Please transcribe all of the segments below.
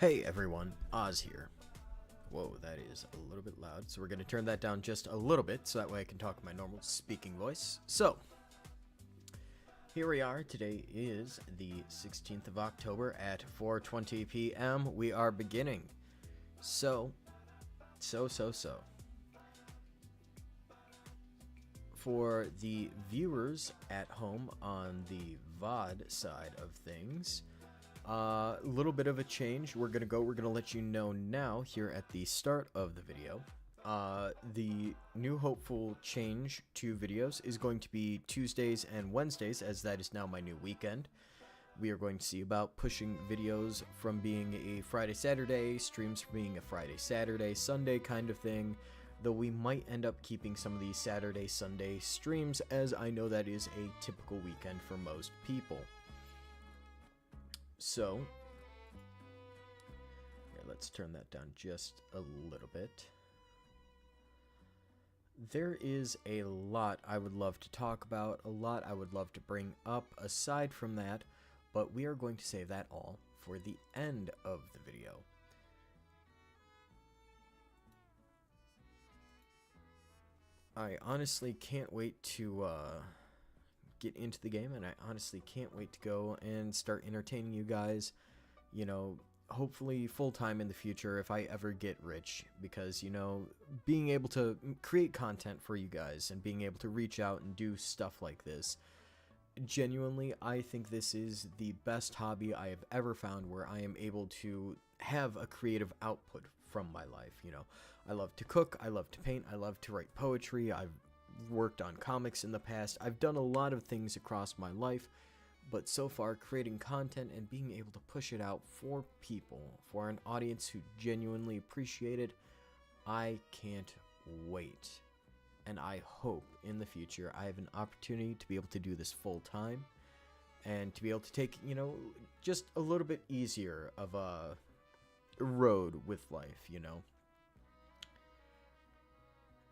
Hey everyone, Oz here. Whoa, that is a little bit loud, so we're going to turn that down just a little bit so that way I can talk my normal speaking voice. So, here we are. Today is the 16th of October at 4:20 p.m. We are beginning. So. For the viewers at home on the VOD side of things, a little bit of a change. We're gonna let you know now here at the start of the video. The new hopeful change to videos is going to be Tuesdays and Wednesdays, as that is now my new weekend. We are going to see about pushing videos from being a Friday-Saturday, streams from being a Friday-Saturday, Sunday kind of thing, though we might end up keeping some of these Saturday-Sunday streams, as I know that is a typical weekend for most people. So, here, let's turn that down just a little bit. There is a lot I would love to talk about, a lot I would love to bring up aside from that, but we are going to save that all for the end of the video. I honestly can't wait to get into the game, and I honestly can't wait to go and start entertaining you guys, you know, hopefully full-time in the future if I ever get rich, because, you know, being able to create content for you guys and being able to reach out and do stuff like this, genuinely, I think this is the best hobby I have ever found where I am able to have a creative output from my life. You know, I love to cook, I love to paint, I love to write poetry, I've worked on comics in the past, I've done a lot of things across my life, but so far creating content and being able to push it out for people, for an audience who genuinely appreciate it, I can't wait. And I hope in the future I have an opportunity to be able to do this full time and to be able to take, you know, just a little bit easier of a road with life, you know.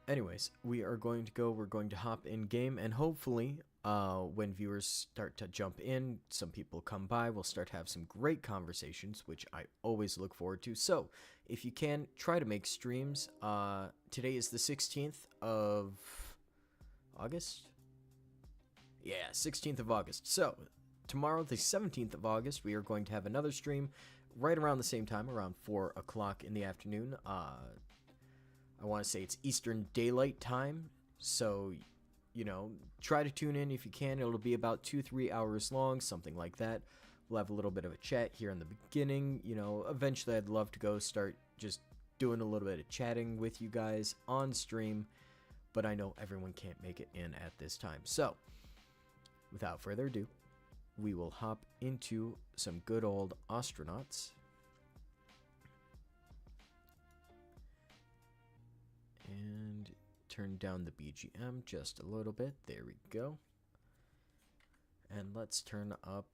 Anyways, we're going to hop in game, and hopefully when viewers start to jump in, some people come by, we'll start to have some great conversations, which I always look forward to. So, if you can, try to make streams. Today is the 16th of August? Yeah, 16th of August. So, tomorrow, the 17th of August, we are going to have another stream right around the same time, around 4 o'clock in the afternoon. I want to say it's Eastern Daylight Time, so, you know, try to tune in if you can. It'll be about 2-3 hours long, something like that. We'll have a little bit of a chat here in the beginning. You know, eventually I'd love to go start just doing a little bit of chatting with you guys on stream, but I know everyone can't make it in at this time. So, without further ado, we will hop into some good old Ostranauts. And turn down the BGM just a little bit. There we go. And let's turn up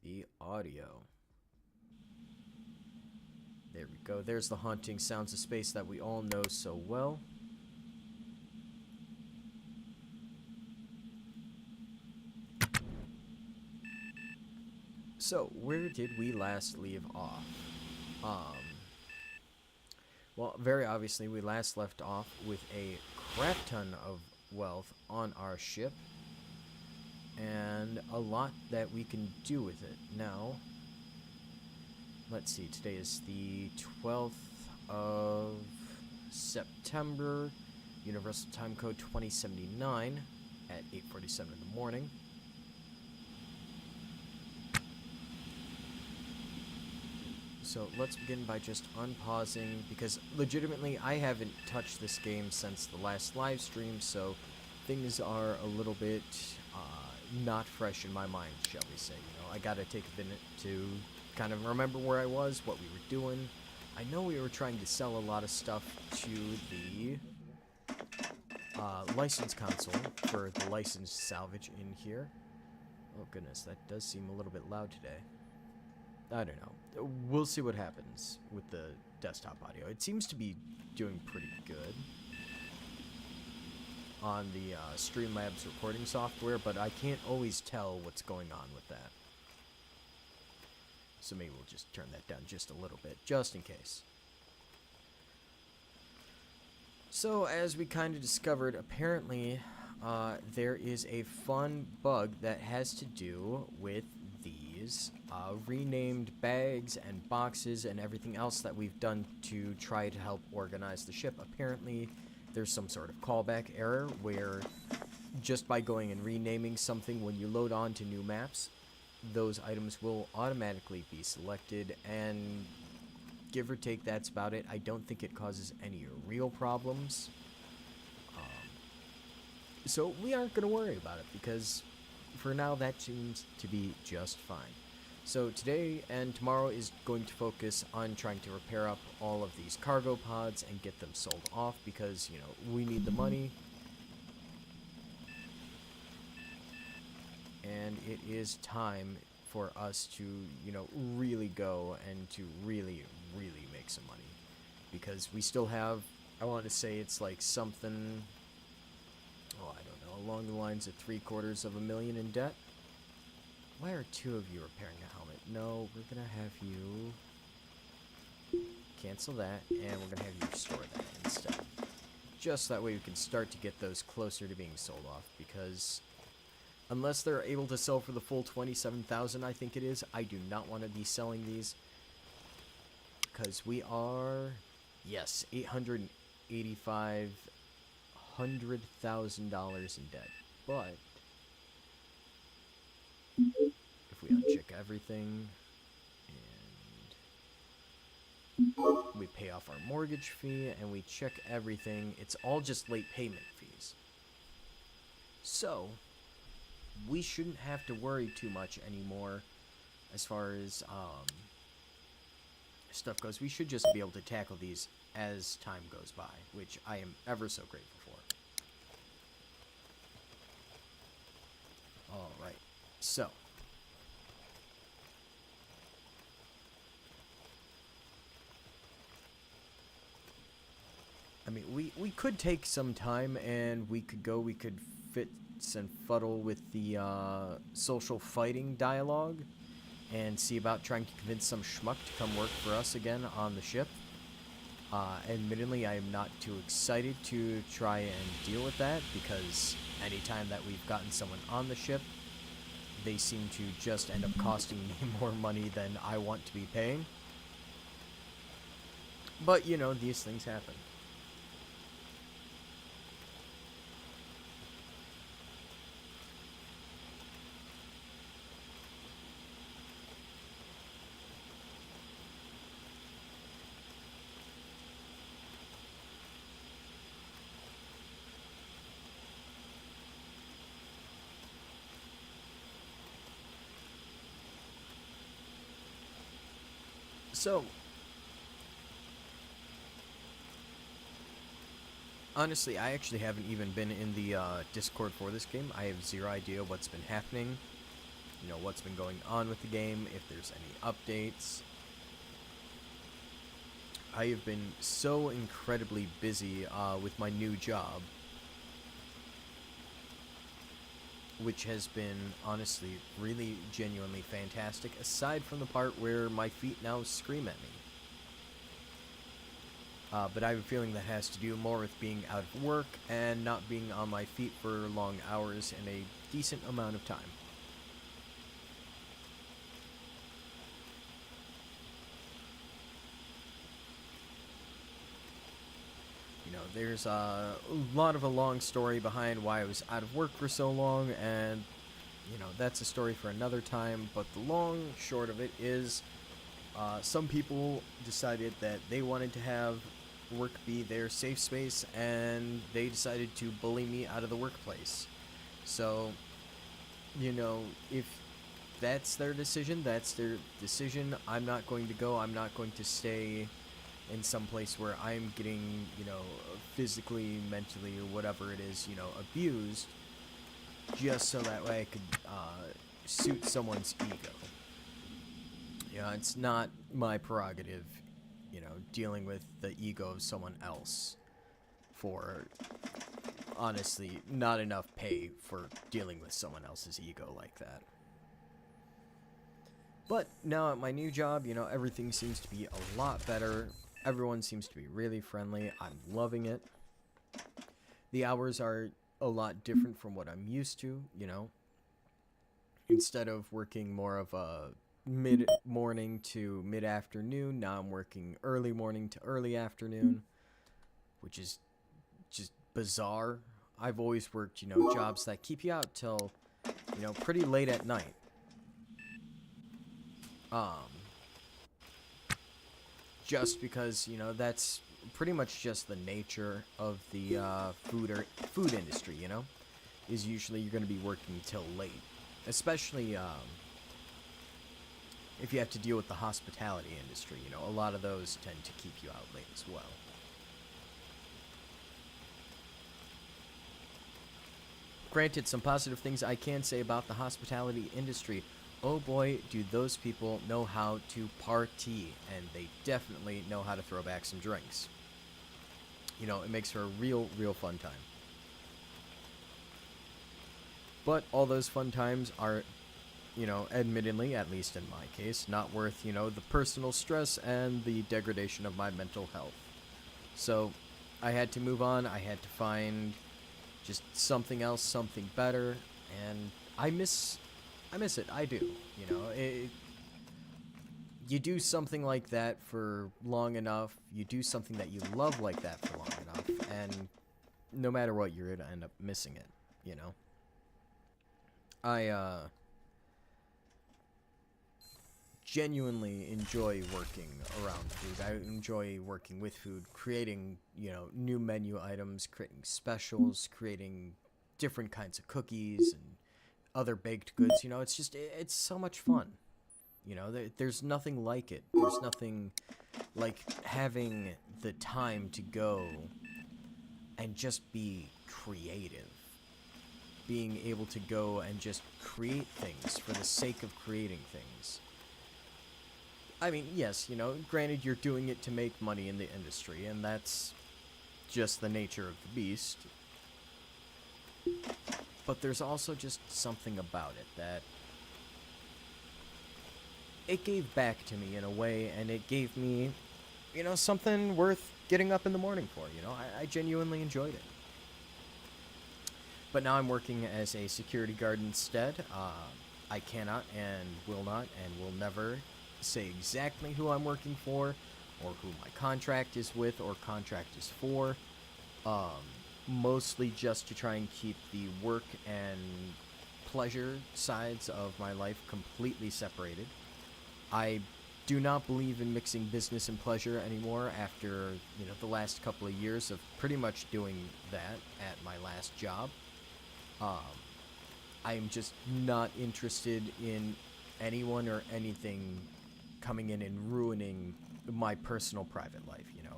the audio. There we go. There's the haunting sounds of space that we all know so well. So, where did we last leave off? Well, very obviously, we last left off with a crap ton of wealth on our ship, and a lot that we can do with it. Now, let's see, today is the 12th of September, Universal Time Code 2079 at 8:47 in the morning. So let's begin by just unpausing, because legitimately I haven't touched this game since the last live stream, so things are a little bit not fresh in my mind, shall we say. You know, I gotta take a minute to kind of remember where I was, what we were doing. I know we were trying to sell a lot of stuff to the license console for the licensed salvage in here. Oh goodness, that does seem a little bit loud today. I don't know. We'll see what happens with the desktop audio. It seems to be doing pretty good on the Streamlabs recording software, but I can't always tell what's going on with that. So maybe we'll just turn that down just a little bit, just in case. So, as we kind of discovered, apparently there is a fun bug that has to do with these renamed bags and boxes and everything else that we've done to try to help organize the ship. Apparently, there's some sort of callback error where just by going and renaming something when you load on to new maps, those items will automatically be selected, and give or take, that's about it. I don't think it causes any real problems. So we aren't going to worry about it, because for now that seems to be just fine. So today and tomorrow is going to focus on trying to repair up all of these cargo pods and get them sold off, because, you know, we need the money. And it is time for us to, you know, really go and to really make some money. Because we still have, I want to say it's like something, oh, I don't know, along the lines of $750,000 in debt. Why are two of you repairing a helmet? No, we're going to have you cancel that, and we're going to have you restore that instead. Just that way we can start to get those closer to being sold off, because unless they're able to sell for the full 27,000, I think it is, I do not want to be selling these, because we are, yes, $885,000 in debt. But if we uncheck everything and we pay off our mortgage fee and we check everything, it's all just late payment fees. So we shouldn't have to worry too much anymore as far as stuff goes. We should just be able to tackle these as time goes by, which I am ever so grateful for. Alright, so I mean, we could take some time and we could fits and fuddle with the social fighting dialogue and see about trying to convince some schmuck to come work for us again on the ship. Admittedly, I am not too excited to try and deal with that, because anytime that we've gotten someone on the ship, they seem to just end up costing me more money than I want to be paying. But, you know, these things happen. So, honestly, I actually haven't even been in the Discord for this game. I have zero idea what's been happening, you know, what's been going on with the game, if there's any updates. I have been so incredibly busy with my new job, which has been, honestly, really genuinely fantastic, aside from the part where my feet now scream at me. But I have a feeling that has to do more with being out of work and not being on my feet for long hours in a decent amount of time. You know, there's a lot of a long story behind why I was out of work for so long, and, you know, that's a story for another time, but the long short of it is, some people decided that they wanted to have work be their safe space, and they decided to bully me out of the workplace. So, you know, if that's their decision, that's their decision. I'm not going to go. I'm not going to stay in some place where I'm getting, you know, physically, mentally, or whatever it is, you know, abused, just so that way I could suit someone's ego. You know, it's not my prerogative, you know, dealing with the ego of someone else for, honestly, not enough pay for dealing with someone else's ego like that. But now at my new job, you know, everything seems to be a lot better. Everyone seems to be really friendly. I'm loving it. The hours are a lot different from what I'm used to, you know. Instead of working more of a mid-morning to mid-afternoon, now I'm working early morning to early afternoon, which is just bizarre. I've always worked, you know, jobs that keep you out till, you know, pretty late at night. Um, just because, you know, that's pretty much just the nature of the food industry, you know, is usually you're going to be working till late, especially if you have to deal with the hospitality industry. You know, a lot of those tend to keep you out late as well. Granted, some positive things I can say about the hospitality industry. Oh boy, do those people know how to party, and they definitely know how to throw back some drinks. You know, it makes for a real fun time. But all those fun times are, you know, admittedly, at least in my case, not worth, you know, the personal stress and the degradation of my mental health. So, I had to move on. I had to find just something else, something better, and I miss it. I do. You know, you do something like that for long enough, you do something that you love like that for long enough, and no matter what, you're gonna end up missing it, you know? I genuinely enjoy working around food. I enjoy working with food, creating, you know, new menu items, creating specials, creating different kinds of cookies and other baked goods. You know, it's so much fun. You know, there's nothing like it. There's nothing like having the time to go and just be creative. Being able to go and just create things for the sake of creating things. I mean, yes, you know, granted you're doing it to make money in the industry, and that's just the nature of the beast. But there's also just something about it that it gave back to me in a way, and it gave me, you know, something worth getting up in the morning for. You know, I genuinely enjoyed it. But now I'm working as a security guard instead. I cannot and will never say exactly who I'm working for, or who my contract is with, or contract is for. Mostly just to try and keep the work and pleasure sides of my life completely separated. I do not believe in mixing business and pleasure anymore after, you know, the last couple of years of pretty much doing that at my last job. I'm just not interested in anyone or anything coming in and ruining my personal private life, you know.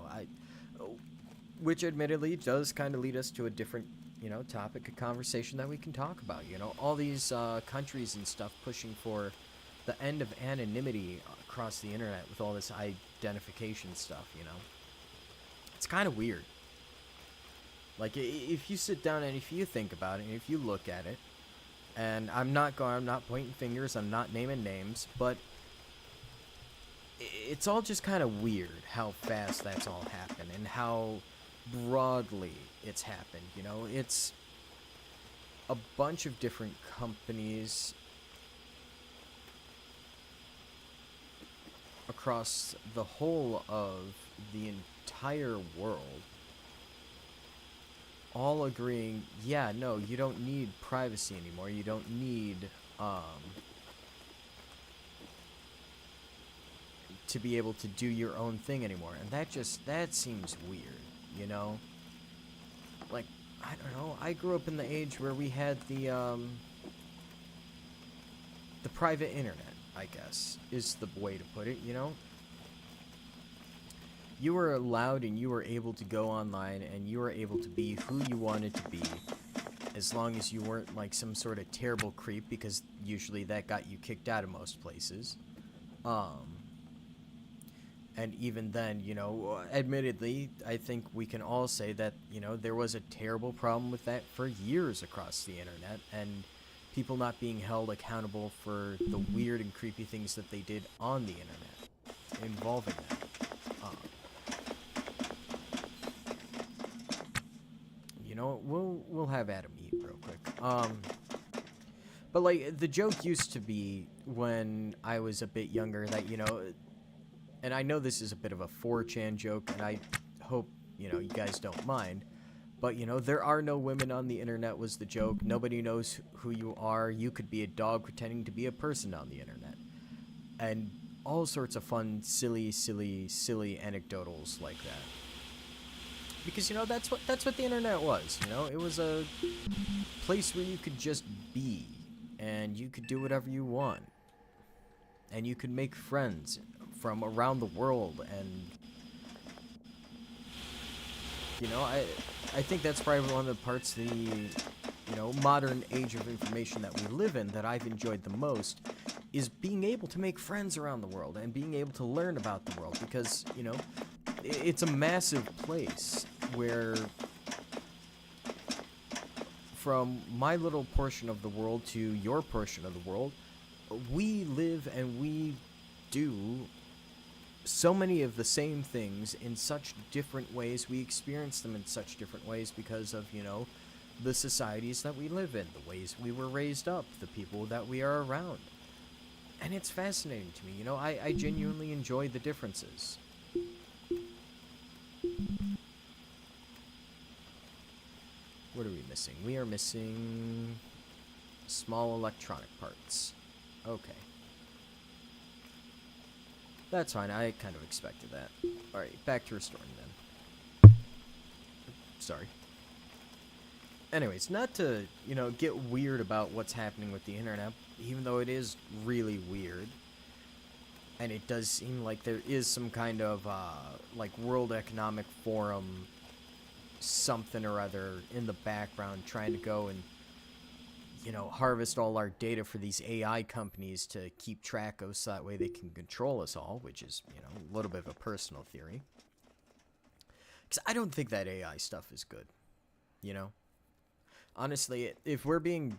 Which admittedly does kind of lead us to a different, you know, topic of conversation that we can talk about. You know, all these countries and stuff pushing for the end of anonymity across the internet with all this identification stuff, you know. It's kind of weird. Like, if you sit down and if you think about it, and if you look at it, and I'm not pointing fingers, I'm not naming names, but it's all just kind of weird how fast that's all happened and how broadly it's happened, you know? It's a bunch of different companies across the whole of the entire world all agreeing, yeah, no, you don't need privacy anymore. You don't need to be able to do your own thing anymore. And that seems weird, you know? Like, I don't know, I grew up in the age where we had the private internet, I guess, is the way to put it, you know? You were allowed and you were able to go online and you were able to be who you wanted to be, as long as you weren't like some sort of terrible creep, because usually that got you kicked out of most places. And even then, you know, admittedly, I think we can all say that, you know, there was a terrible problem with that for years across the internet, and people not being held accountable for the weird and creepy things that they did on the internet involving them. You know, we'll have Adam eat real quick. But like the joke used to be when I was a bit younger that, you know, and I know this is a bit of a 4chan joke, and I hope, you know, you guys don't mind. But, you know, there are no women on the internet was the joke. Nobody knows who you are. You could be a dog pretending to be a person on the internet. And all sorts of fun, silly anecdotals like that. Because, you know, that's what the internet was, you know? It was a place where you could just be. And you could do whatever you want. And you could make friends from around the world. And, you know, I think that's probably one of the parts of the, you know, modern age of information that we live in that I've enjoyed the most, is being able to make friends around the world and being able to learn about the world, because, you know, it's a massive place where, from my little portion of the world to your portion of the world, we live and we do so many of the same things in such different ways. We experience them in such different ways because of, you know, the societies that we live in, the ways we were raised up, the people that we are around. And it's fascinating to me, you know, I genuinely enjoy the differences. What are we missing? We are missing small electronic parts. Okay. That's fine, I kind of expected that. Alright, back to restoring then. Sorry. Anyways, not to, you know, get weird about what's happening with the internet, even though it is really weird. And it does seem like there is some kind of, like, World Economic Forum something or other in the background trying to go and, you know, harvest all our data for these AI companies to keep track of so that way they can control us all, which is, you know, a little bit of a personal theory. Because I don't think that AI stuff is good, you know? Honestly, if we're being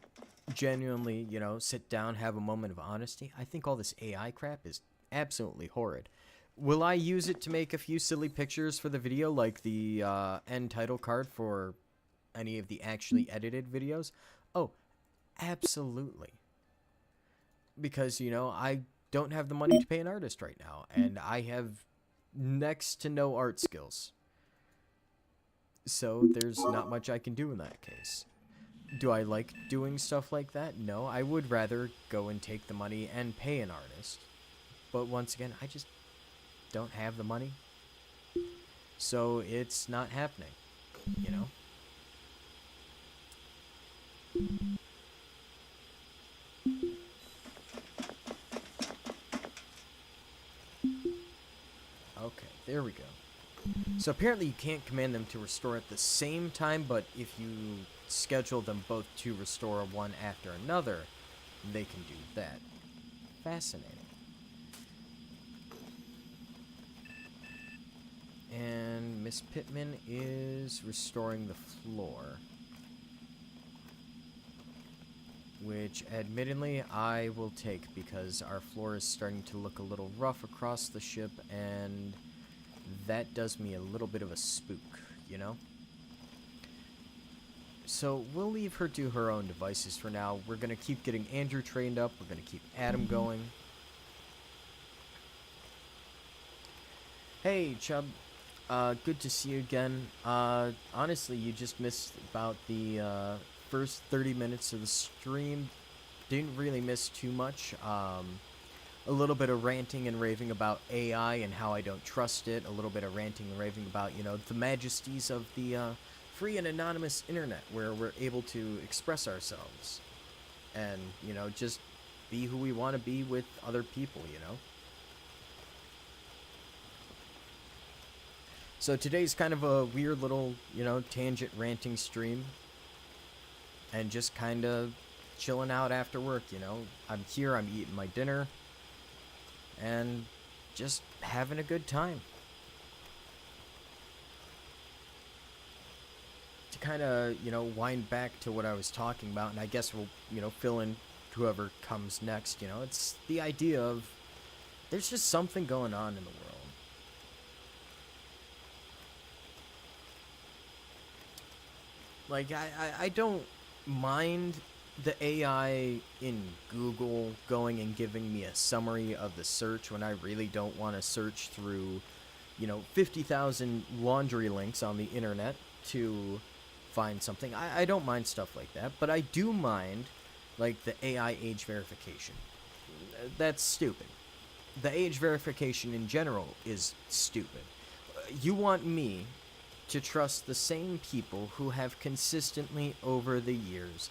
genuinely, you know, sit down, have a moment of honesty, I think all this AI crap is absolutely horrid. Will I use it to make a few silly pictures for the video, like the end title card for any of the actually edited videos? Oh, absolutely. Because, you know, I don't have the money to pay an artist right now, and I have next to no art skills. So there's not much I can do in that case. Do I like doing stuff like that? No, I would rather go and take the money and pay an artist. But once again, I just don't have the money. So it's not happening, you know? Okay, there we go. So apparently you can't command them to restore at the same time, but if you schedule them both to restore one after another, they can do that. Fascinating. And Miss Pittman is restoring the floor. Which, admittedly, I will take because our floor is starting to look a little rough across the ship, and that does me a little bit of a spook, you know? So we'll leave her to her own devices for now. We're going to keep getting Andrew trained up. We're going to keep Adam going. Hey, Chubb. Good to see you again. Honestly, you just missed about the first 30 minutes of the stream. Didn't really miss too much. A little bit of ranting and raving about AI and how I don't trust it. A little bit of ranting and raving about, you know, the majesties of the free and anonymous internet, where we're able to express ourselves and, you know, just be who we want to be with other people, you know. So today's kind of a weird little, you know, tangent ranting stream. And just kind of chilling out after work, you know. I'm here, I'm eating my dinner. And just having a good time. to kind of, wind back to what I was talking about, and I guess we'll, fill in whoever comes next, it's the idea of there's just something going on in the world. Like, I don't mind the AI in Google going and giving me a summary of the search when I really don't want to search through, 50,000 laundry links on the internet to find something. I don't mind stuff like that, but I do mind, like, the AI age verification. That's stupid. The age verification in general is stupid. You want me to trust the same people who have consistently over the years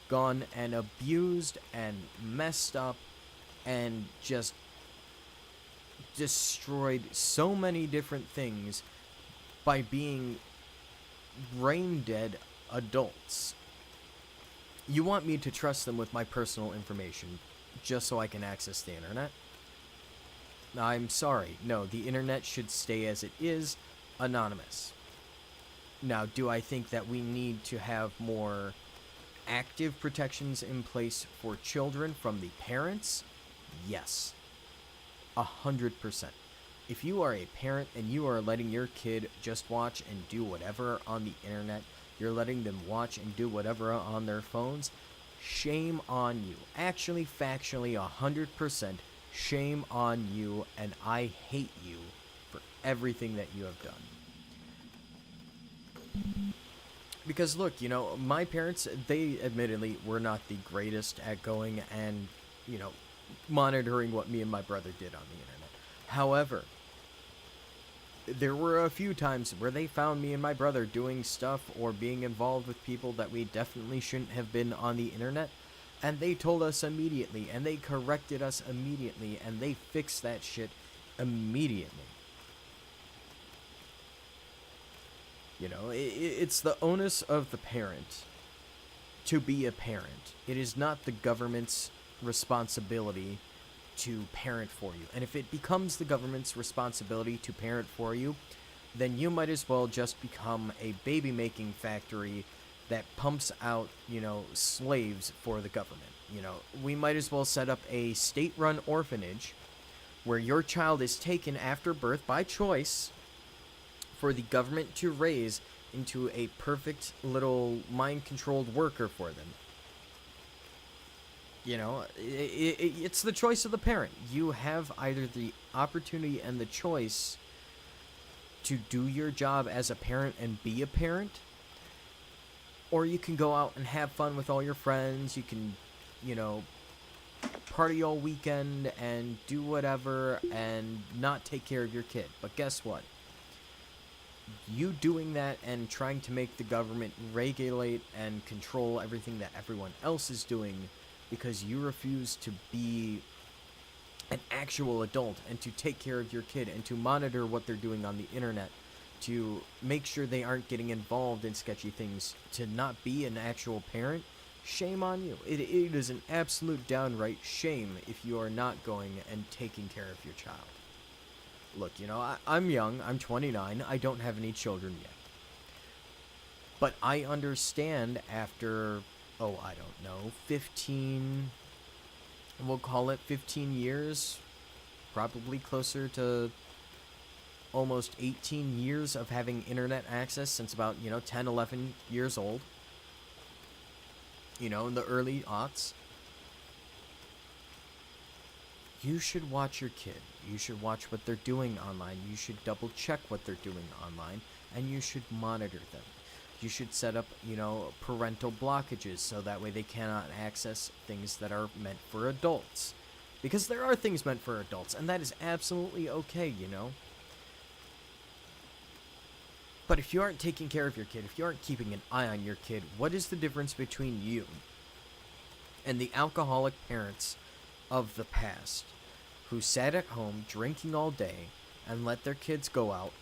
gone and abused and messed up and just destroyed so many different things by being brain dead adults. You want me to trust them with my personal information just so I can access the internet? I'm sorry. No, the internet should stay as it is, anonymous. Now, do I think that we need to have more active protections in place for children from the parents? Yes. 100%. If you are a parent and you are letting your kid just watch and do whatever on the internet, you're letting them watch and do whatever on their phones, shame on you. Actually, factually, 100%, shame on you, and I hate you for everything that you have done. Because look, my parents, they admittedly were not the greatest at going and, monitoring what me and my brother did on the internet. However, there were a few times where they found me and my brother doing stuff or being involved with people that we definitely shouldn't have been on the internet, and they told us immediately, and they corrected us immediately, and they fixed that shit immediately. It's the onus of the parent to be a parent. It is not the government's responsibility to parent for you. And if it becomes the government's responsibility to parent for you, then you might as well just become a baby-making factory that pumps out, slaves for the government. We might as well set up a state-run orphanage where your child is taken after birth by choice for the government to raise into a perfect little mind-controlled worker for them. It's the choice of the parent. You have either the opportunity and the choice to do your job as a parent and be a parent, or you can go out and have fun with all your friends. You can, party all weekend and do whatever and not take care of your kid. But guess what? You doing that and trying to make the government regulate and control everything that everyone else is doing because you refuse to be an actual adult and to take care of your kid and to monitor what they're doing on the internet, to make sure they aren't getting involved in sketchy things, to not be an actual parent, shame on you. It is an absolute downright shame if you are not going and taking care of your child. Look, I'm young, I'm 29, I don't have any children yet. But I understand after, 15, we'll call it 15 years, probably closer to almost 18 years of having internet access since about, 10, 11 years old. In the early aughts. You should watch your kid. You should watch what they're doing online. You should double check what they're doing online, and you should monitor them. You should set up, parental blockages so that way they cannot access things that are meant for adults. Because there are things meant for adults, and that is absolutely okay, But if you aren't taking care of your kid, if you aren't keeping an eye on your kid, what is the difference between you and the alcoholic parents of the past who sat at home drinking all day and let their kids go out,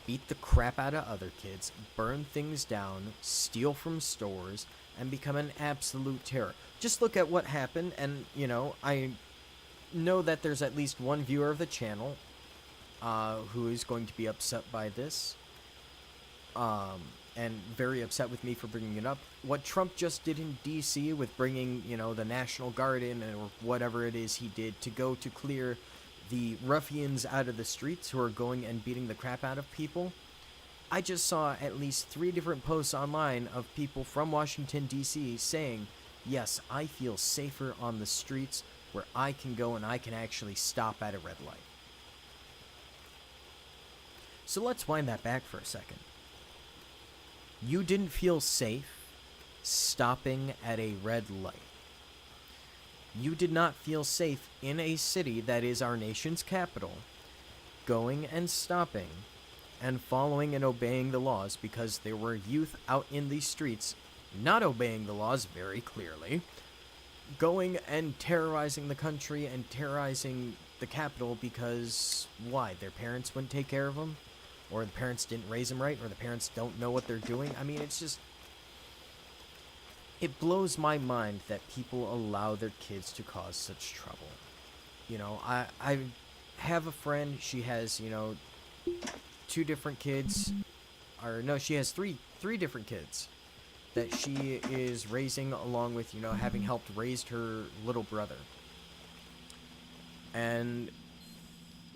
beat the crap out of other kids, burn things down, steal from stores, and become an absolute terror? Just look at what happened, and, I know that there's at least one viewer of the channel who is going to be upset by this. and very upset with me for bringing it up. What Trump just did in D.C. with bringing, the National Guard in, or whatever it is he did, to go to clear the ruffians out of the streets who are going and beating the crap out of people. I just saw at least 3 different posts online of people from Washington, D.C. saying, yes, I feel safer on the streets where I can go and I can actually stop at a red light. So let's wind that back for a second. You didn't feel safe stopping at a red light. You did not feel safe in a city that is our nation's capital, going and stopping and following and obeying the laws, because there were youth out in the streets not obeying the laws very clearly, going and terrorizing the country and terrorizing the capital because, why? Their parents wouldn't take care of them? Or the parents didn't raise them right? Or the parents don't know what they're doing? I mean, it's just... It blows my mind that people allow their kids to cause such trouble. I have a friend, she has, 2 different kids. Or, no, she has three different kids that she is raising, along with, having helped raise her little brother. And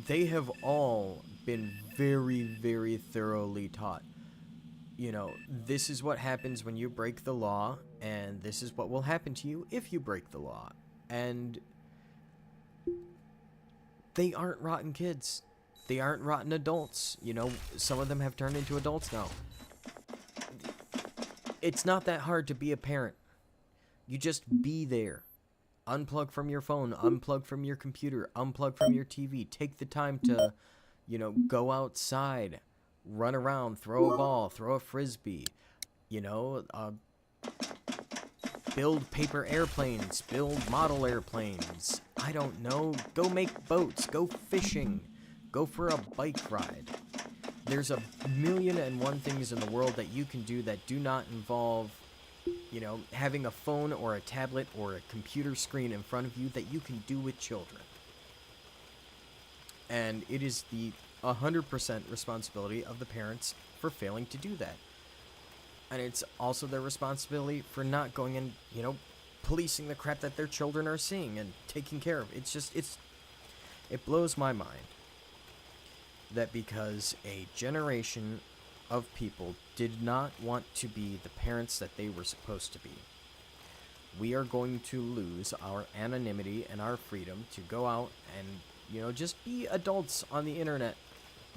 they have all been very, very thoroughly taught. This is what happens when you break the law, and this is what will happen to you if you break the law. And they aren't rotten kids. They aren't rotten adults. Some of them have turned into adults now. It's not that hard to be a parent. You just be there. Unplug from your phone, unplug from your computer, unplug from your TV. Take the time to, go outside, run around, throw a ball, throw a frisbee, build paper airplanes, build model airplanes. I don't know. Go make boats, go fishing, go for a bike ride. There's a million and one things in the world that you can do that do not involve, having a phone or a tablet or a computer screen in front of you, that you can do with children. And it is the 100% responsibility of the parents for failing to do that. And it's also their responsibility for not going and, policing the crap that their children are seeing and taking care of. It blows my mind that because a generation of people did not want to be the parents that they were supposed to be, we are going to lose our anonymity and our freedom to go out and, just be adults on the internet,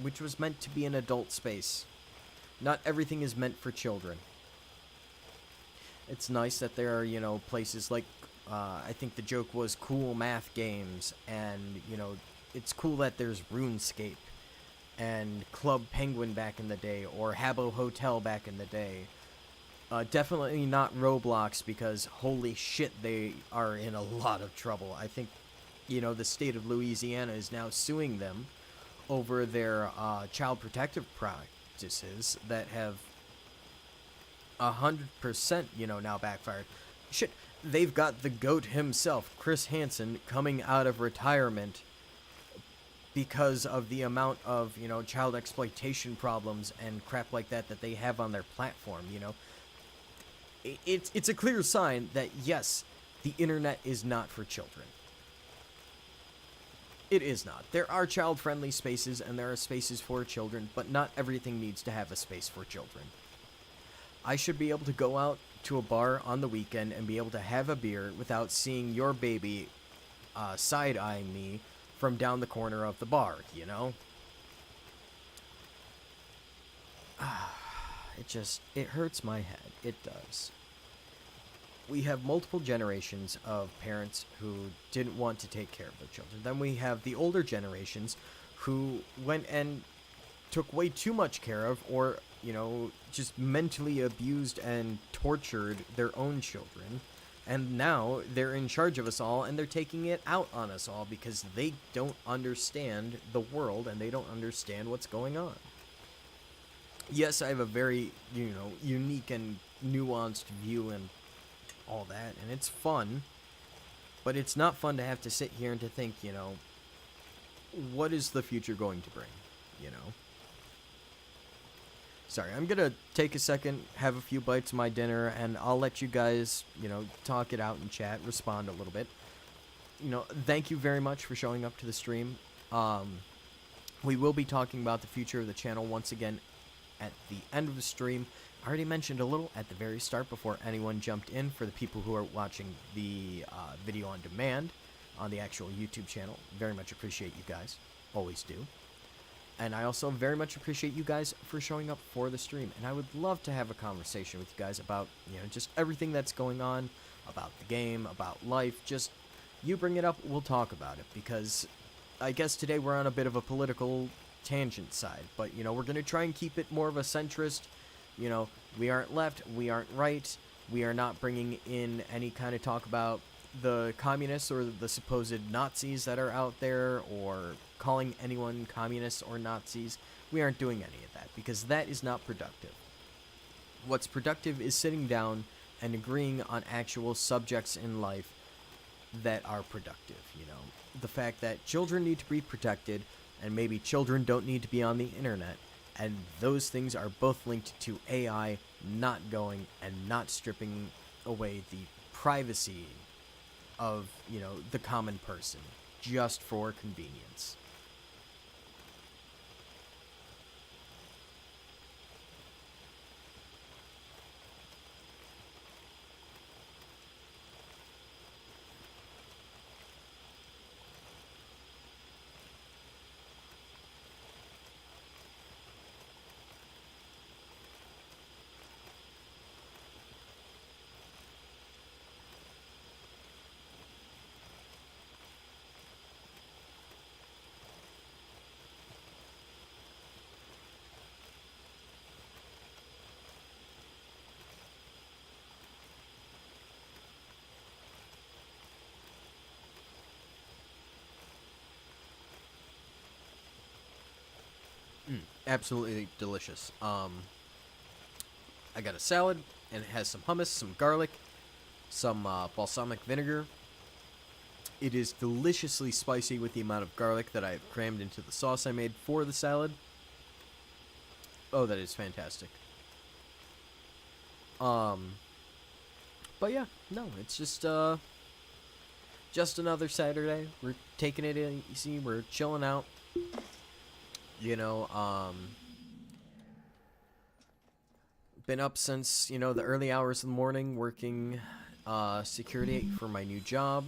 which was meant to be an adult space. Not everything is meant for children. It's nice that there are, places like, I think the joke was cool math games, and, it's cool that there's RuneScape and Club Penguin back in the day, or Habbo Hotel back in the day. Definitely not Roblox, because holy shit, they are in a lot of trouble. I think, the state of Louisiana is now suing them over their child protective practices that have 100%, now backfired. Shit, they've got the GOAT himself, Chris Hansen, coming out of retirement because of the amount of, child exploitation problems and crap like that they have on their platform, It's a clear sign that, yes, the internet is not for children. It is not. There are child-friendly spaces, and there are spaces for children, but not everything needs to have a space for children. I should be able to go out to a bar on the weekend and be able to have a beer without seeing your baby side-eyeing me from down the corner of the bar, It hurts my head. It does. We have multiple generations of parents who didn't want to take care of their children. Then we have the older generations who went and took way too much care of, or, just mentally abused and tortured their own children. And now they're in charge of us all, and they're taking it out on us all because they don't understand the world and they don't understand what's going on. Yes, I have a very, unique and nuanced view and all that, and it's fun, but it's not fun to have to sit here and to think, what is the future going to bring, Sorry, I'm gonna take a second, have a few bites of my dinner, and I'll let you guys, talk it out in chat, respond a little bit. Thank you very much for showing up to the stream. We will be talking about the future of the channel once again at the end of the stream. I already mentioned a little at the very start before anyone jumped in for the people who are watching the video on demand on the actual YouTube channel. Very much appreciate you guys. Always do. And I also very much appreciate you guys for showing up for the stream. And I would love to have a conversation with you guys about, just everything that's going on, about the game, about life. Just, you bring it up, we'll talk about it. Because I guess today we're on a bit of a political tangent side. But, we're going to try and keep it more of a centrist. We aren't left, we aren't right. We are not bringing in any kind of talk about the communists or the supposed Nazis that are out there, or calling anyone communists or Nazis. We aren't doing any of that, because that is not productive. What's productive is sitting down and agreeing on actual subjects in life that are productive, The fact that children need to be protected, and maybe children don't need to be on the internet, and those things are both linked to AI not going and not stripping away the privacy of, the common person, just for convenience. Absolutely delicious. I got a salad, and it has some hummus, some garlic, some balsamic vinegar. It is deliciously spicy with the amount of garlic that I've crammed into the sauce I made for the salad. Oh, that is fantastic. But yeah, no, it's just another Saturday. We're taking it easy, we're chilling out. Been up since, the early hours of the morning working security for my new job,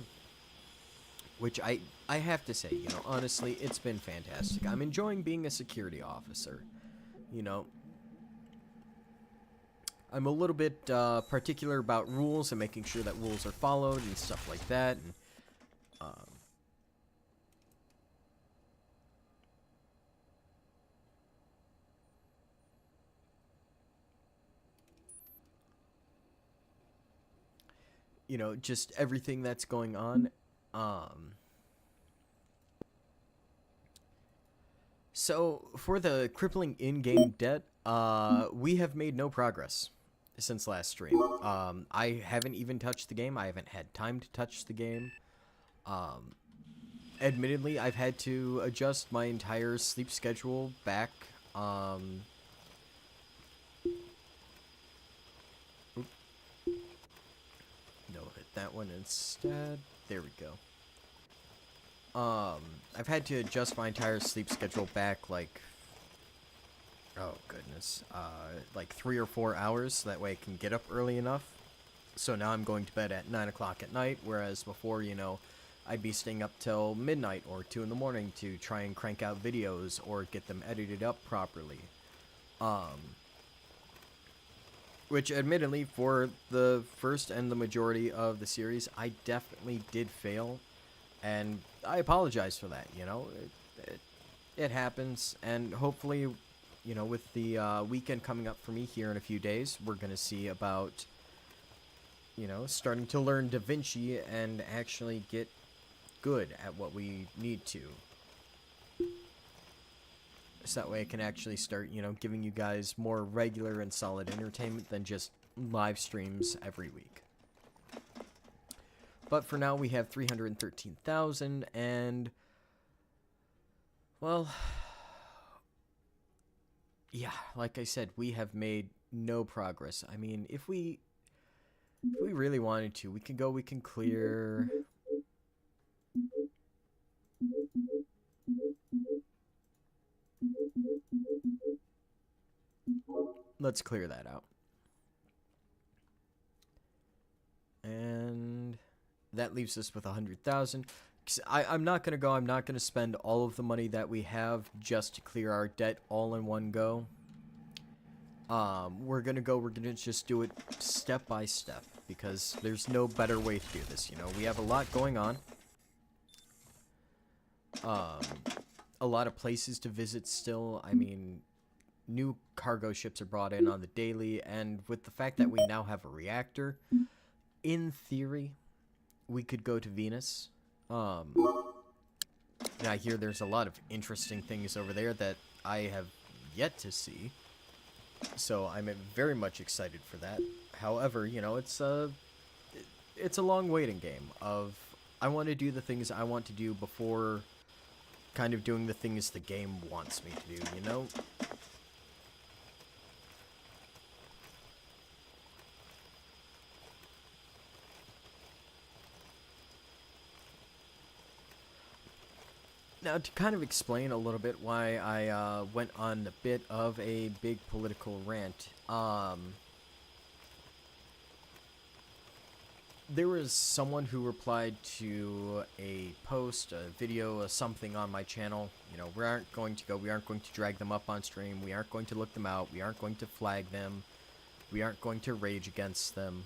which I have to say, honestly, it's been fantastic. I'm enjoying being a security officer. I'm a little bit particular about rules and making sure that rules are followed and stuff like that. And, just everything that's going on. So, for the crippling in-game debt, we have made no progress since last stream. I haven't even touched the game. I haven't had time to touch the game. Admittedly, I've had to adjust my entire sleep schedule back. No, hit that one instead. There we go. I've had to adjust my entire sleep schedule back, like, oh goodness, like 3 or 4 hours, so that way I can get up early enough. So now I'm going to bed at 9 o'clock at night, whereas before, I'd be staying up till midnight or 2 in the morning to try and crank out videos or get them edited up properly. Which, admittedly, for the first and the majority of the series, I definitely did fail, and I apologize for that, It happens, and hopefully, with the weekend coming up for me here in a few days, we're going to see about, starting to learn Da Vinci and actually get good at what we need to. So that way I can actually start, giving you guys more regular and solid entertainment than just live streams every week. But for now, we have 313,000, and, well, yeah, like I said, we have made no progress. I mean, if we really wanted to, we can go, we can clear. Let's clear that out. And that leaves us with 100,000. I'm not going to go. I'm not going to spend all of the money that we have just to clear our debt all in one go. We're going to go. We're going to just do it step by step because there's no better way to do this. You know, we have a lot going on. A lot of places to visit still. I mean, new cargo ships are brought in on the daily, and with the fact that we now have a reactor, in theory, we could go to Venus. And I hear there's a lot of interesting things over there that I have yet to see. So I'm very much excited for that. However, you know, it's a long waiting game of I want to do the things I want to do before kind of doing the things the game wants me to do, you know? Now, to kind of explain a little bit why I went on a bit of a big political rant, there was someone who replied to a post, a video, something on my channel. You know, we aren't going to drag them up on stream, we aren't going to look them out, we aren't going to flag them, we aren't going to rage against them.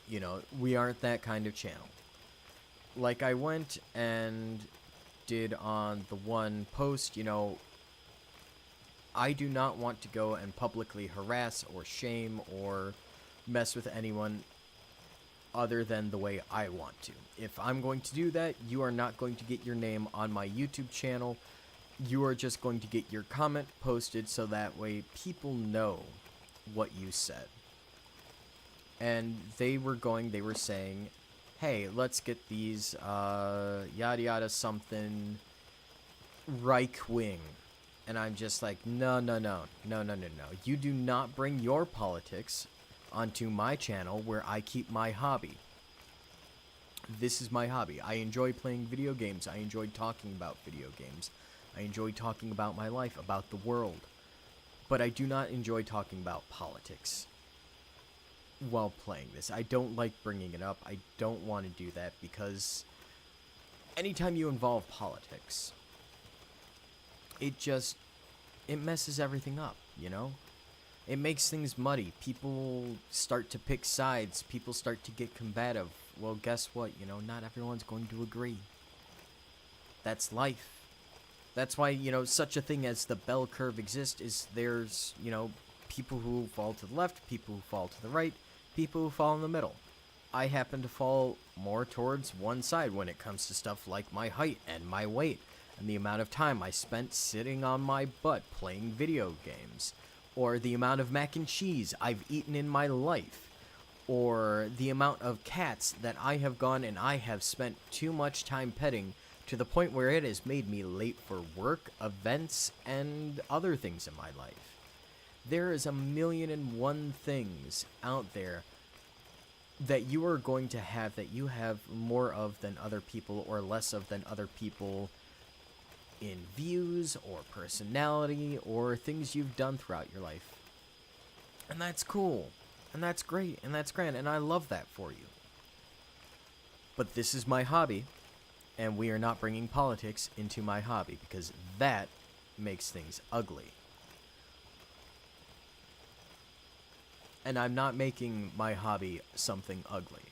You know, we aren't that kind of channel. Like I went and did on the one post, you know, I do not want to go and publicly harass or shame or mess with anyone other than the way I want to. If I'm going to do that, you are not going to get your name on my YouTube channel. You are just going to get your comment posted so that way people know what you said. And they were saying, hey, let's get these, yada yada something, Reich wing. And I'm just like, no. You do not bring your politics onto my channel where I keep my hobby. This is my hobby. I enjoy playing video games. I enjoy talking about video games. I enjoy talking about my life, about the world. But I do not enjoy talking about politics while playing this. I don't like bringing it up. I don't want to do that because anytime you involve politics, it messes everything up, you know? It makes things muddy. People start to pick sides. People start to get combative. Well, guess what? You know, not everyone's going to agree. That's life. That's why, you know, such a thing as the bell curve exists is there's, you know, people who fall to the left, people who fall to the right, people who fall in the middle. I happen to fall more towards one side when it comes to stuff like my height and my weight and the amount of time I spent sitting on my butt playing video games, or the amount of mac and cheese I've eaten in my life, or the amount of cats that I have gone and I have spent too much time petting to the point where it has made me late for work, events, and other things in my life. There is 1,000,001 things out there that you are going to have that you have more of than other people or less of than other people in views or personality or things you've done throughout your life. And that's cool. And that's great. And that's grand. And I love that for you. But this is my hobby. And we are not bringing politics into my hobby because that makes things ugly. And I'm not making my hobby something ugly.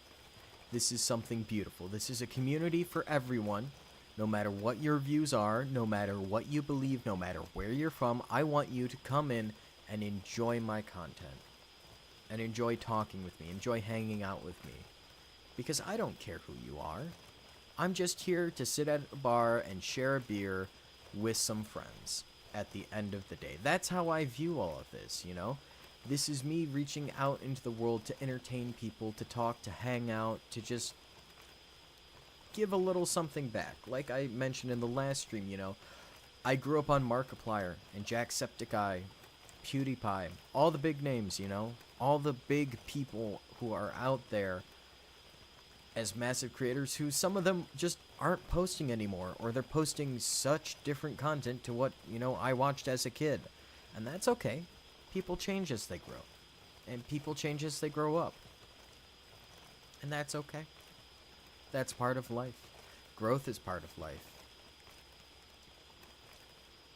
This is something beautiful. This is a community for everyone. No matter what your views are, no matter what you believe, no matter where you're from, I want you to come in and enjoy my content. And enjoy talking with me, enjoy hanging out with me. Because I don't care who you are. I'm just here to sit at a bar and share a beer with some friends at the end of the day. That's how I view all of this, you know? This is me reaching out into the world to entertain people, to talk, to hang out, to just give a little something back. Like I mentioned in the last stream, you know, I grew up on Markiplier and Jacksepticeye, PewDiePie, all the big names, you know? All the big people who are out there as massive creators who some of them just aren't posting anymore, or they're posting such different content to what, you know, I watched as a kid. And that's okay. People change as they grow. And people change as they grow up. And that's okay. That's part of life. Growth is part of life.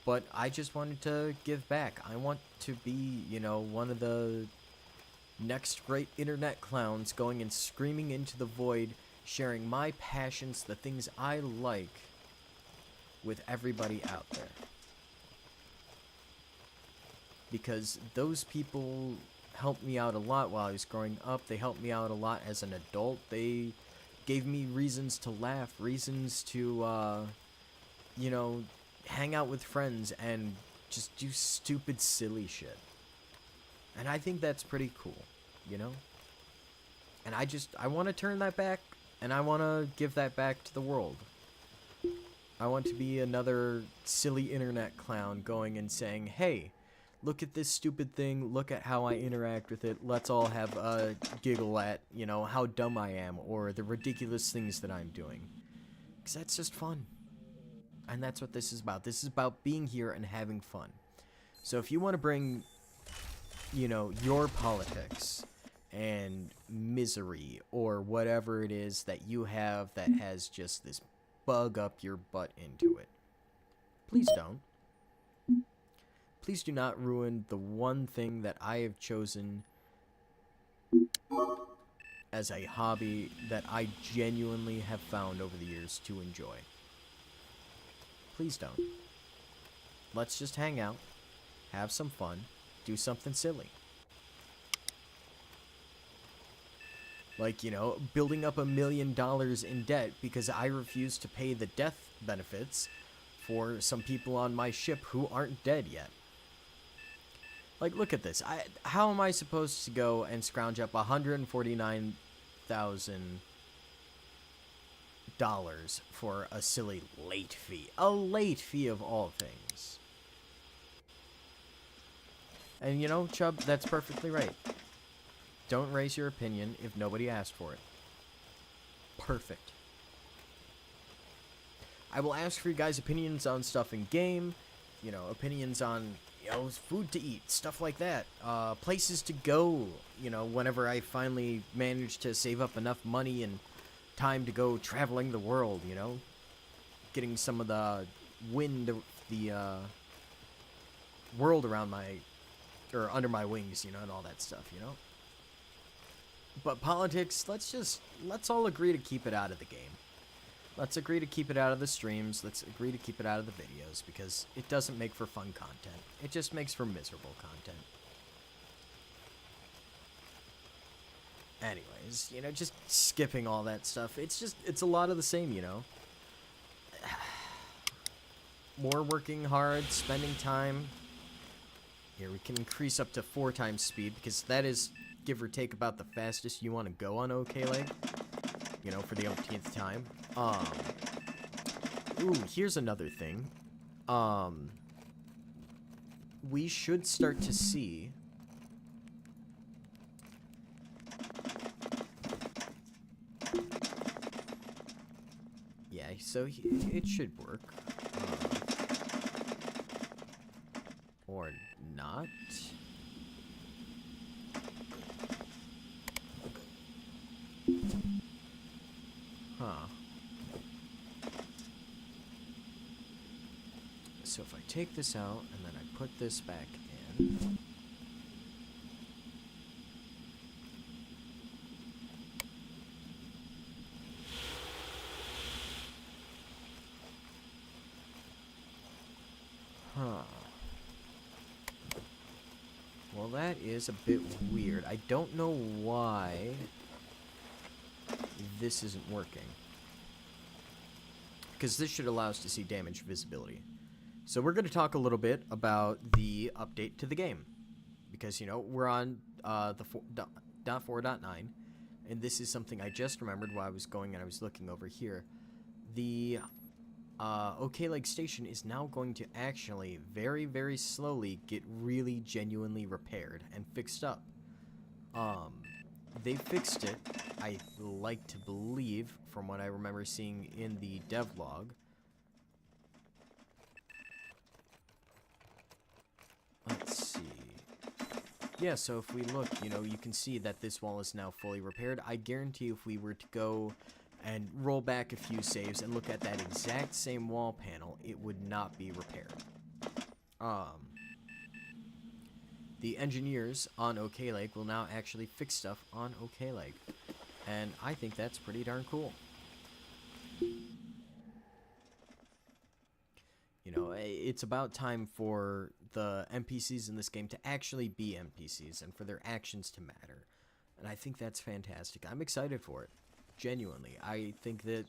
But I just wanted to give back. I want to be, you know, one of the next great internet clowns going and screaming into the void, sharing my passions, the things I like, with everybody out there. Because those people helped me out a lot while I was growing up. They helped me out a lot as an adult. They gave me reasons to laugh, reasons to, you know, hang out with friends and just do stupid, silly shit. And I think that's pretty cool, you know? And I want to turn that back, and I want to give that back to the world. I want to be another silly internet clown going and saying, hey, look at this stupid thing, look at how I interact with it, let's all have a giggle at, you know, how dumb I am, or the ridiculous things that I'm doing. Because that's just fun. And that's what this is about. This is about being here and having fun. So if you want to bring, you know, your politics and misery or whatever it is that you have that has just this bug up your butt into it, please don't. Please do not ruin the one thing that I have chosen as a hobby that I genuinely have found over the years to enjoy. Please don't. Let's just hang out, have some fun, do something silly. Like, you know, building up $1 million in debt because I refuse to pay the death benefits for some people on my ship who aren't dead yet. Like, look at this. How am I supposed to go and scrounge up $149,000 for a silly late fee? A late fee of all things. And you know, Chubb, that's perfectly right. Don't raise your opinion if nobody asked for it. Perfect. I will ask for you guys' opinions on stuff in game, you know, opinions on, you know, food to eat, stuff like that. Places to go, you know, whenever I finally manage to save up enough money and time to go traveling the world, you know. Getting some of the wind, the world around my, or under my wings, you know, and all that stuff, you know. But politics, let's all agree to keep it out of the game. Let's agree to keep it out of the streams. Let's agree to keep it out of the videos, because it doesn't make for fun content. It just makes for miserable content. Anyways, you know, just skipping all that stuff. It's a lot of the same, you know. More working hard, spending time. Here, we can increase up to 4 times speed, because that is, give or take, about the fastest you want to go on OK Leg. You know, for the umpteenth time. Ooh, here's another thing. We should start to see... Yeah, so it should work. Or not. Huh. So if I take this out and then I put this back in. Huh. Well, that is a bit weird. I don't know why this isn't working. Because this should allow us to see damage visibility. So we're going to talk a little bit about the update to the game. Because, you know, we're on the 4.9. And this is something I just remembered while I was going and I was looking over here. The OK Lake Station is now going to actually very, very slowly get really genuinely repaired and fixed up. They fixed it, I like to believe, from what I remember seeing in the devlog. Let's see. Yeah, so if we look, you know, you can see that this wall is now fully repaired. I guarantee if we were to go and roll back a few saves and look at that exact same wall panel, it would not be repaired. The engineers on OK Lake will now actually fix stuff on OK Lake, and I think that's pretty darn cool. You know, it's about time for the NPCs in this game to actually be NPCs and for their actions to matter. And I think that's fantastic. I'm excited for it. Genuinely. I think that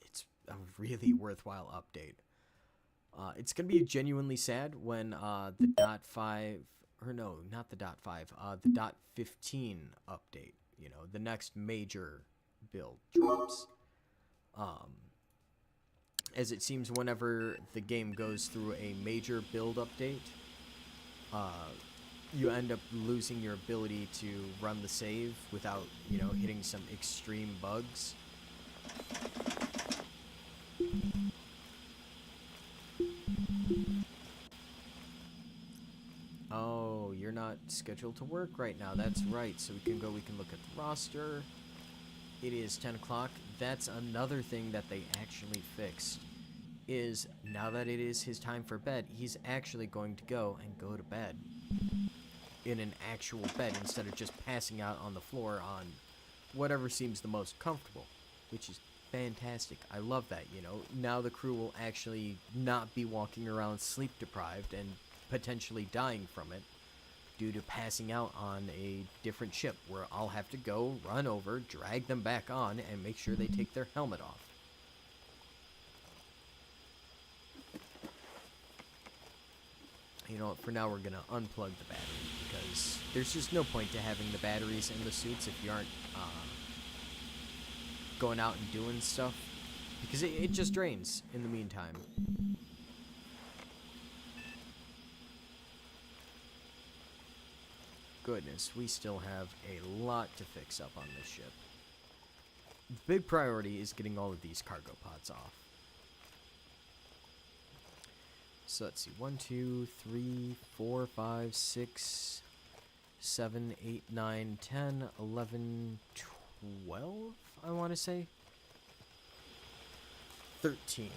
it's a really worthwhile update. It's going to be genuinely sad when the .5, or no, not the .5, the .15 update, you know, the next major build drops. As it seems whenever the game goes through a major build update, you end up losing your ability to run the save without, you know, hitting some extreme bugs. Oh, you're not scheduled to work right now. That's right. So we can look at the roster. It is 10 o'clock. That's another thing that they actually fixed. Is now that it is his time for bed, he's actually going to go to bed in an actual bed instead of just passing out on the floor on whatever seems the most comfortable, which is fantastic. I love that, you know. Now the crew will actually not be walking around sleep deprived and potentially dying from it due to passing out on a different ship where I'll have to go, run over, drag them back on, and make sure they take their helmet off. You know what, for now we're going to unplug the battery, because there's just no point to having the batteries in the suits if you aren't going out and doing stuff, because it just drains in the meantime. Goodness, we still have a lot to fix up on this ship. The big priority is getting all of these cargo pods off. So let's see, 1, 2, 3, 4, 5, 6, 7, 8, 9, 10, 11, 12, I want to say. 13.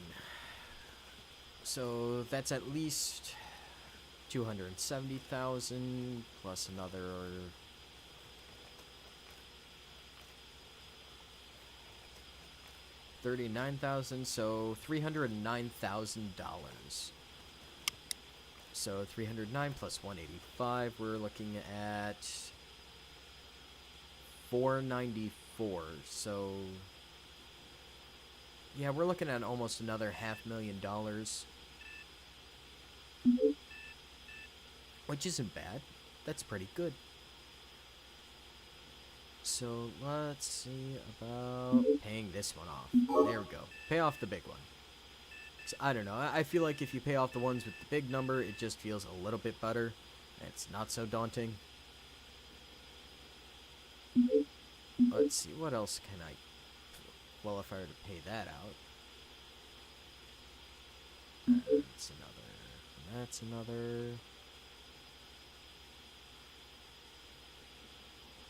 So that's at least 270,000 plus another 39,000, so $309,000. So 309 plus 185, we're looking at 494. So yeah, we're looking at almost another $500,000, which isn't bad. That's pretty good. So let's see about paying this one off. There we go. Pay off the big one. I don't know, I feel like if you pay off the ones with the big number, it just feels a little bit better. It's not so daunting. Let's see, what else can I... Well, if I were to pay that out... That's another... That's another...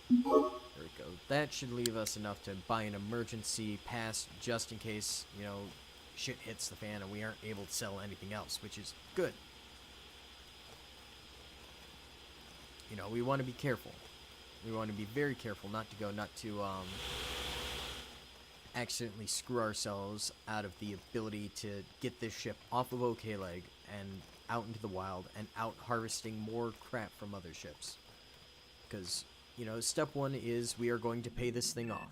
There we go. That should leave us enough to buy an emergency pass just in case, you know, shit hits the fan and we aren't able to sell anything else, which is good. You know, we want to be careful. We want to be very careful not to accidentally screw ourselves out of the ability to get this ship off of OK Leg and out into the wild and out harvesting more crap from other ships. Because, you know, step one is we are going to pay this thing off.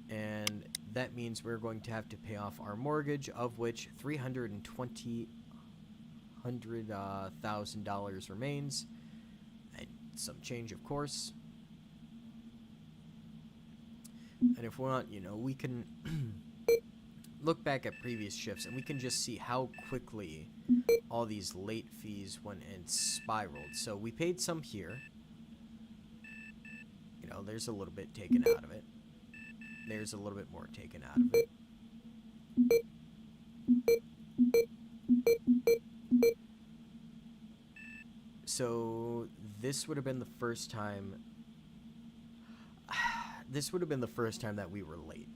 And that means we're going to have to pay off our mortgage, of which $320,000 remains, and some change, of course. And if we want, you know, we can look back at previous shifts, and we can just see how quickly all these late fees went and spiraled. So we paid some here. You know, there's a little bit taken out of it. There's a little bit more taken out of it. So this would have been the first time. This would have been the first time that we were late,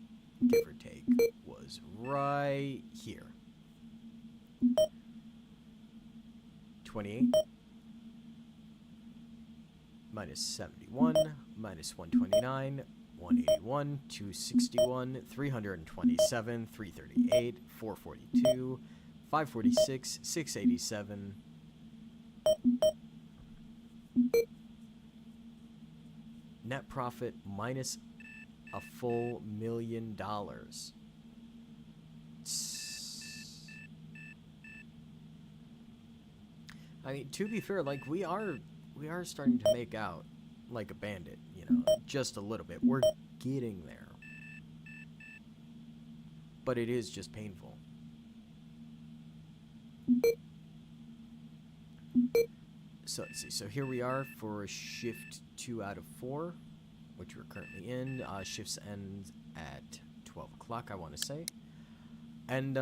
give or take, was right here. 28 minus 71 minus 129, 181, 261, 327, 338, 442, 546, 687. Net profit minus a full $1 million. I mean, to be fair, like we are starting to make out like a bandit, you know, just a little bit. We're getting there. But it is just painful. So let's see. So here we are for shift 2 out of 4, which we're currently in. Shifts end at 12 o'clock, I want to say. And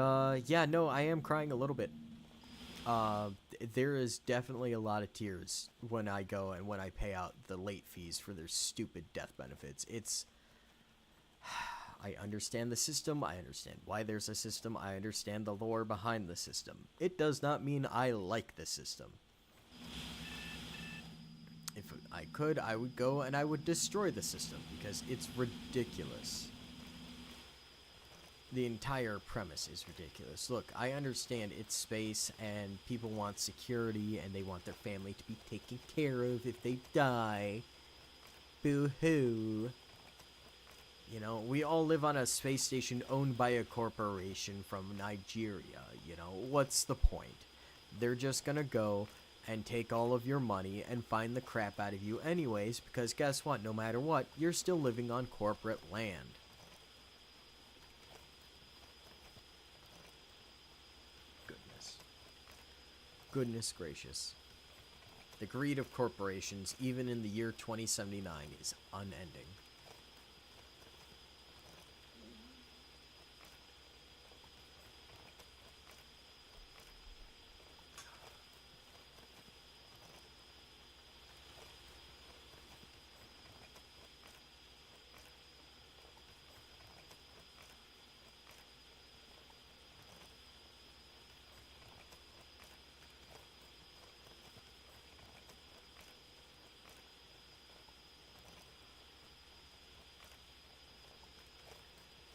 yeah, no, I am crying a little bit. There is definitely a lot of tears when I go and when I pay out the late fees for their stupid death benefits. It's... I understand the system. I understand why there's a system. I understand the lore behind the system. It does not mean I like the system. If I could, I would go and I would destroy the system because it's ridiculous. The entire premise is ridiculous. Look, I understand it's space and people want security and they want their family to be taken care of if they die. Boo-hoo. You know, we all live on a space station owned by a corporation from Nigeria. You know, what's the point? They're just gonna go and take all of your money and find the crap out of you anyways, because guess what? No matter what, you're still living on corporate land. Goodness gracious. The greed of corporations, even in the year 2079, is unending.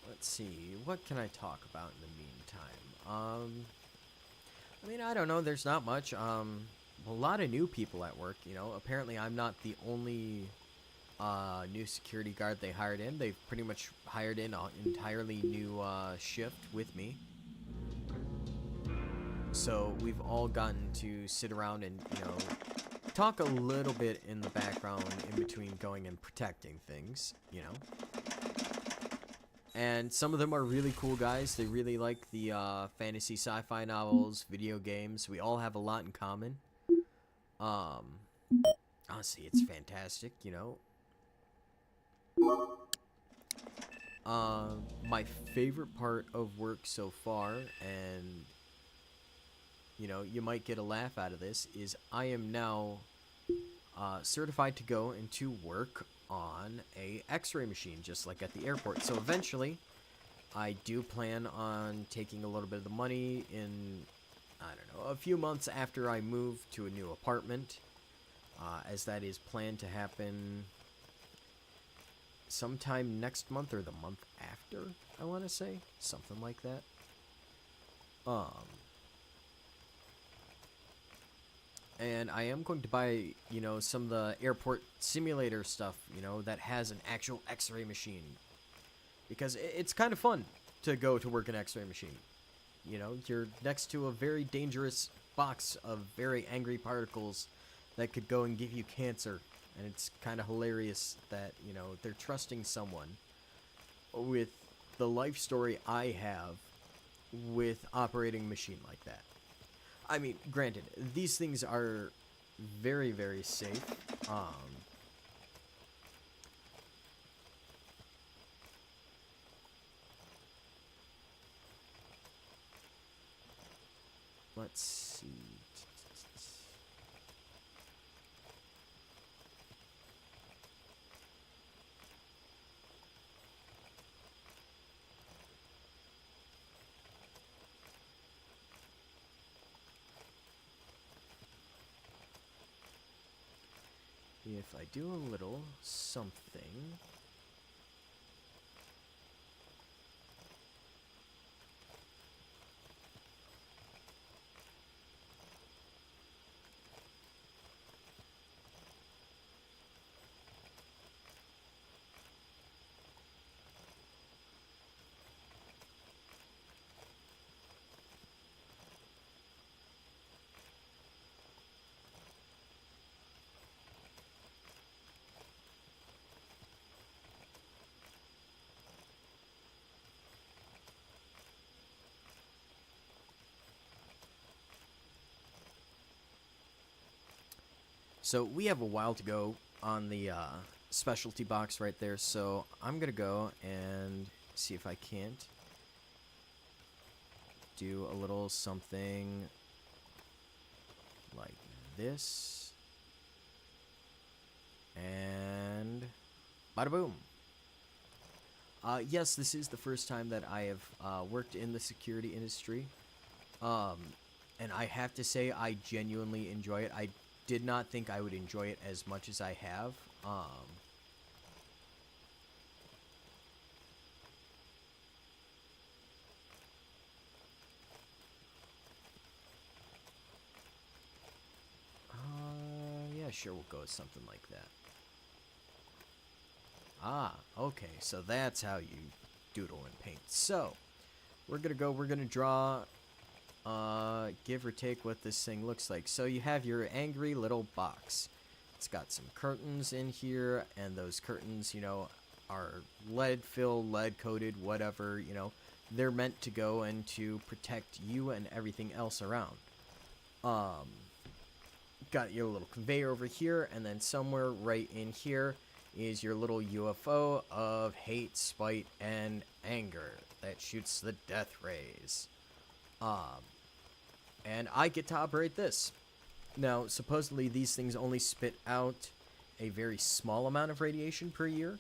Let's see, what can I talk about in the meantime? I mean, I don't know, there's not much. A lot of new people at work, you know. Apparently I'm not the only new security guard they hired in. They've pretty much hired in an entirely new shift with me. So we've all gotten to sit around and, you know, talk a little bit in the background in between going and protecting things, you know. And some of them are really cool guys. They really like the fantasy sci-fi novels, video games. We all have a lot in common. Honestly, it's fantastic, you know. My favorite part of work so far, and, you know, you might get a laugh out of this, is I am now certified to go into work on a x-ray machine, just like at the airport. So eventually I do plan on taking a little bit of the money in, I don't know, a few months after I move to a new apartment, as that is planned to happen sometime next month or the month after, I want to say, something like that. And I am going to buy, you know, some of the airport simulator stuff, you know, that has an actual x-ray machine. Because it's kind of fun to go to work an x-ray machine. You know, you're next to a very dangerous box of very angry particles that could go and give you cancer. And it's kind of hilarious that, you know, they're trusting someone with the life story I have with operating a machine like that. I mean, granted, these things are very, very safe. Let's see. If I do a little something. So we have a while to go on the specialty box right there, so I'm gonna go and see if I can't do a little something like this, and bada boom. Yes, this is the first time that I have worked in the security industry, and I have to say I genuinely enjoy it. I did not think I would enjoy it as much as I have. Yeah, sure, we'll go with something like that. Ah, okay, so that's how you doodle and paint. So, we're gonna draw, give or take what this thing looks like. So you have your angry little box. It's got some curtains in here, and those curtains, you know, are lead-filled, lead-coated, whatever, you know. They're meant to go and to protect you and everything else around. Got your little conveyor over here, and then somewhere right in here is your little UFO of hate, spite, and anger that shoots the death rays. And I get to operate this. Now, supposedly these things only spit out a very small amount of radiation per year.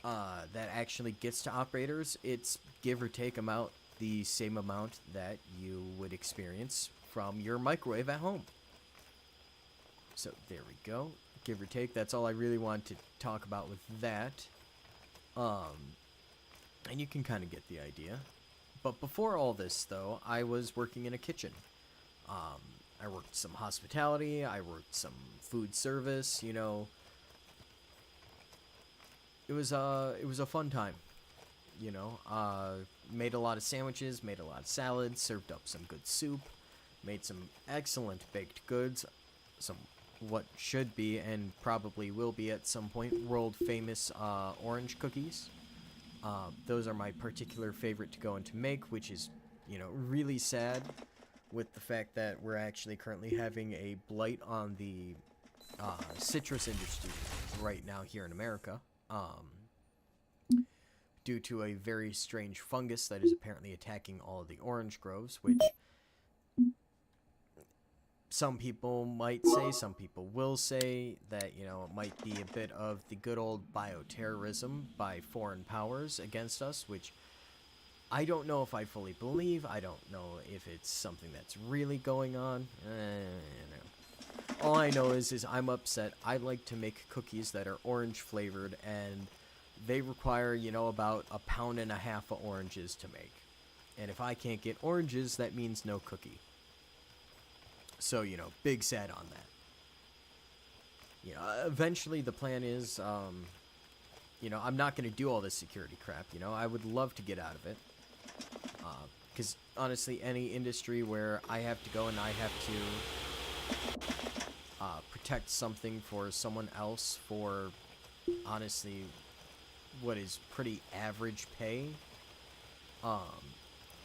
That actually gets to operators. It's give or take about the same amount that you would experience from your microwave at home. So there we go. Give or take. That's all I really want to talk about with that. And you can kind of get the idea. But before all this, though, I was working in a kitchen. I worked some hospitality. I worked some food service. You know, it was a fun time. You know, made a lot of sandwiches, made a lot of salads, served up some good soup, made some excellent baked goods, some what should be and probably will be at some point world famous orange cookies. Those are my particular favorite to go and to make, which is, you know, really sad with the fact that we're actually currently having a blight on the citrus industry right now here in America. Due to a very strange fungus that is apparently attacking all of the orange groves, which some people might say, some people will say that, you know, it might be a bit of the good old bioterrorism by foreign powers against us, which I don't know if I fully believe. I don't know if it's something that's really going on. All I know is I'm upset. I like to make cookies that are orange flavored, and they require, you know, about 1.5 pounds of oranges to make. And if I can't get oranges, that means no cookie. So, you know, big sad on that. You know, eventually the plan is, you know, I'm not going to do all this security crap, you know. I would love to get out of it. Because, honestly, any industry where I have to go and I have to protect something for someone else for, honestly, what is pretty average pay,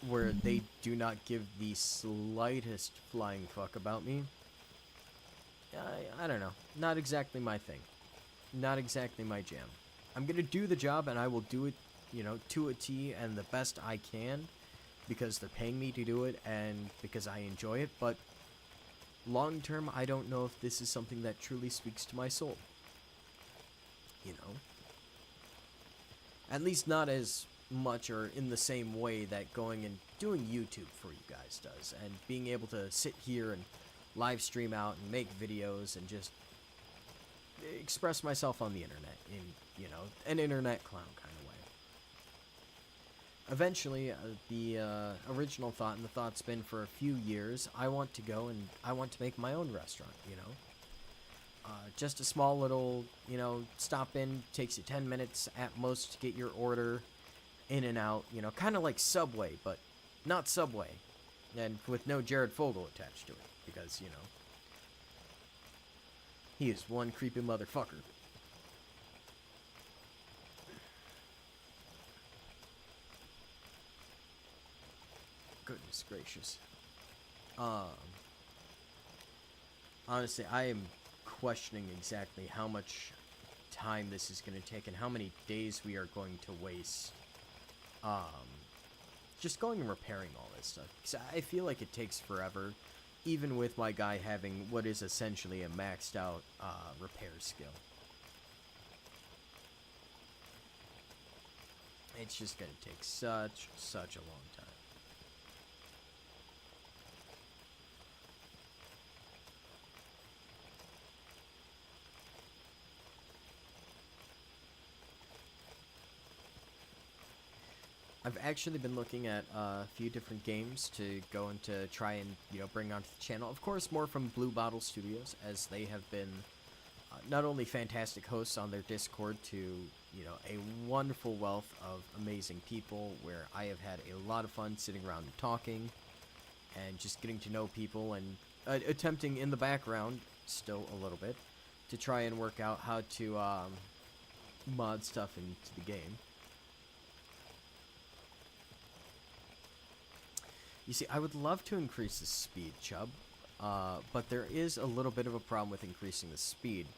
where they do not give the slightest flying fuck about me, I don't know. Not exactly my thing. Not exactly my jam. I'm gonna do the job, and I will do it, you know, to a T and the best I can, because they're paying me to do it and because I enjoy it, but long term, I don't know if this is something that truly speaks to my soul. You know? At least not as much or in the same way that going and doing YouTube for you guys does, and being able to sit here and live stream out and make videos and just express myself on the internet in, you know, an internet clown kind of way. Eventually, the original thought, and the thought's been for a few years, I want to go and I want to make my own restaurant, you know? Just a small little, you know, stop in, takes you 10 minutes at most to get your order in and out, you know, kind of like Subway, but not Subway, and with no Jared Fogle attached to it, because, you know, he is one creepy motherfucker. Goodness gracious. Honestly, I am questioning exactly how much time this is going to take and how many days we are going to waste just going and repairing all this stuff, because I feel like it takes forever, even with my guy having what is essentially a maxed out repair skill. It's just going to take such a long time. I've actually been looking at a few different games to go and to try and, you know, bring onto the channel. Of course, more from Blue Bottle Studios, as they have been not only fantastic hosts on their Discord to, you know, a wonderful wealth of amazing people where I have had a lot of fun sitting around and talking and just getting to know people and attempting in the background, still a little bit, to try and work out how to mod stuff into the game. You see, I would love to increase the speed, Chubb, but there is a little bit of a problem with increasing the speed.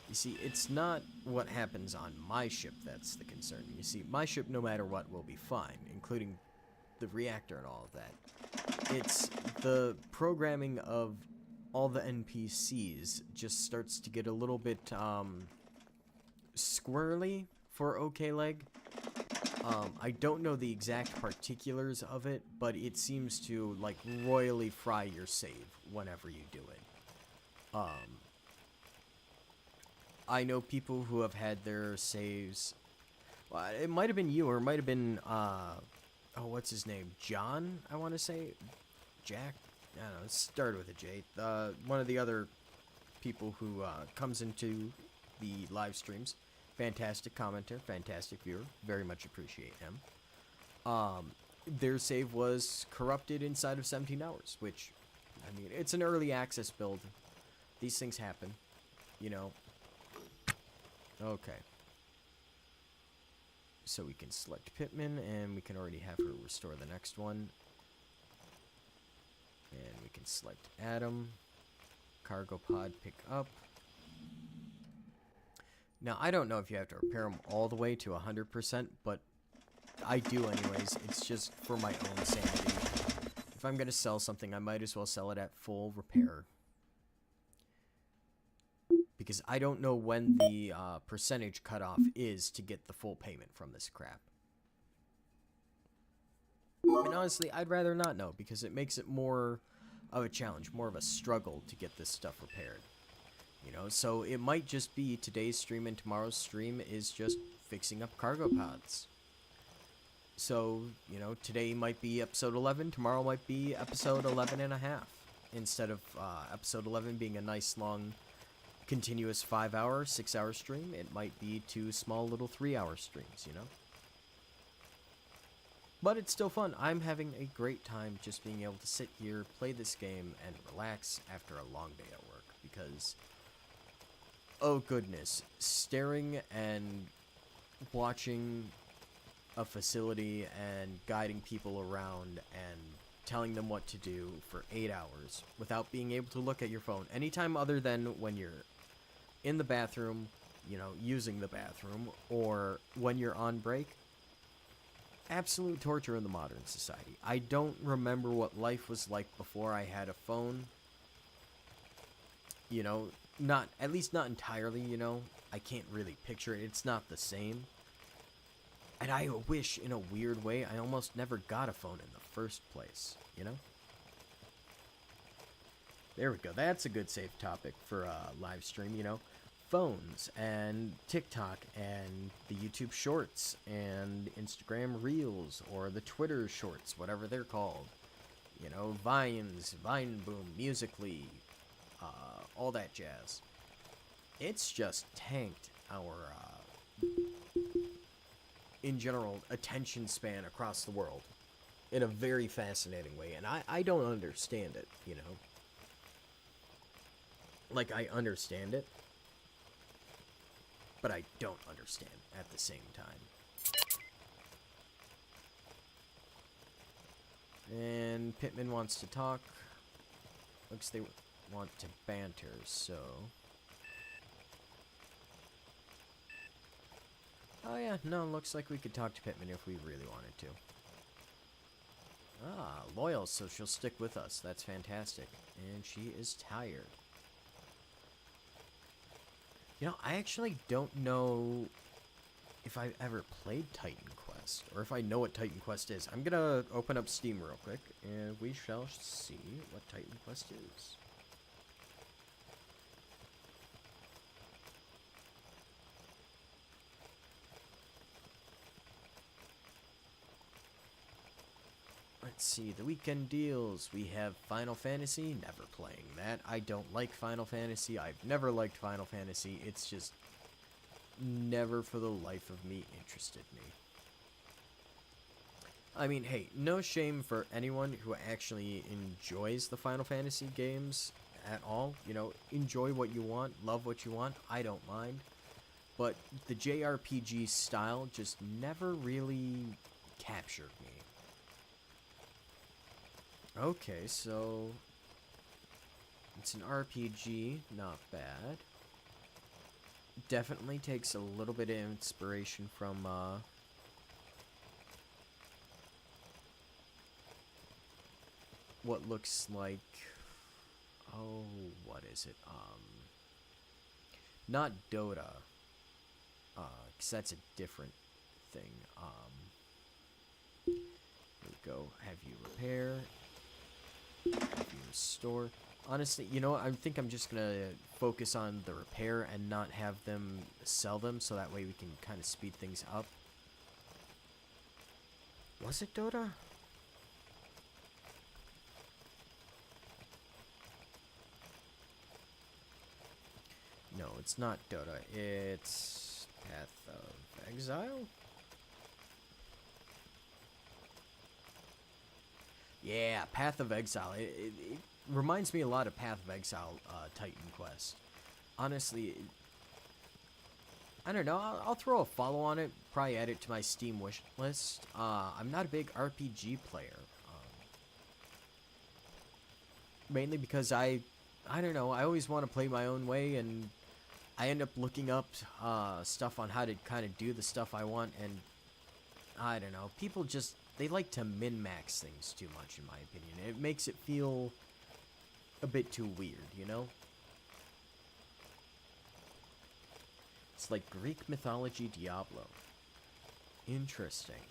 You see, it's not what happens on my ship that's the concern. You see, my ship, no matter what, will be fine, including the reactor and all of that. It's the programming of all the NPCs just starts to get a little bit squirrely for OK Leg. I don't know the exact particulars of it, but it seems to, like, royally fry your save whenever you do it. I know people who have had their saves... Well, it might have been you, or it might have been, oh, what's his name? John, I want to say? Jack? I don't know, it started with a J. One of the other people who comes into the live streams. Fantastic commenter, fantastic viewer. Very much appreciate him. Their save was corrupted inside of 17 hours, which, I mean, it's an early access build. These things happen, you know. Okay. So we can select Pittman, and we can already have her restore the next one. And we can select Adam. Cargo pod pick up. Now, I don't know if you have to repair them all the way to 100%, but I do anyways. It's just for my own sanity. If I'm going to sell something, I might as well sell it at full repair. Because I don't know when the percentage cutoff is to get the full payment from this crap. And honestly, I'd rather not know, because it makes it more of a challenge, more of a struggle to get this stuff repaired. You know, so it might just be today's stream and tomorrow's stream is just fixing up cargo pods. So, you know, today might be episode 11, tomorrow might be episode 11 and a half. Instead of episode 11 being a nice long continuous 5-hour, 6-hour stream, it might be 2 small little 3-hour streams, you know? But it's still fun. I'm having a great time just being able to sit here, play this game, and relax after a long day at work, because... oh goodness, staring and watching a facility and guiding people around and telling them what to do for 8 hours without being able to look at your phone anytime other than when you're in the bathroom, you know, using the bathroom, or when you're on break. Absolute torture in the modern society. I don't remember what life was like before I had a phone. You know, not, at least not entirely, you know. I can't really picture it. It's not the same. And I wish, in a weird way, I almost never got a phone in the first place, you know? There we go. That's a good safe topic for a live stream, you know? Phones and TikTok and the YouTube Shorts and Instagram Reels or the Twitter Shorts, whatever they're called. You know, Vines, Vine Boom, Musical.ly, all that jazz. It's just tanked our, in general, attention span across the world in a very fascinating way. And I don't understand it, you know? Like, I understand it, but I don't understand at the same time. And Pittman wants to talk. Looks they want to banter, so... Oh yeah, no, looks like we could talk to Pittman if we really wanted to. Ah, loyal, so she'll stick with us. That's fantastic. And she is tired. You know, I actually don't know if I've ever played Titan Quest, or if I know what Titan Quest is. I'm gonna open up Steam real quick, and we shall see what Titan Quest is. Let's see, the weekend deals. We have Final Fantasy, never playing that. I don't like Final Fantasy. I've never liked Final Fantasy. It's just never for the life of me interested me. I mean, hey, no shame for anyone who actually enjoys the Final Fantasy games at all. You know, enjoy what you want, love what you want. I don't mind. But the JRPG style just never really captured me. Okay, so it's an RPG, not bad. Definitely takes a little bit of inspiration from what looks like, oh, what is it? Not Dota, 'cause that's a different thing. Here we go. Have you repair? Store. Honestly, you know what? I think I'm just gonna focus on the repair and not have them sell them, so that way we can kind of speed things up. Was it Dota? No, it's not Dota. It's Path of Exile? Yeah, Path of Exile. It reminds me a lot of Path of Exile, Titan Quest. Honestly, I don't know. I'll throw a follow on it. Probably add it to my Steam wish list. I'm not a big RPG player. Mainly because I don't know. I always want to play my own way, and I end up looking up stuff on how to kind of do the stuff I want, and I don't know. People just... they like to min-max things too much, in my opinion. It makes it feel a bit too weird, you know? It's like Greek mythology Diablo. Interesting.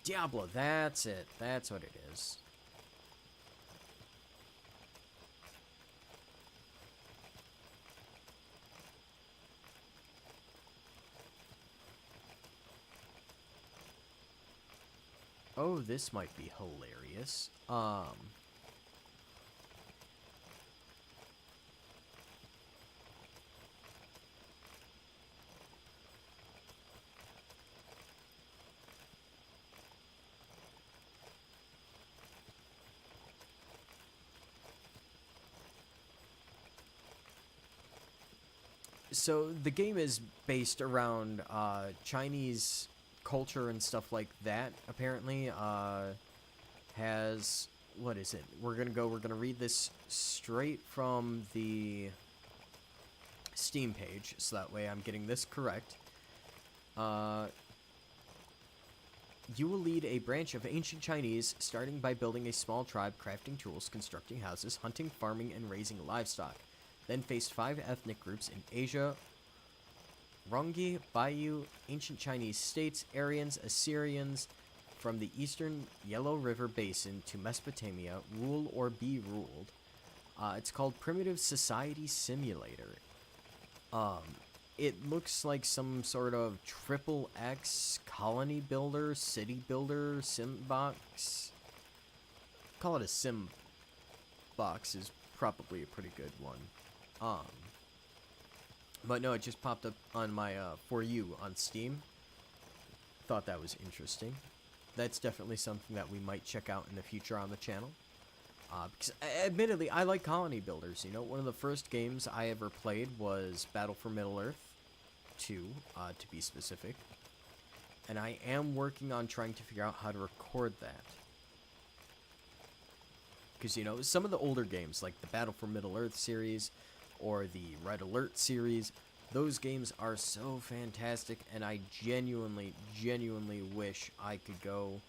Diablo, that's it. That's what it is. Oh, this might be hilarious. So the game is based around Chinese culture and stuff like that, apparently, has, what is it? We're gonna read this straight from the Steam page, so that way I'm getting this correct. You will lead a branch of ancient Chinese, starting by building a small tribe, crafting tools, constructing houses, hunting, farming, and raising livestock. Then faced 5 ethnic groups in Asia: Rongi, Bayou, ancient Chinese states, Aryans, Assyrians, from the eastern Yellow River Basin to Mesopotamia, rule or be ruled. It's called Primitive Society Simulator. It looks like some sort of XXX colony builder, city builder, sim box. Call it a sim box is probably a pretty good one. But no, it just popped up on my For You on Steam. Thought that was interesting. That's definitely something that we might check out in the future on the channel. Because, admittedly, I like colony builders. You know, one of the first games I ever played was Battle for Middle-earth 2, to be specific. And I am working on trying to figure out how to record that. Because, you know, some of the older games, like the Battle for Middle-earth series, or the Red Alert series, those games are so fantastic, and I genuinely wish I could go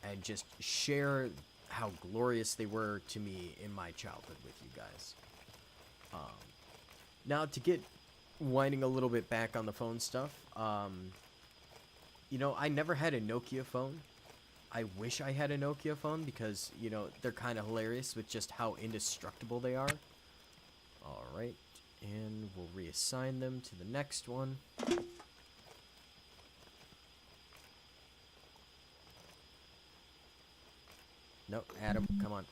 and just share how glorious they were to me in my childhood with you guys. Now, to get winding a little bit back on the phone stuff, you know, I never had a Nokia phone. I wish I had a Nokia phone because, you know, they're kind of hilarious with just how indestructible they are. Alright, and we'll reassign them to the next one. No, Adam, come on.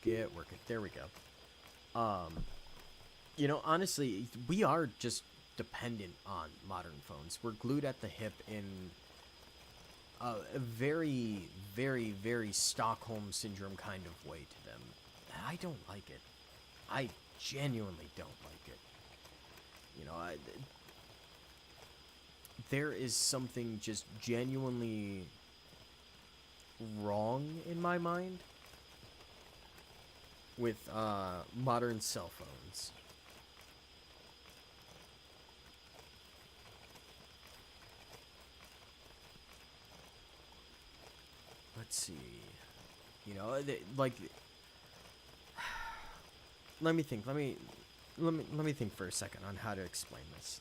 Get working. There we go. You know, honestly, we are just dependent on modern phones. We're glued at the hip in a very, very Stockholm Syndrome kind of way to them. I don't like it. I genuinely don't like it. You know, there is something just genuinely wrong in my mind with modern cell phones. Let's see. You know, like, let me think. Let me think for a second on how to explain this.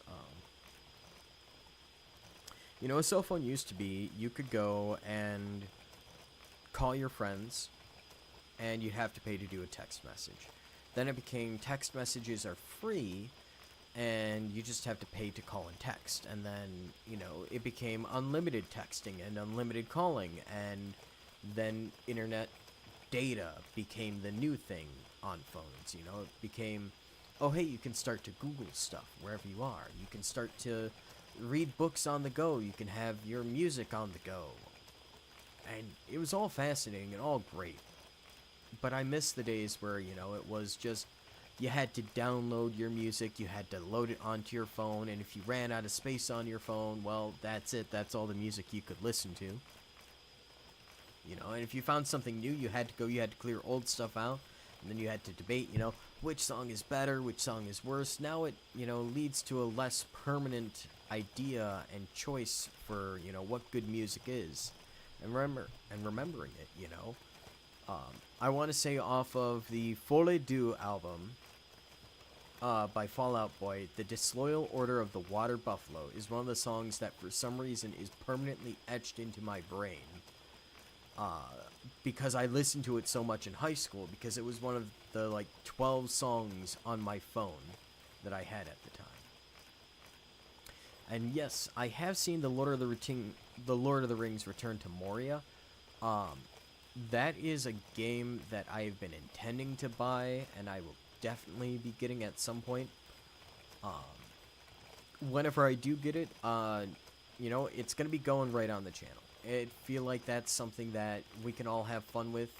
You know, a cell phone used to be you could go and call your friends, and you'd have to pay to do a text message. Then it became text messages are free, and you just have to pay to call and text. And then, you know, it became unlimited texting and unlimited calling, and then internet data became the new thing on phones. You know, it became, oh hey, you can start to Google stuff wherever you are. You can start to read books on the go. You can have your music on the go. And it was all fascinating and all great. But I miss the days where, you know, it was just, you had to download your music, you had to load it onto your phone, and if you ran out of space on your phone, well, that's it. That's all the music you could listen to. You know, and if you found something new, you had to clear old stuff out, and then you had to debate, you know, which song is better, which song is worse. Now it, you know, leads to a less permanent idea and choice for, you know, what good music is. And remembering it, you know. I want to say off of the Folie Deux album by Fall Out Boy, The Disloyal Order of the Water Buffalo is one of the songs that for some reason is permanently etched into my brain. Because I listened to it so much in high school, because it was one of the, like, 12 songs on my phone that I had at the time. And yes, I have seen the Lord of the Rings Return to Moria. That is a game that I have been intending to buy, and I will definitely be getting at some point. Whenever I do get it, you know, it's going to be going right on the channel. I feel like that's something that we can all have fun with.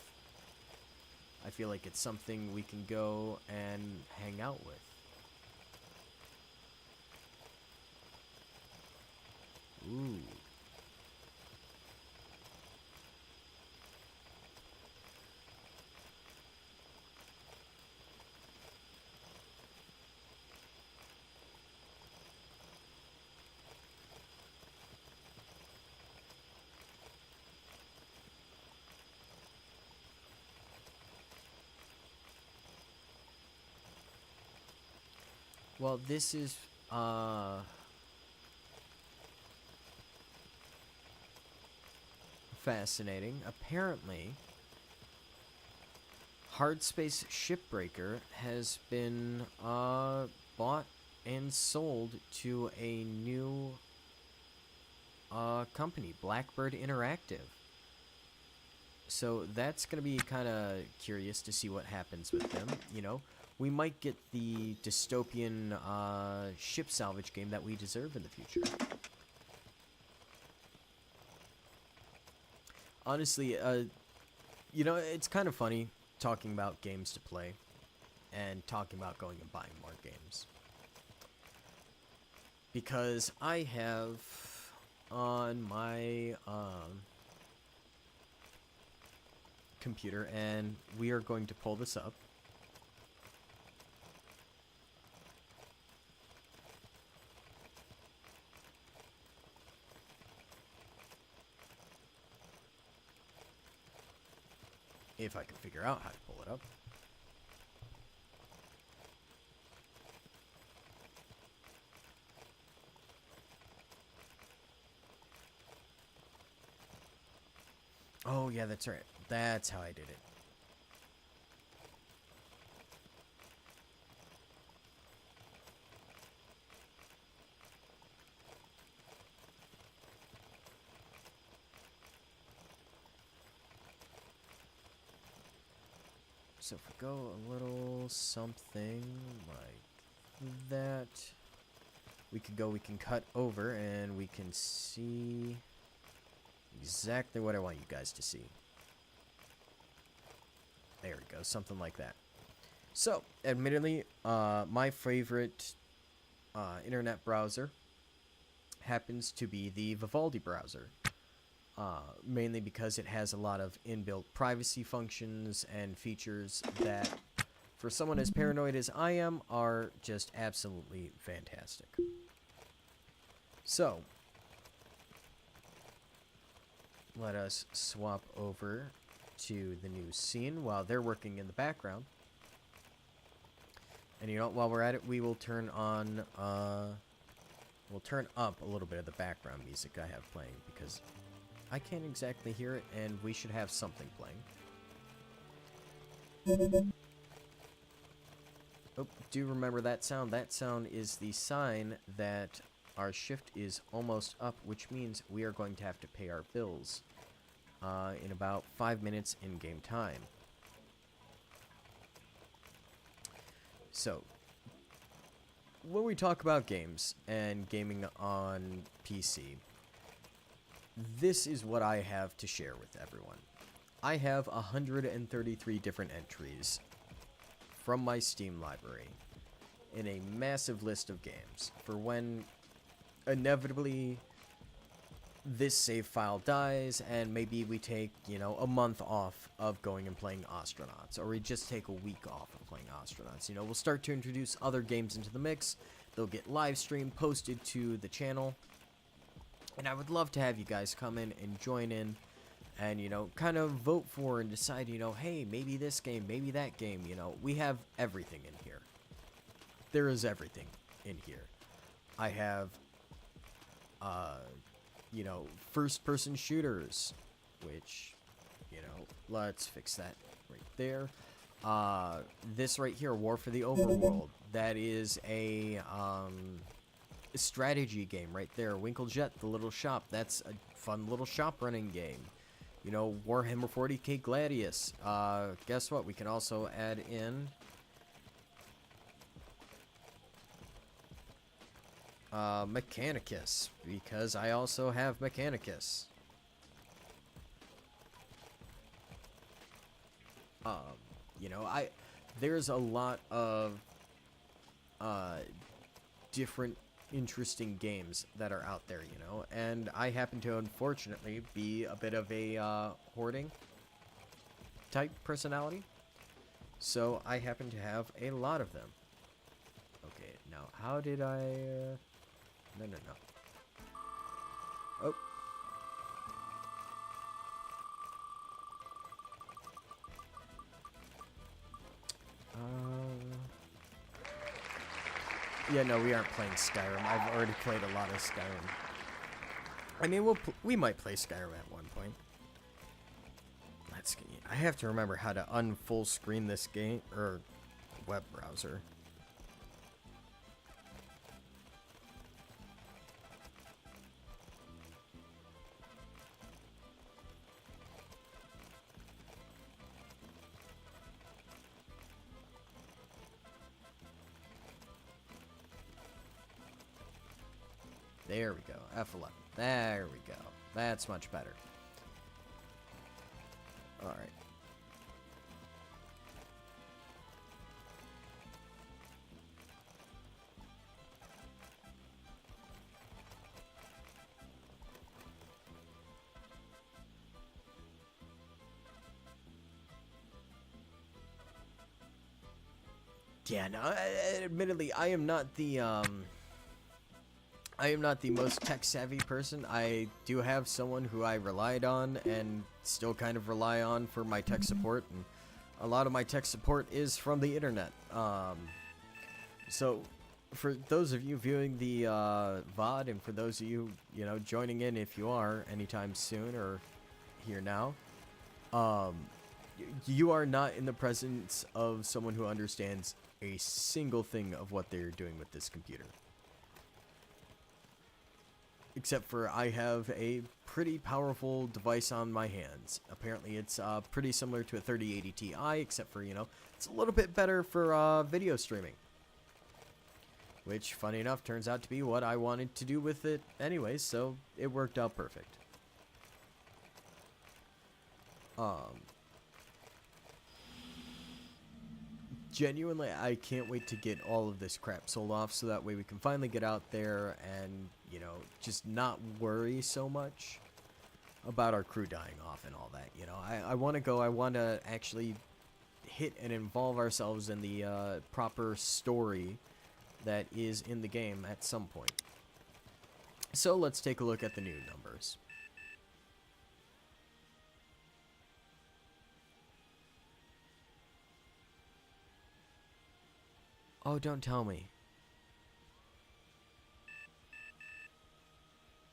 I feel like it's something we can go and hang out with. Ooh. Well, this is fascinating. Apparently, Hardspace Shipbreaker has been bought and sold to a new company, Blackbird Interactive. So that's going to be kind of curious to see what happens with them. You know, we might get the dystopian ship salvage game that we deserve in the future. Honestly, you know, it's kind of funny talking about games to play and talking about going and buying more games. Because I have on my computer, and we are going to pull this up. If I can figure out how to pull it up. Oh, yeah, that's right. That's how I did it. So if we go a little something like that, we can cut over and we can see exactly what I want you guys to see. There we go, something like that. So, admittedly, my favorite internet browser happens to be the Vivaldi browser. Mainly because it has a lot of inbuilt privacy functions and features that, for someone as paranoid as I am, are just absolutely fantastic. So, let us swap over to the new scene while they're working in the background. And you know what, while we're at it, we will turn on, we'll turn up a little bit of the background music I have playing, because I can't exactly hear it, and we should have something playing. Oh, do remember that sound. That sound is the sign that our shift is almost up, which means we are going to have to pay our bills in about 5 minutes in-game time. So, when we talk about games and gaming on PC, this is what I have to share with everyone. I have 133 different entries from my Steam library in a massive list of games for when inevitably this save file dies and maybe we take, you know, a month off of going and playing Ostranauts, or we just take a week off of playing Ostranauts. You know, we'll start to introduce other games into the mix. They'll get live streamed, posted to the channel. And I would love to have you guys come in and join in and, you know, kind of vote for and decide, you know, hey, maybe this game, maybe that game, you know. We have everything in here. There is everything in here. I have, you know, first-person shooters, which, you know, let's fix that right there. This right here, War for the Overworld, that is a strategy game right there. Winklejet, the little shop, that's a fun little shop running game. You know, Warhammer 40k Gladius. Guess what? We can also add in Mechanicus, because I also have Mechanicus. You know, there's a lot of different interesting games that are out there, you know, and I happen to unfortunately be a bit of a hoarding type personality, so I happen to have a lot of them. Okay, now how did I no. Oh. Yeah, no, we aren't playing Skyrim. I've already played a lot of Skyrim. I mean, we might play Skyrim at one point. I have to remember how to unfull screen this game or web browser. There we go. F11. There we go. That's much better. Alright. Yeah, no, admittedly, I am not the most tech-savvy person. I do have someone who I relied on and still kind of rely on for my tech support, and a lot of my tech support is from the internet. So, for those of you viewing the VOD, and for those of you, joining in if you are anytime soon or here now, you are not in the presence of someone who understands a single thing of what they're doing with this computer. Except for I have a pretty powerful device on my hands. Apparently it's pretty similar to a 3080 Ti, except for, it's a little bit better for video streaming. Which, funny enough, turns out to be what I wanted to do with it anyways, so it worked out perfect. Genuinely, I can't wait to get all of this crap sold off so that way we can finally get out there and, just not worry so much about our crew dying off and all that. I want to go, I want to actually hit and involve ourselves in the proper story that is in the game at some point. So let's take a look at the new numbers. Oh, don't tell me.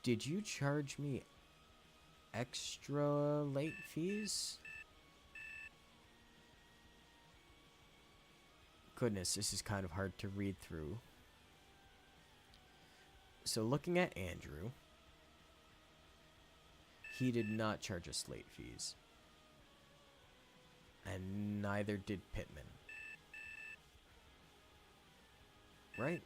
Did you charge me extra late fees? Goodness, this is kind of hard to read through. So looking at Andrew, he did not charge us late fees. And neither did Pittman. Right?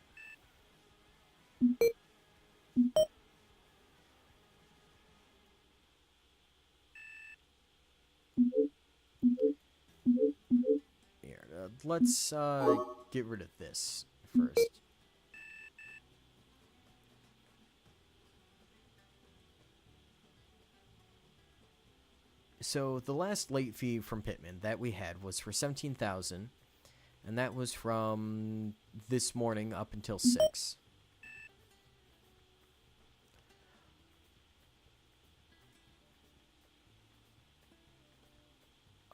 Here, let's get rid of this first. So the last late fee from Pittman that we had was for $17,000, and that was from this morning up until 6.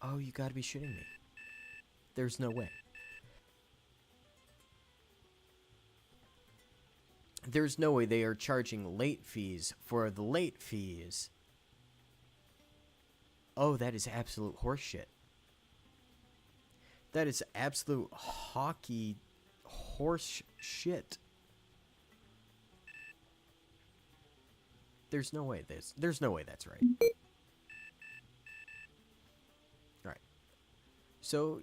Oh, you gotta be shitting me. There's no way. There's no way they are charging late fees for the late fees. Oh, that is absolute horseshit. That is absolute hockey horse shit. There's no way there's no way that's right. Alright. So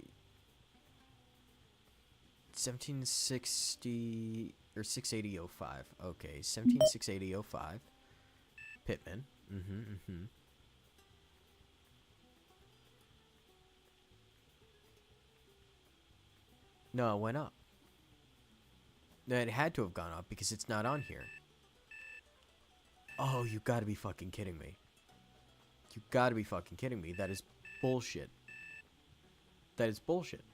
1760 or 6805. Okay, 176805. Pittman. No, it went up. No, it had to have gone up because it's not on here. Oh, you gotta be fucking kidding me. You gotta be fucking kidding me. That is bullshit. That is bullshit.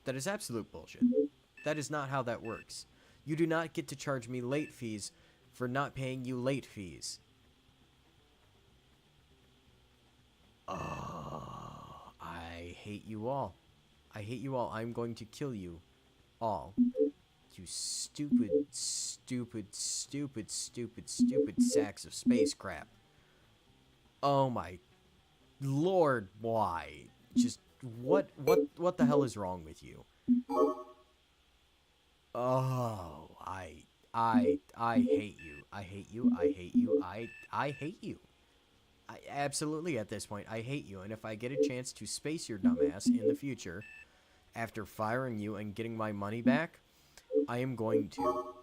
That is absolute bullshit. That is not how that works. You do not get to charge me late fees for not paying you late fees. Oh, I hate you all. I hate you all. I'm going to kill you all. You stupid, stupid, stupid, stupid, stupid sacks of space crap. Oh my lord, why? Just, what the hell is wrong with you? Oh, I hate you. I hate you. I hate you. I hate you. I absolutely, at this point, I hate you. And if I get a chance to space your dumbass in the future, after firing you and getting my money back, I am going to.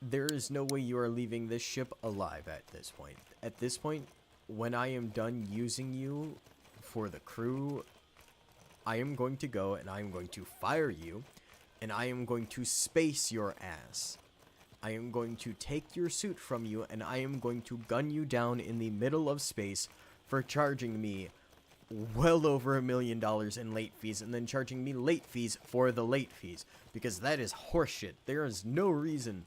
There is no way you are leaving this ship alive at this point. At this point, when I am done using you for the crew, I am going to go and I am going to fire you, and I am going to space your ass. I am going to take your suit from you, and I am going to gun you down in the middle of space for charging me well over $1 million in late fees, and then charging me late fees for the late fees, because that is horseshit. There is no reason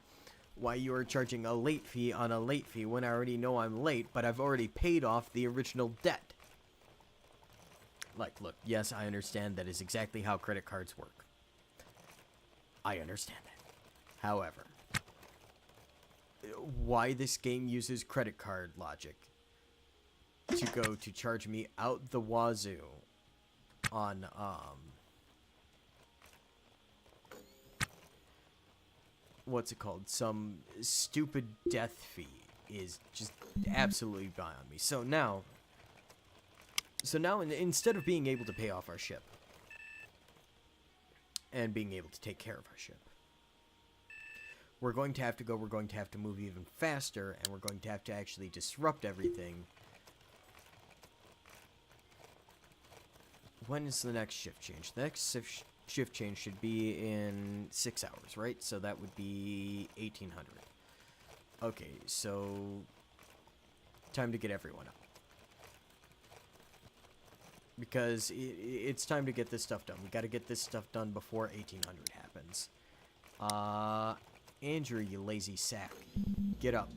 why you are charging a late fee on a late fee when I already know I'm late, but I've already paid off the original debt. Like, look, yes, I understand that is exactly how credit cards work. I understand that. However, why this game uses credit card logic to go to charge me out the wazoo on, what's it called? Some stupid death fee is just absolutely beyond me. So now, instead of being able to pay off our ship and being able to take care of our ship, we're going to have to move even faster, and we're going to have to actually disrupt everything. When is the next shift change? The next shift change should be in 6 hours, right? So that would be 1800. Okay, so time to get everyone up. Because it's time to get this stuff done. We got to get this stuff done before 1800 happens. Andrew, you lazy sack. Get up.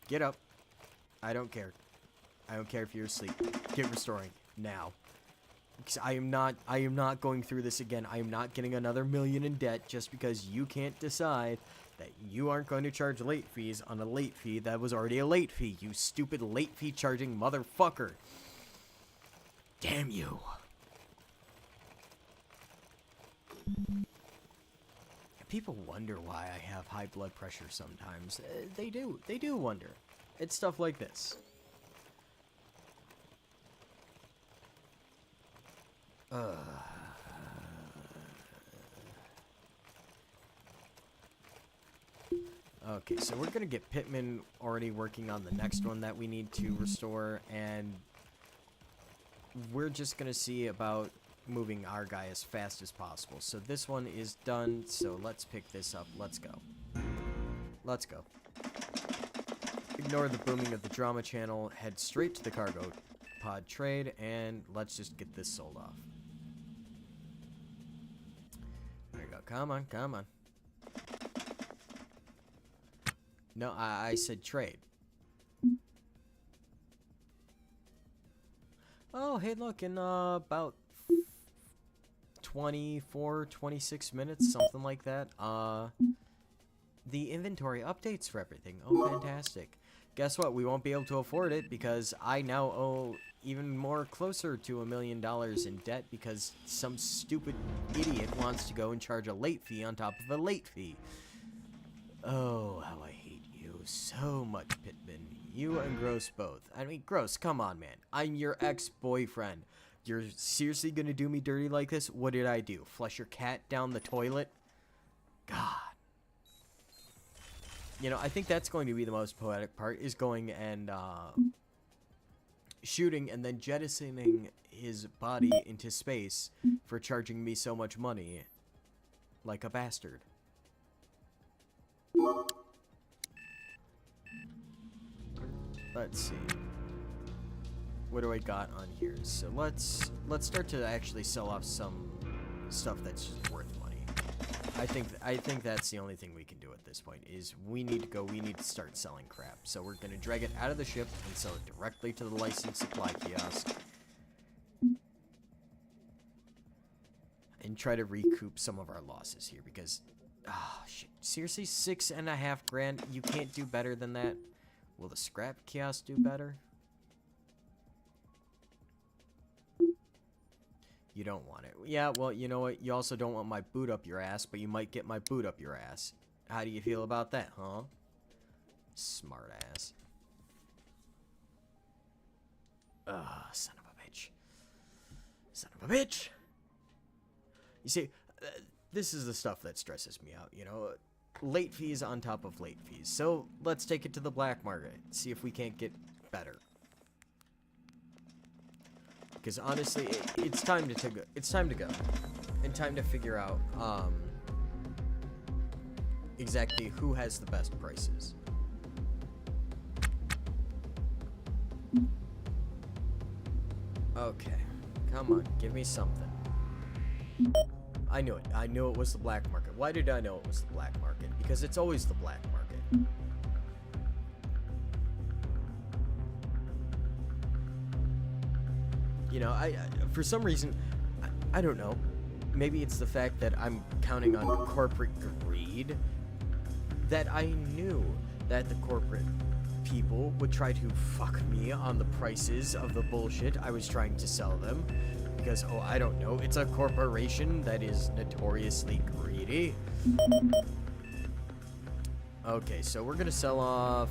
Get up. I don't care. I don't care if you're asleep. Get restoring. Now. Because I am not going through this again. I am not getting another million in debt just because you can't decide that you aren't going to charge late fees on a late fee that was already a late fee. You stupid late fee charging motherfucker. Damn you. People wonder why I have high blood pressure sometimes. They do. They do wonder. It's stuff like this. Okay, so we're gonna get Pittman already working on the next one that we need to restore, and we're just gonna see about moving our guy as fast as possible. So this one is done, so let's pick this up. Let's go. Let's go. Ignore the booming of the drama channel, head straight to the cargo pod trade, and let's just get this sold off. There you go. Come on, come on. No, I said trade. Oh, hey, look, in about 24, 26 minutes, something like that, the inventory updates for everything. Oh, fantastic. Guess what? We won't be able to afford it because I now owe even more closer to $1 million in debt because some stupid idiot wants to go and charge a late fee on top of a late fee. Oh, how I hate you so much, Pittman. You and Gross both. I mean, Gross, come on, man. I'm your ex-boyfriend. You're seriously gonna do me dirty like this? What did I do? Flush your cat down the toilet? God. You know, I think that's going to be the most poetic part, is going and shooting and then jettisoning his body into space for charging me so much money like a bastard. Let's see. What do I got on here? So let's start to actually sell off some stuff that's just worth money. I think that's the only thing we can do at this point, is we need to start selling crap. So we're gonna drag it out of the ship and sell it directly to the licensed supply kiosk. and try to recoup some of our losses here, because shit, seriously, 6.5 grand, you can't do better than that? Will the scrap kiosk do better? You don't want it. Yeah, well, you know what? You also don't want my boot up your ass, but you might get my boot up your ass. How do you feel about that, huh? Smart ass. Son of a bitch. Son of a bitch! You see, this is the stuff that stresses me out, you know? Late fees on top of late fees. So, let's take it to the black market. See if we can't get better. Because honestly, it's time to go. It's time to go, and time to figure out exactly who has the best prices. Okay, come on, give me something. I knew it. I knew it was the black market. Why did I know it was the black market? Because it's always the black market. You know, I for some reason, I don't know. Maybe it's the fact that I'm counting on corporate greed, that I knew that the corporate people would try to fuck me on the prices of the bullshit I was trying to sell them. Because, oh, I don't know, it's a corporation that is notoriously greedy. Okay, so we're gonna sell off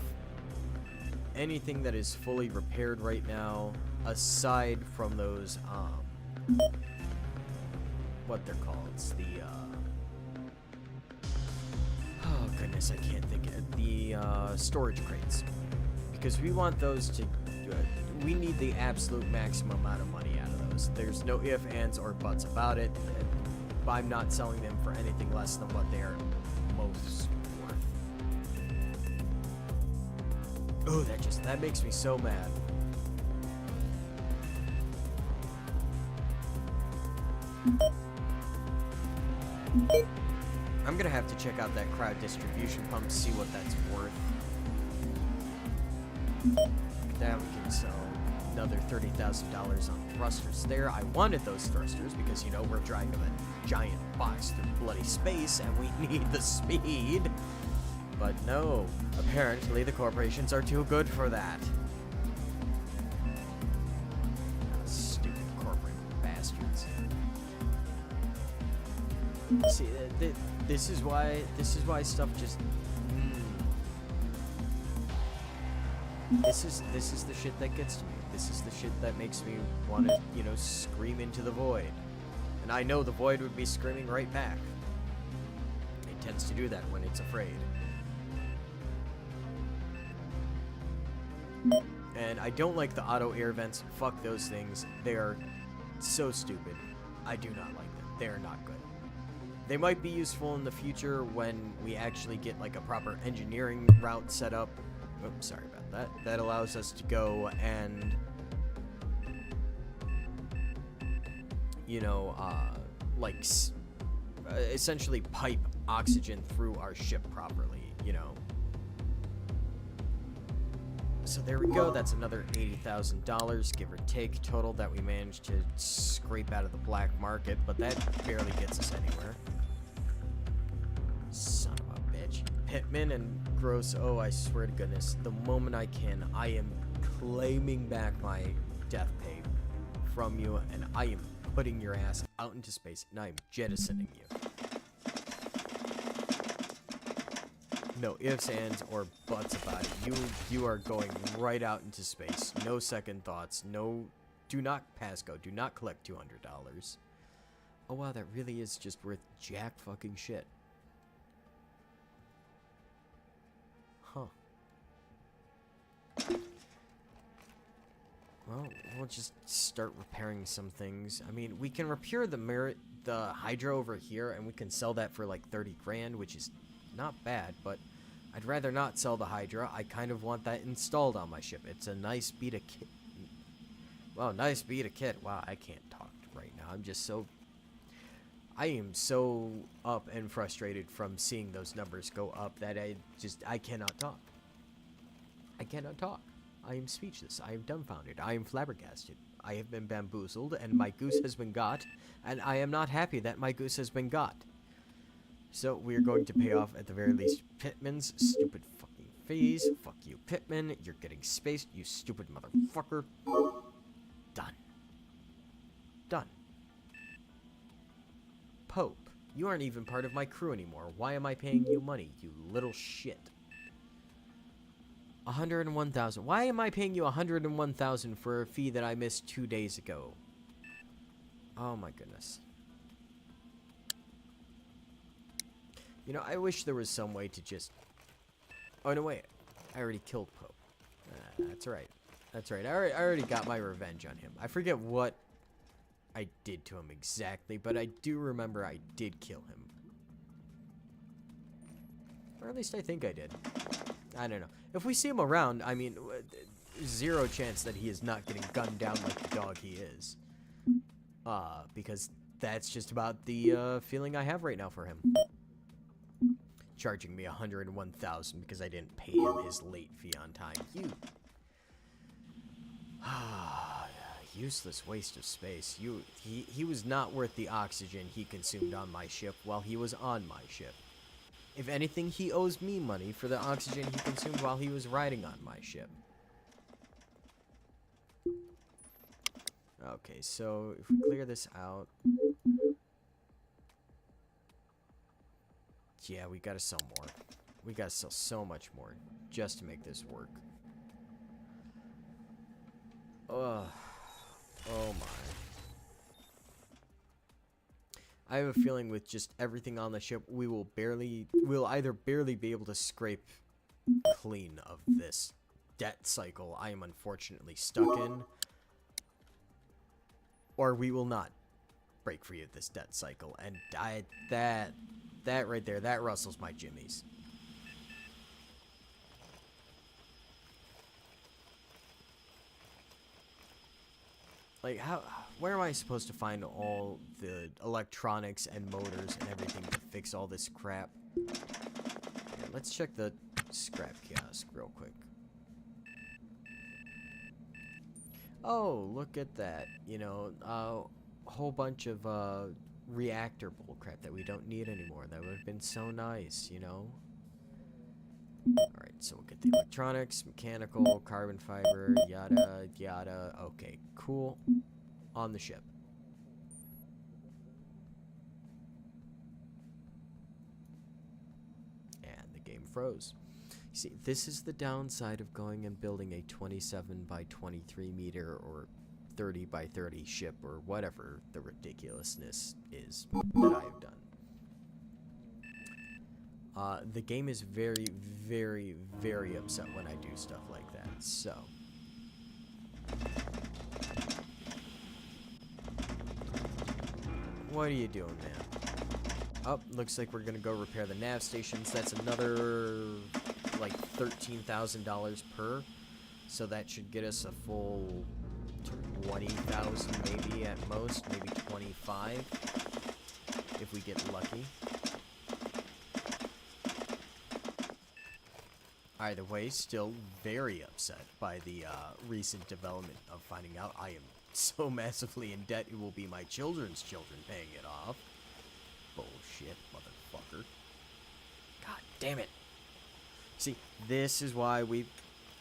anything that is fully repaired right now, aside from those, what they're called, it's the, oh goodness, I can't think of it, the, storage crates, because we want those to, we need the absolute maximum amount of money out of those. There's no ifs, ands, or buts about it. I'm not selling them for anything less than what they are most worth. Oh, that makes me so mad. I'm gonna have to check out that crowd distribution pump, see what that's worth. That we can sell another $30,000 on thrusters there. I wanted those thrusters because, you know, we're driving a giant box through bloody space and we need the speed. But no, apparently the corporations are too good for that. Stupid corporate bastards. See, this is why stuff just. This is the shit that gets to me. This is the shit that makes me want to, you know, scream into the void. And I know the void would be screaming right back. It tends to do that when it's afraid. And I don't like the auto air vents. Fuck those things. They are so stupid. I do not like them. They are not good. They might be useful in the future when we actually get like a proper engineering route set up. Oops, sorry about that. That allows us to go and, you know, like, essentially pipe oxygen through our ship properly, you know. So there we go. That's another $80,000, give or take, total that we managed to scrape out of the black market, but that barely gets us anywhere. Son of a bitch. Pittman and Gross, oh, I swear to goodness, the moment I can, I am claiming back my death pay from you, and I am putting your ass out into space, and I am jettisoning you. No ifs, ands, or buts about it. You are going right out into space. No second thoughts. No, do not pass go. Do not collect $200. Oh wow, that really is just worth jack fucking shit. Huh. Well, we'll just start repairing some things. I mean, we can repair the Hydra over here, and we can sell that for like 30 grand, which is not bad, but I'd rather not sell the Hydra. I kind of want that installed on my ship. It's a nice beta kit. Well, nice beta kit. Wow, I can't talk right now. I am so up and frustrated from seeing those numbers go up that I cannot talk. I cannot talk. I am speechless. I am dumbfounded. I am flabbergasted. I have been bamboozled, and my goose has been got, and I am not happy that my goose has been got. So we are going to pay off, at the very least, Pittman's stupid fucking fees. Fuck you, Pittman. You're getting spaced, you stupid motherfucker. Done. Done. Pope, you aren't even part of my crew anymore. Why am I paying you money, you little shit? 101,000. Why am I paying you 101,000 for a fee that I missed 2 days ago? Oh my goodness. You know, I wish there was some way to just... Oh, no, wait. I already killed Pope. That's right. That's right. I already got my revenge on him. I forget what I did to him exactly, but I do remember I did kill him. Or at least I think I did. I don't know. If we see him around, I mean, zero chance that he is not getting gunned down like the dog he is. Because that's just about the feeling I have right now for him. Charging me 101,000 because I didn't pay him his late fee on time. You useless waste of space. He was not worth the oxygen he consumed on my ship while he was on my ship. If anything, he owes me money for the oxygen he consumed while he was riding on my ship. Okay, so if we clear this out... Yeah, we gotta sell more. We gotta sell so much more just to make this work. Ugh. Oh my. I have a feeling with just everything on the ship, we'll either barely be able to scrape clean of this debt cycle I am unfortunately stuck in, or we will not break free of this debt cycle. And that right there, that rustles my jimmies. Like, where am I supposed to find all the electronics and motors and everything to fix all this crap? Yeah, let's check the scrap kiosk real quick. Oh, look at that. You know, a whole bunch of reactor bullcrap that we don't need anymore. That would have been so nice, you know? Alright, so we'll get the electronics, mechanical, carbon fiber, yada, yada. Okay, cool. On the ship. And the game froze. You see, this is the downside of going and building a 27 by 23 meter or 30 by 30 ship or whatever the ridiculousness is that I have done. The game is very, very, very upset when I do stuff like that, so. What are you doing, man? Oh, looks like we're gonna go repair the nav stations. That's another, like, $13,000 per. So that should get us a full 20,000 maybe at most, maybe 25 if we get lucky. Either way, still very upset by the recent development of finding out I am so massively in debt it will be my children's children paying it off. Bullshit, motherfucker. God damn it. See, this is why we,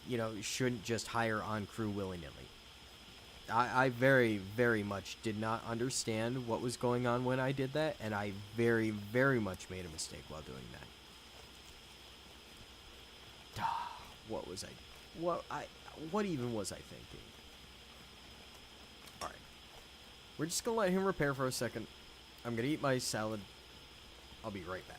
you know, shouldn't just hire on crew willy-nilly. I very, very much did not understand what was going on when I did that, and I very, very much made a mistake while doing that. What was what even was I thinking? Alright. We're just gonna let him repair for a second. I'm gonna eat my salad. I'll be right back.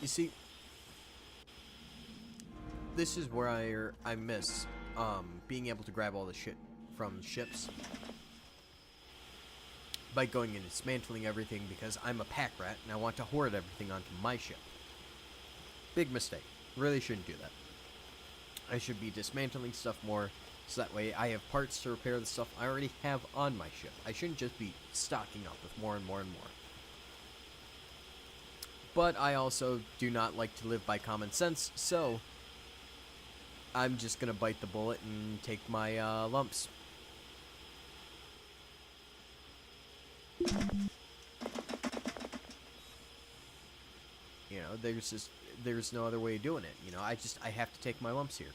You see, this is where I miss being able to grab all the shit from ships by going and dismantling everything, because I'm a pack rat and I want to hoard everything onto my ship. Big mistake. Really shouldn't do that. I should be dismantling stuff more, so that way I have parts to repair the stuff I already have on my ship. I shouldn't just be stocking up with more and more and more. But I also do not like to live by common sense, so I'm just gonna bite the bullet and take my lumps. You know, there's no other way of doing it. You know, I have to take my lumps here.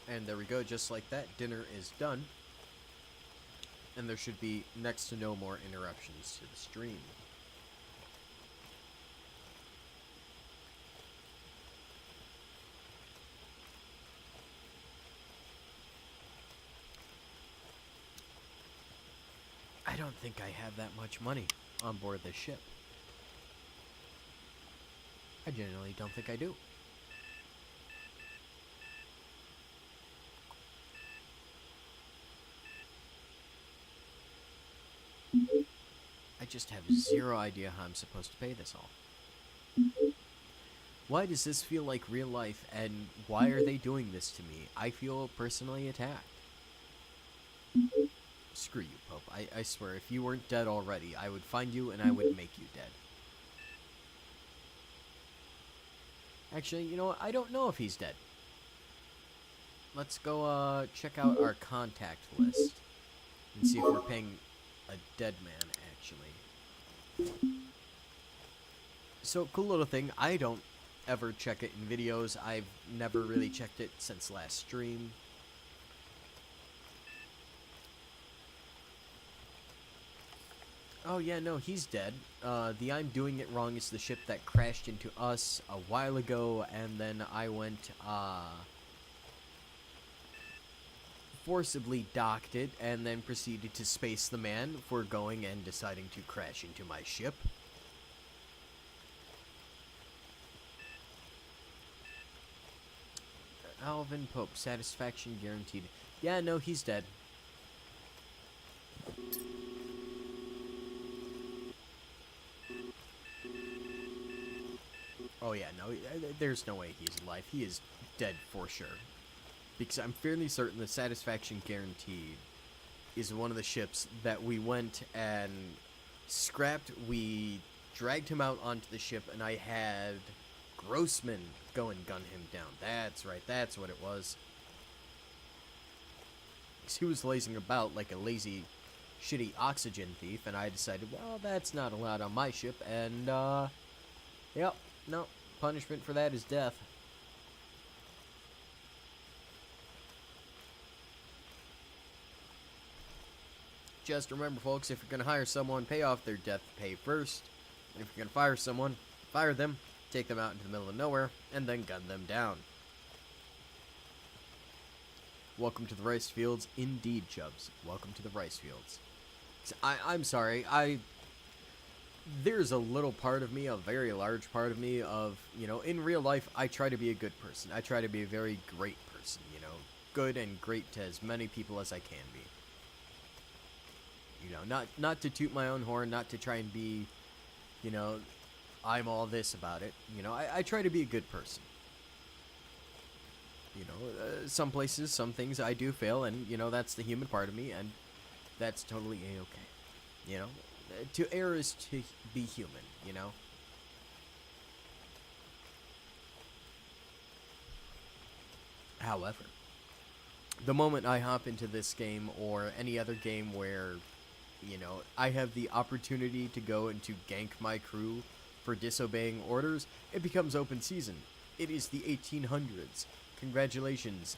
And there we go, just like that, dinner is done. And there should be next to no more interruptions to the stream. I don't think I have that much money on board this ship. I genuinely don't think I do. I just have zero idea how I'm supposed to pay this all. Why does this feel like real life, and why are they doing this to me? I feel personally attacked. Screw you, Pope. I swear, if you weren't dead already, I would find you and I would make you dead. Actually, you know what? I don't know if he's dead. Let's go check out our contact list and see if we're paying a dead man, actually. So, cool little thing. I don't ever check it in videos. I've never really checked it since last stream. Oh yeah, no, he's dead. The I'm Doing It Wrong is the ship that crashed into us a while ago, and then I went, forcibly docked it, and then proceeded to space the man for going and deciding to crash into my ship. Alvin Pope, satisfaction guaranteed. Yeah, no, he's dead. Oh yeah, no, there's no way he's alive. He is dead for sure. Because I'm fairly certain the Satisfaction Guaranteed is one of the ships that we went and scrapped. We dragged him out onto the ship, and I had Grossman go and gun him down. That's right, that's what it was. Because he was lazing about like a lazy, shitty oxygen thief, and I decided, well, that's not allowed on my ship, and, yep, no, punishment for that is death. Just remember, folks, if you're going to hire someone, pay off their death pay first. And if you're going to fire someone, fire them, take them out into the middle of nowhere, and then gun them down. Welcome to the rice fields. Indeed, Chubbs. Welcome to the rice fields. I'm sorry, there's a little part of me, a very large part of me of, you know, in real life, I try to be a good person. I try to be a very great person, you know, good and great to as many people as I can be. You know, not to toot my own horn, not to try and be, you know, I'm all this about it. You know, I try to be a good person. You know, some places, some things I do fail, and, you know, that's the human part of me, and that's totally A-okay. You know, To err is to be human, you know? However, the moment I hop into this game or any other game where, you know, I have the opportunity to go and to gank my crew for disobeying orders, it becomes open season. It is the 1800s. Congratulations.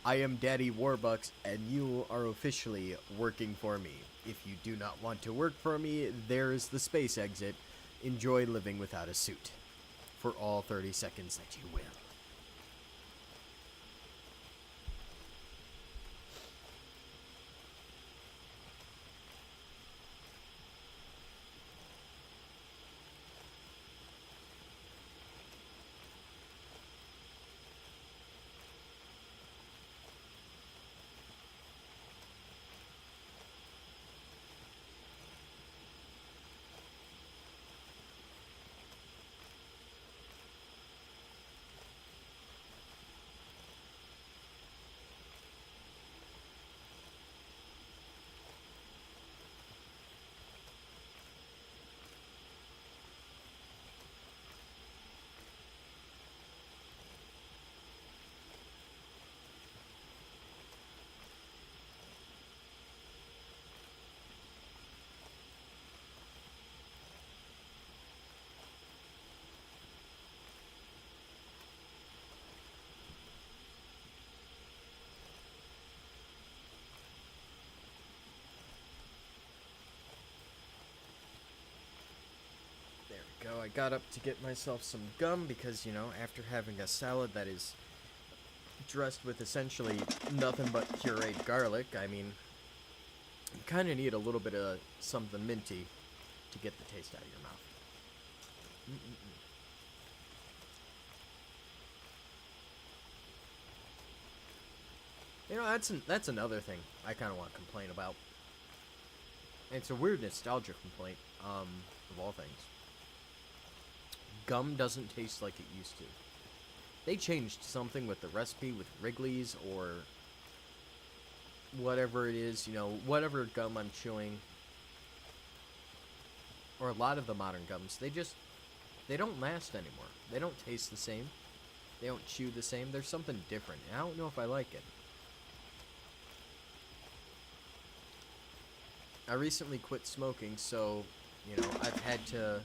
I am Daddy Warbucks, and you are officially working for me. If you do not want to work for me, there is the space exit. Enjoy living without a suit. For all 30 seconds that you will. Go. I got up to get myself some gum because, you know, after having a salad that is dressed with essentially nothing but pureed garlic, I mean, you kind of need a little bit of something minty to get the taste out of your mouth. You know, that's another thing I kind of want to complain about. And it's a weird nostalgia complaint, of all things. Gum doesn't taste like it used to. They changed something with the recipe with Wrigley's or whatever it is, you know, whatever gum I'm chewing. Or a lot of the modern gums, they don't last anymore. They don't taste the same. They don't chew the same. There's something different. And I don't know if I like it. I recently quit smoking, so, you know, I've had to...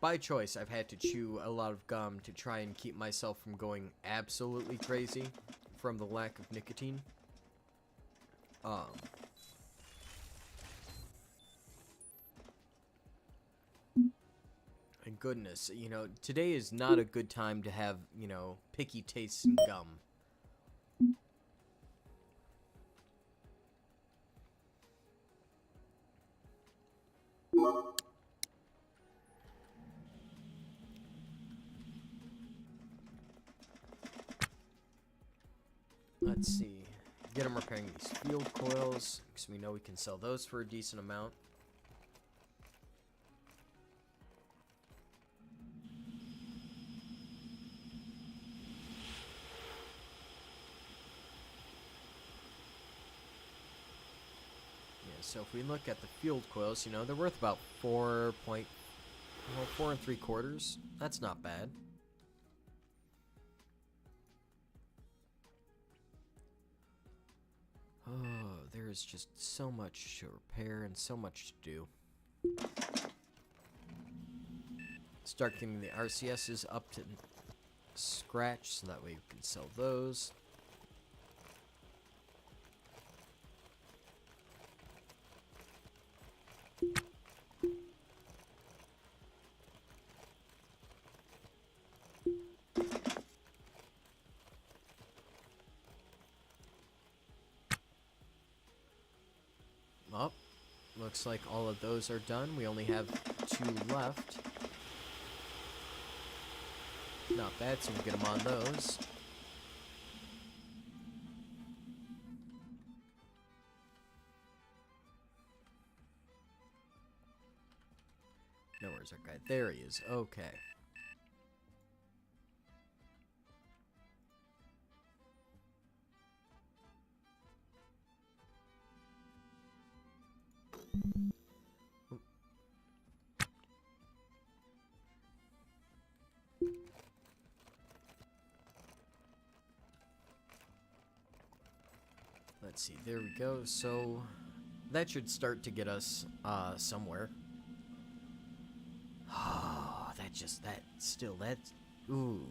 By choice, I've had to chew a lot of gum to try and keep myself from going absolutely crazy from the lack of nicotine. And goodness, you know, today is not a good time to have, you know, picky tastes in gum. Let's see. Get them repairing these field coils, because we know we can sell those for a decent amount. Yeah, so if we look at the field coils, you know, they're worth about 4 3/4. That's not bad. Oh, there is just so much to repair and so much to do. Start getting the RCSs up to scratch so that way we can sell those. Oh, looks like all of those are done. We only have 2 left. Not bad, so we'll get them on those. No, where's our guy? There he is. Okay. let's see. There we go. So that should start to get us somewhere. Oh, that's ooh.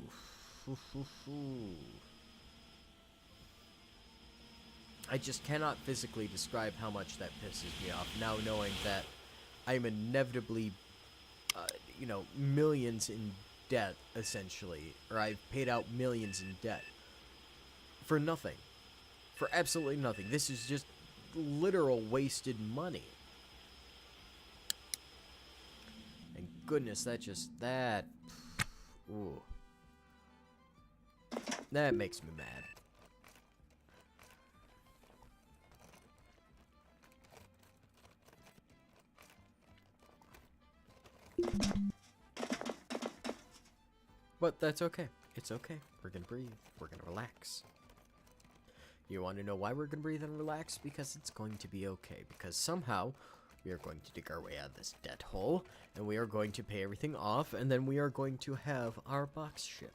I just cannot physically describe how much that pisses me off now, knowing that I'm inevitably, millions in debt, essentially. Or I've paid out millions in debt. For nothing. For absolutely nothing. This is just literal wasted money. And goodness, that... Ooh. That makes me mad. But that's okay. It's okay. We're gonna breathe. We're gonna relax. You want to know why we're gonna breathe and relax? Because it's going to be okay. Because somehow we are going to dig our way out of this debt hole, and we are going to pay everything off, and then we are going to have our box ship.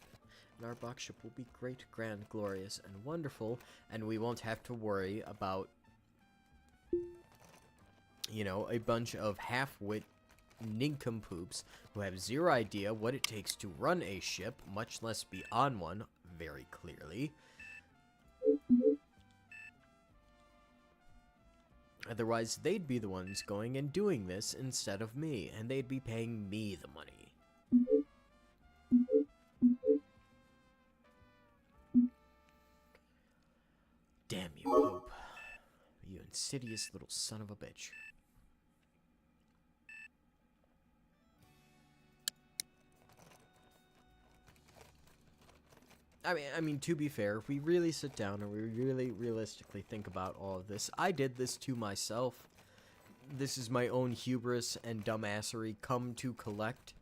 And our box ship will be great, grand, glorious, and wonderful, and we won't have to worry about, a bunch of half-wit nincompoops who have zero idea what it takes to run a ship, much less be on one, very clearly. Otherwise, they'd be the ones going and doing this instead of me, and they'd be paying me the money. Damn you, Pope. You insidious little son of a bitch. I mean, to be fair, if we really sit down and we really realistically think about all of this, I did this to myself. This is my own hubris and dumbassery come to collect.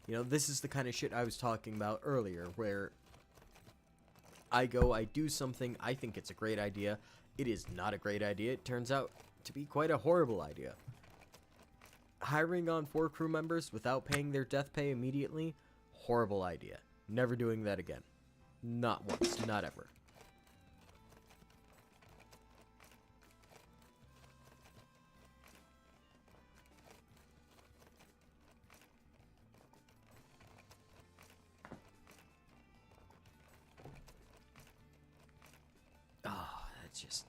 This is the kind of shit I was talking about earlier, where I do something, I think it's a great idea. It is not a great idea. It turns out to be quite a horrible idea. Hiring on 4 crew members without paying their death pay immediately, horrible idea. Never doing that again. Not once, not ever. Oh, that's just...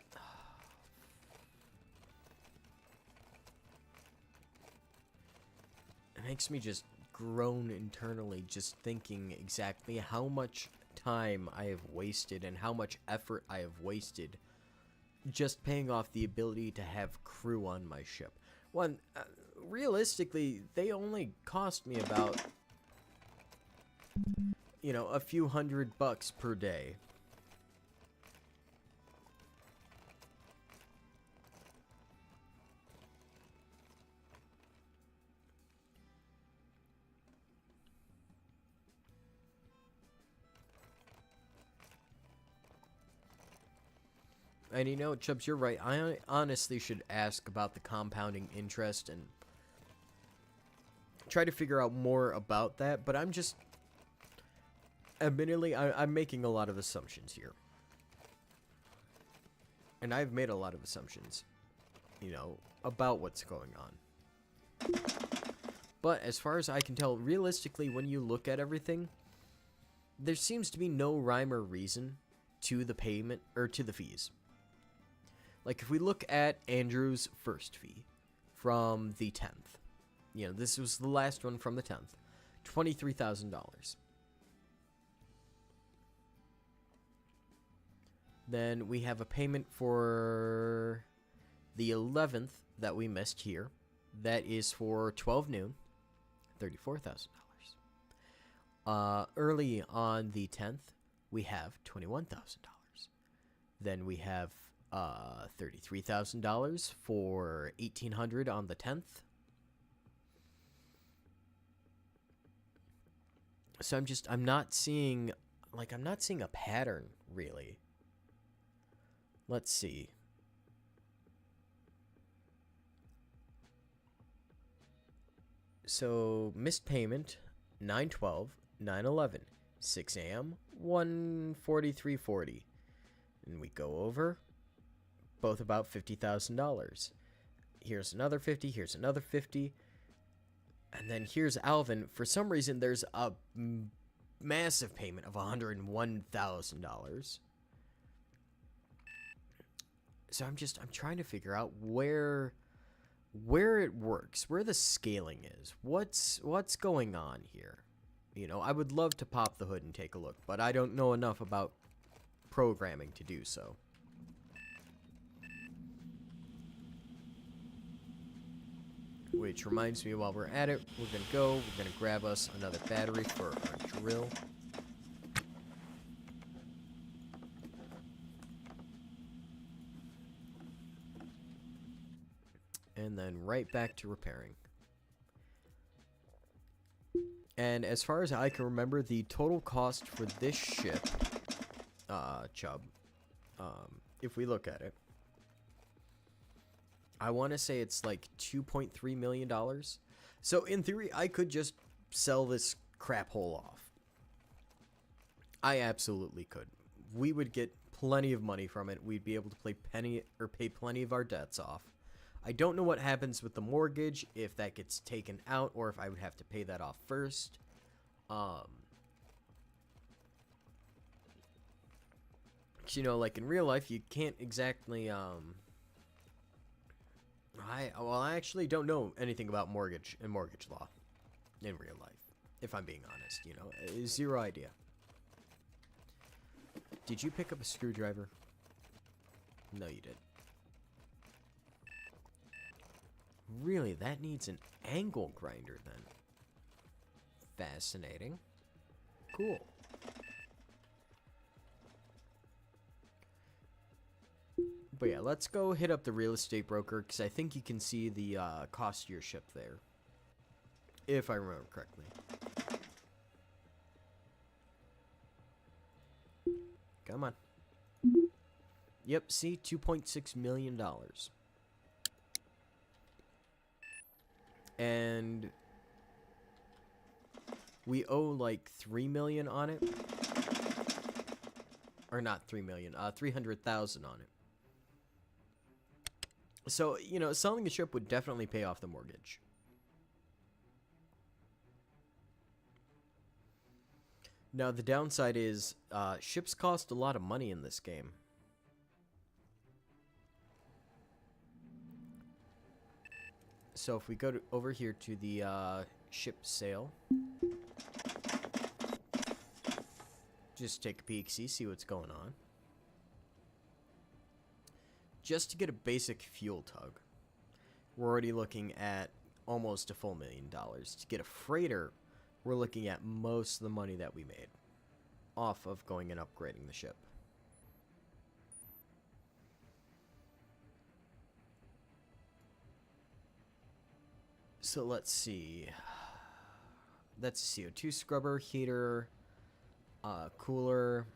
It makes me just groan internally just thinking exactly how much time I have wasted and how much effort I have wasted just paying off the ability to have crew on my ship. Realistically, they only cost me about, a few $100 per day. And Chubbs, you're right. I honestly should ask about the compounding interest and try to figure out more about that, but I'm just... Admittedly, I'm making a lot of assumptions here. And I've made a lot of assumptions, about what's going on. But as far as I can tell, realistically, when you look at everything, there seems to be no rhyme or reason to the payment, or to the fees. Like, if we look at Andrew's first fee from the 10th, this was the last one from the 10th, $23,000. Then we have a payment for the 11th that we missed here. That is for 12 noon, $34,000. Early on the 10th, we have $21,000. Then we have $33,000 for 1800 on the 10th. So I'm not seeing a pattern, really. Let's see. So, missed payment, 9/12, 9/11, 6 a.m., 1:43:40. And we go over. both about $50,000. Here's another 50, here's another 50. And then here's Alvin. For some reason, there's a massive payment of $101,000. So I'm trying to figure out where it works, where the scaling is. What's going on here? You know, I would love to pop the hood and take a look, but I don't know enough about programming to do so. Which reminds me, while we're at it, we're gonna grab us another battery for our drill. And then right back to repairing. And as far as I can remember, the total cost for this ship, Chubb, if we look at it, I want to say it's like $2.3 million. So in theory, I could just sell this crap hole off. I absolutely could. We would get plenty of money from it. We'd be able to pay plenty of our debts off. I don't know what happens with the mortgage, if that gets taken out, or if I would have to pay that off first. You know, like in real life, you can't exactly, I actually don't know anything about mortgage and mortgage law in real life, if I'm being honest, you know, zero idea. Did you pick up a screwdriver? No, you didn't. Really, that needs an angle grinder then. Fascinating. Cool. But yeah, let's go hit up the real estate broker, because I think you can see the cost of your ship there. If I remember correctly. Come on. Yep, see? $2.6 million. And we owe like $3 million on it. Or not $3 million, $300,000 on it. So, you know, selling the ship would definitely pay off the mortgage. Now, the downside is ships cost a lot of money in this game. So if we go over here to the ship sale, just take a peek, see what's going on. Just to get a basic fuel tug, we're already looking at almost a full $1 million. To get a freighter, we're looking at most of the money that we made off of going and upgrading the ship. So let's see. That's a CO2 scrubber, heater, cooler.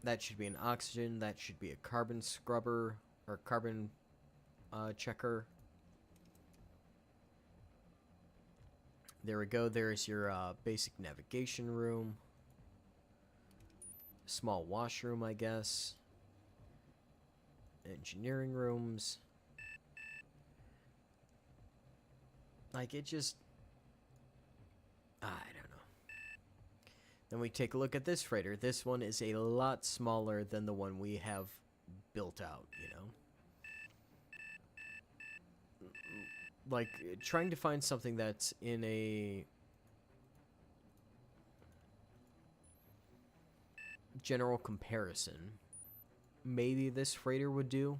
That should be an oxygen. That should be a carbon scrubber or carbon checker. There we go. There's your basic navigation room. Small washroom, I guess. Engineering rooms. Like, it just... I don't know. Then we take a look at this freighter. This one is a lot smaller than the one we have built out, you know? Like, trying to find something that's in a general comparison. Maybe this freighter would do.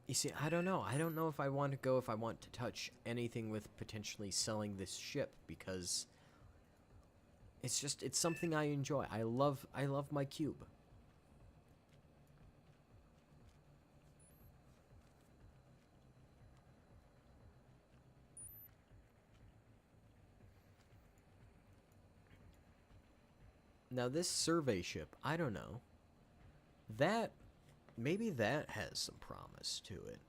You see, I don't know. I don't know if I want to go, if I want to touch anything with potentially selling this ship, because it's just, it's something I enjoy. I love my cube. Now this survey ship, I don't know. That, maybe that has some promise to it.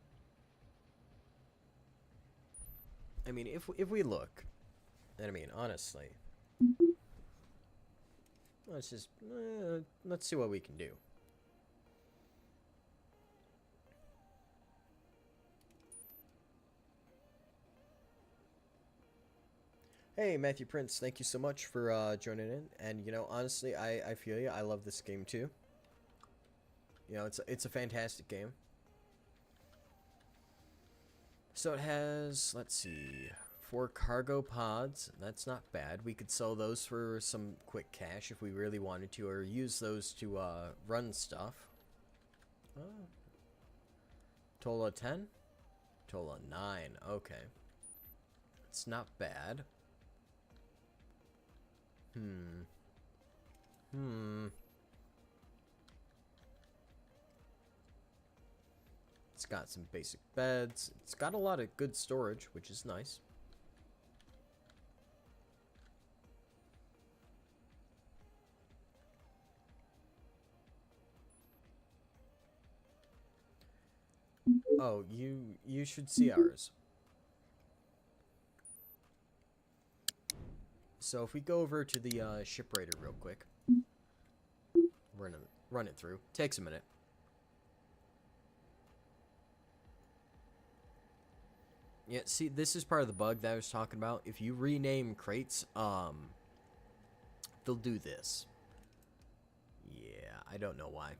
I mean, if we look, and I mean, honestly, let's just, let's see what we can do. Hey, Matthew Prince, thank you so much for joining in. And, you know, honestly, I feel you. I love this game, too. You know, it's a fantastic game. So it has, let's see, 4 cargo pods. That's not bad. We could sell those for some quick cash if we really wanted to, or use those to run stuff. Oh. Total of 10? Total of 9. Okay. It's not bad. It's got some basic beds. It's got a lot of good storage, which is nice. Oh, you should see ours. So if we go over to the ship raider real quick, we're gonna run it through. Takes a minute. Yeah, see, this is part of the bug that I was talking about. If you rename crates, they'll do this. Yeah, I don't know why.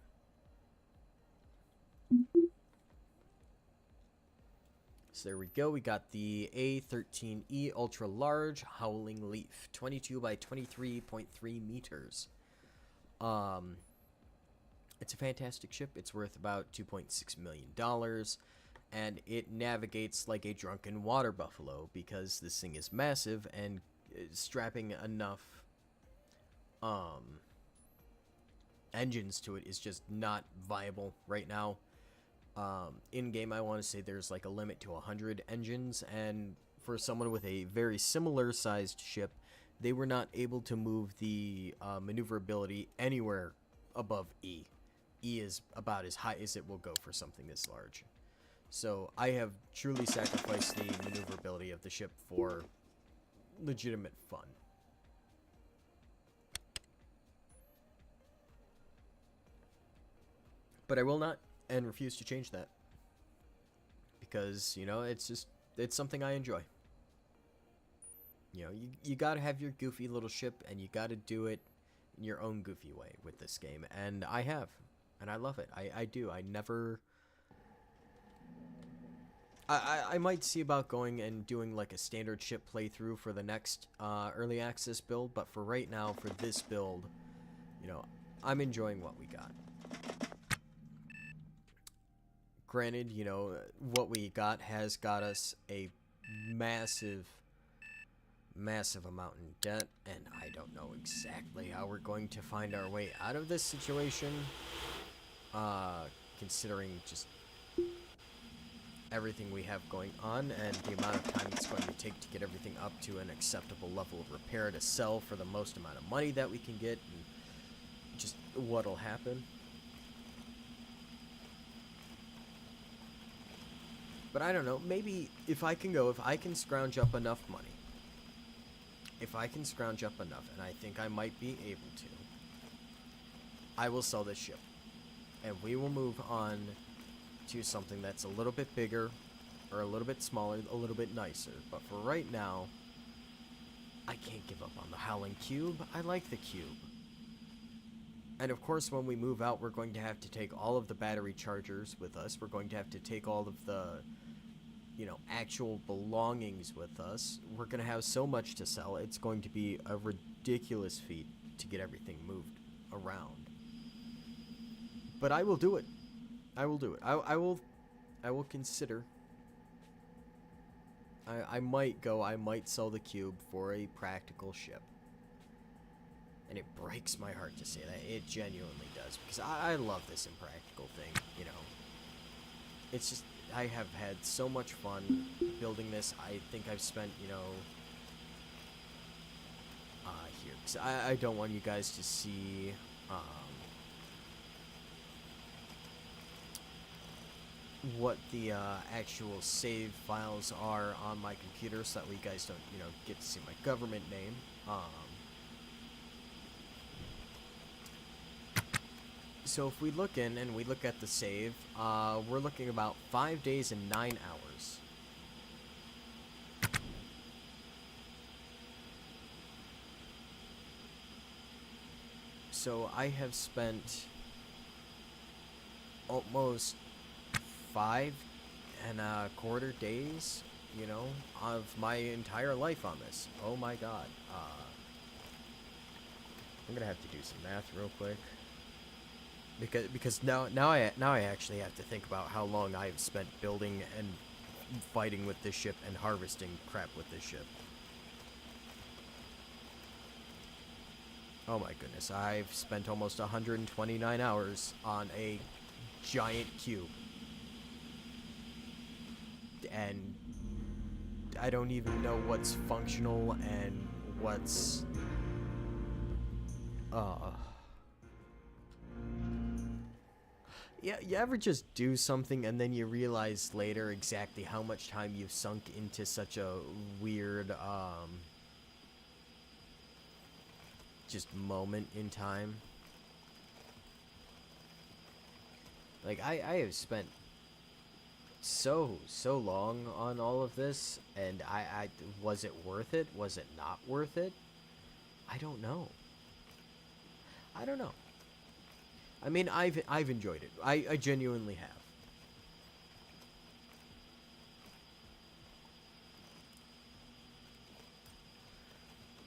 So there we go. We got the A13E Ultra Large Howling Leaf, 22 by 23.3 meters. It's a fantastic ship. It's worth about $2.6 million, and it navigates like a drunken water buffalo because this thing is massive, and strapping enough engines to it is just not viable right now. In game, I want to say there's like a limit to 100 engines, and for someone with a very similar sized ship, they were not able to move the maneuverability anywhere above E. E is about as high as it will go for something this large. So I have truly sacrificed the maneuverability of the ship for legitimate fun. But I will not and refuse to change that, because, you know, it's something I enjoy. You know, you gotta have your goofy little ship, and you gotta do it in your own goofy way with this game, and I have, and I love it. I do. I never... I might see about going and doing like a standard ship playthrough for the next early access build, but for right now, for this build, you know, I'm enjoying what we got. Granted, you know, what we got has got us a massive amount in debt, and I don't know exactly how we're going to find our way out of this situation, considering just everything we have going on and the amount of time it's going to take to get everything up to an acceptable level of repair to sell for the most amount of money that we can get, and just what'll happen. But I don't know, maybe if I can scrounge up enough money, and I think I might be able to, I will sell this ship, and we will move on to something that's a little bit bigger, or a little bit smaller, a little bit nicer. But for right now, I can't give up on the Howling Cube. I like the cube. And of course, when we move out, we're going to have to take all of the battery chargers with us. We're going to have to take all of the, you know, actual belongings with us. We're going to have so much to sell. It's going to be a ridiculous feat to get everything moved around. But I will do it. I will do it. I will consider. I might sell the cube for a practical ship. And it breaks my heart to say that. It genuinely does. Because I love this impractical thing, you know. It's just, I have had so much fun building this. I think I've spent, you know, here. Because I don't want you guys to see, what the actual save files are on my computer, so that way you guys don't, get to see my government name. So if we look in and we look at the save, we're looking about 5 days and 9 hours. So I have spent almost 5.25 days, of my entire life on this. Oh my god. I'm gonna have to do some math real quick. Because now I actually have to think about how long I've spent building and fighting with this ship and harvesting crap with this ship. Oh my goodness, I've spent almost 129 hours on a giant cube. And I don't even know what's functional and what's... Yeah, you ever just do something and then you realize later exactly how much time you've sunk into such a weird, just moment in time? Like, I have spent so long on all of this, and was it worth it? Was it not worth it? I don't know. I mean, I've enjoyed it. I genuinely have.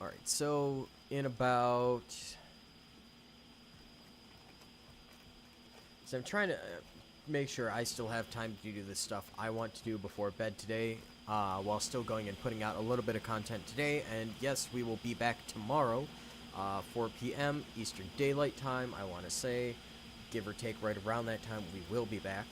Alright, so in about... So I'm trying to make sure I still have time to do the stuff I want to do before bed today, while still going and putting out a little bit of content today. And yes, we will be back tomorrow, 4 p.m. Eastern Daylight Time, I want to say. Give or take right around that time, we will be back.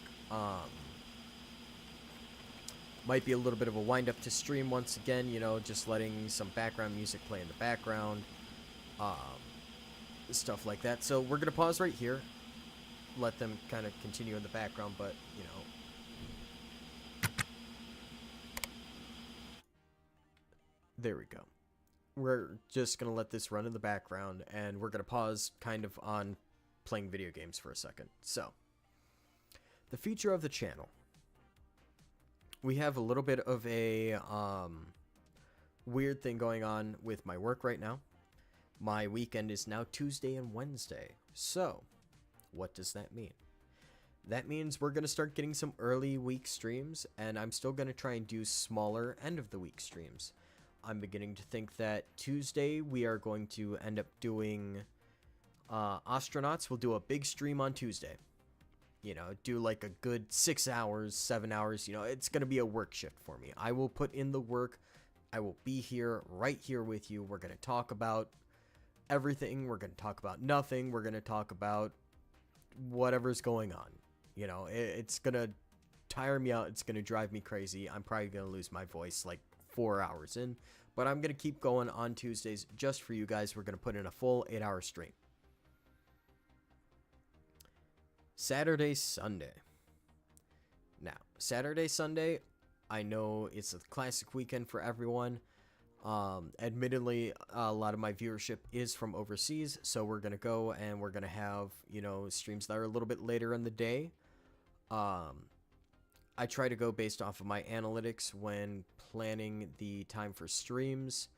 Might be a little bit of a wind-up to stream once again, just letting some background music play in the background. Stuff like that. So we're going to pause right here. Let them kind of continue in the background, but, there we go. We're just going to let this run in the background, and we're going to pause kind of on playing video games for a second. So, the future of the channel. We have a little bit of a weird thing going on with my work right now. My weekend is now Tuesday and Wednesday. So, what does that mean? That means we're going to start getting some early week streams, and I'm still going to try and do smaller end of the week streams. I'm beginning to think that Tuesday we are going to end up doing Ostranauts. We'll do a big stream on Tuesday. Do like a good 6 hours, 7 hours. It's going to be a work shift for me. I will put in the work. I will be here, right here with you. We're going to talk about everything. We're going to talk about nothing. We're going to talk about whatever's going on. It's going to tire me out. It's going to drive me crazy. I'm probably going to lose my voice like 4 hours in. But I'm going to keep going on Tuesdays just for you guys. We're going to put in a full 8-hour stream. Saturday, Sunday. Now, Saturday, Sunday, I know it's a classic weekend for everyone. Admittedly, a lot of my viewership is from overseas, so we're going to go and we're going to have, streams that are a little bit later in the day. I try to go based off of my analytics when planning the time for streams.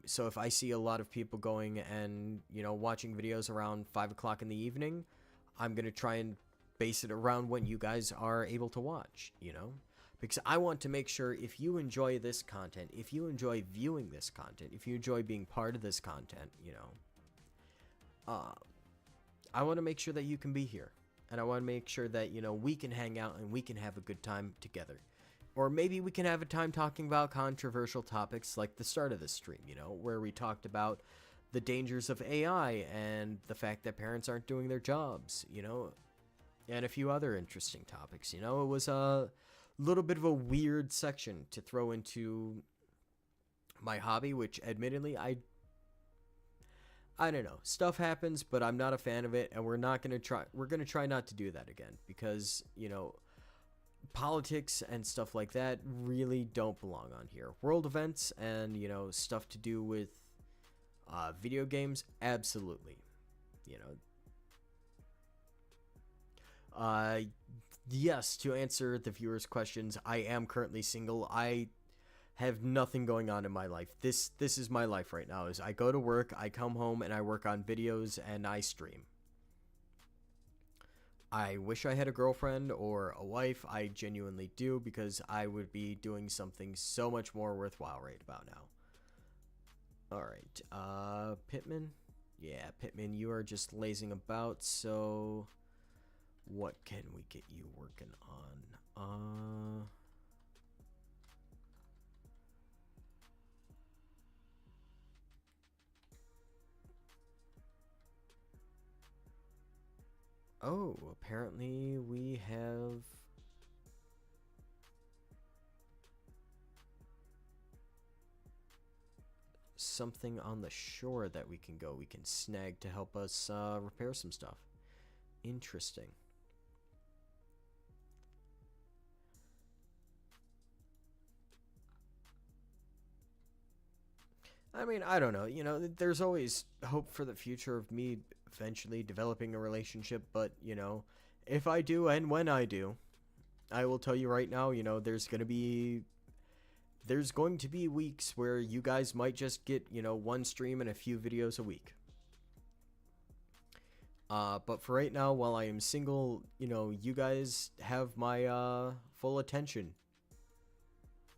So if I see a lot of people going and, watching videos around 5 o'clock in the evening, I'm going to try and base it around when you guys are able to watch, Because I want to make sure if you enjoy this content, if you enjoy viewing this content, if you enjoy being part of this content, I want to make sure that you can be here. And I want to make sure that, we can hang out and we can have a good time together. Or maybe we can have a time talking about controversial topics like the start of this stream, where we talked about the dangers of AI and the fact that parents aren't doing their jobs, and a few other interesting topics. It was a little bit of a weird section to throw into my hobby, which admittedly I don't know. Stuff happens, but I'm not a fan of it, and we're going to try not to do that again because, politics and stuff like that really don't belong on here. World events and, you know, stuff to do with video games, absolutely. You know, yes, to answer the viewers' questions, I am currently single. I have nothing going on in my life. This is my life right now. Is I go to work, I come home, and I work on videos, and I stream. I wish I had a girlfriend or a wife. I genuinely do, because I would be doing something so much more worthwhile right about now. Alright, Pittman? Yeah, Pittman, you are just lazing about, so what can we get you working on? Oh, apparently we have something on the shore that we can go. We can snag to help us repair some stuff. Interesting. I mean, I don't know. You know, there's always hope for the future of me eventually developing a relationship, but, you know, if I do and when I do, I will tell you right now, you know, there's going to be weeks where you guys might just get, you know, one stream and a few videos a week. But for right now, while I am single, you know, you guys have my full attention.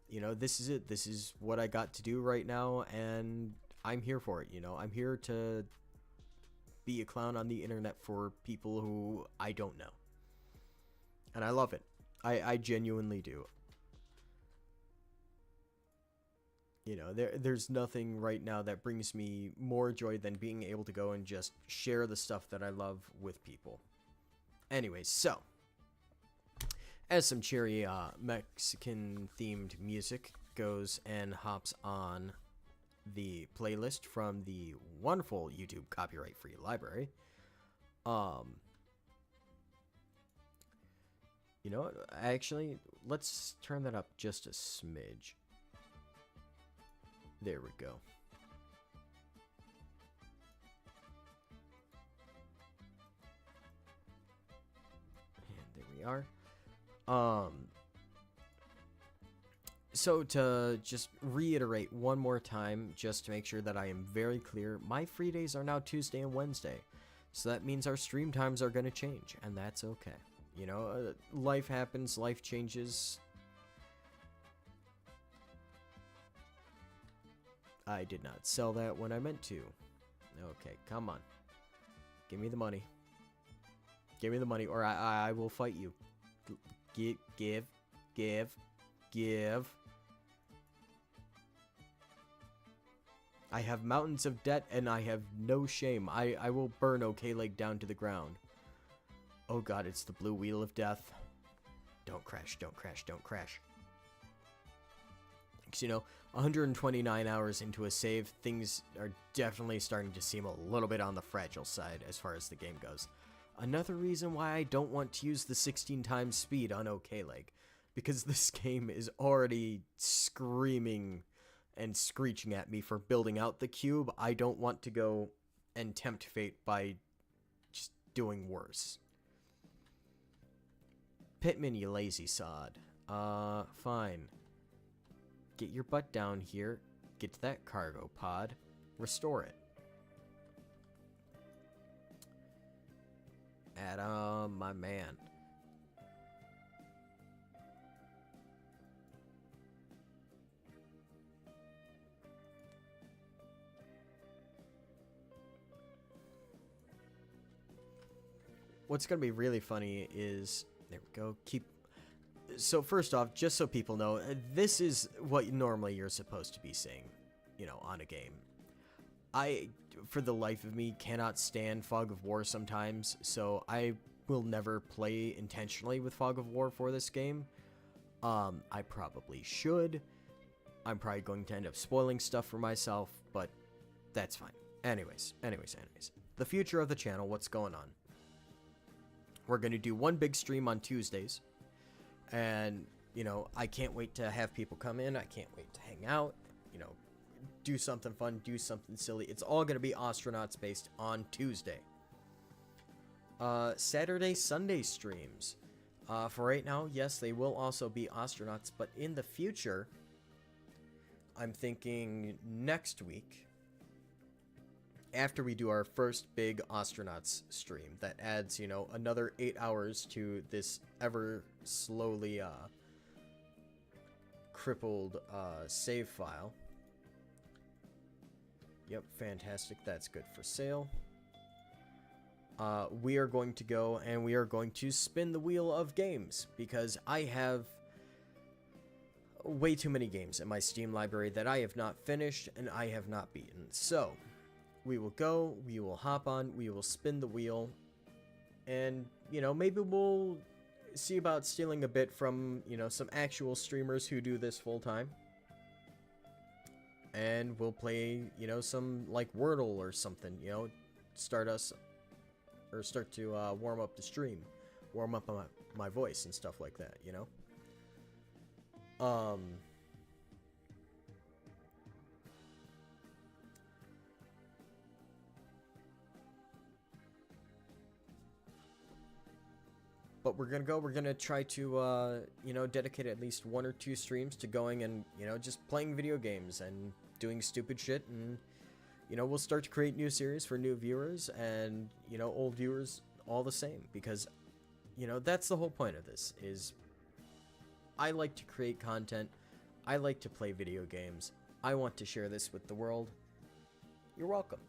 You know, this is it. This is what I got to do right now, and I'm here for it, you know. I'm here to be a clown on the internet for people who I don't know. And I love it. I genuinely do. You know, there's nothing right now that brings me more joy than being able to go and just share the stuff that I love with people. Anyways, so as some cheery Mexican-themed music goes and hops on the playlist from the wonderful YouTube copyright-free library, you know what? Actually, let's turn that up just a smidge. There we go. And there we are. So to just reiterate one more time, just to make sure that I am very clear, my free days are now Tuesday and Wednesday. So that means our stream times are going to change, and that's okay. You know, life happens, life changes. I did not sell that when I meant to. Okay, come on. Give me the money. Give me the money, or I will fight you. Give. I have mountains of debt, and I have no shame. I will burn OK Leg down to the ground. Oh god, it's the blue wheel of death. Don't crash, don't crash, don't crash. Because, you know, 129 hours into a save, things are definitely starting to seem a little bit on the fragile side as far as the game goes. Another reason why I don't want to use the 16 times speed on OK Leg, because this game is already screaming and screeching at me for building out the cube. I don't want to go and tempt fate by just doing worse. Pittman, you lazy sod. Fine. Get your butt down here. Get to that cargo pod. Restore it. Adam, my man. What's going to be really funny is... There we go. So first off, just so people know, this is what normally you're supposed to be seeing, you know, on a game. I, for the life of me, cannot stand Fog of War sometimes, so I will never play intentionally with Fog of War for this game. I probably should. I'm probably going to end up spoiling stuff for myself, but that's fine. Anyways. The future of the channel, what's going on? We're going to do one big stream on Tuesdays. And, you know, I can't wait to have people come in. I can't wait to hang out, you know, do something fun, do something silly. It's all going to be Ostranauts based on Tuesday. Saturday, Sunday streams. For right now, yes, they will also be Ostranauts, but in the future, I'm thinking next week, after we do our first big Ostranauts stream, that adds, you know, another 8 hours to this ever slowly, crippled, save file. Yep, fantastic. That's good for sale. We are going to go and we are going to spin the wheel of games, because I have way too many games in my Steam library that I have not finished and I have not beaten. So, we will go, we will hop on, we will spin the wheel, and, you know, maybe we'll see about stealing a bit from, you know, some actual streamers who do this full time. And we'll play, you know, some, like, Wordle or something, you know, start to warm up the stream, warm up my voice and stuff like that, you know? But we're gonna try to, you know, dedicate at least 1 or 2 streams to going and, you know, just playing video games and doing stupid shit, and, you know, we'll start to create new series for new viewers and, you know, old viewers all the same, because, you know, that's the whole point of this, is I like to create content, I like to play video games, I want to share this with the world. You're welcome.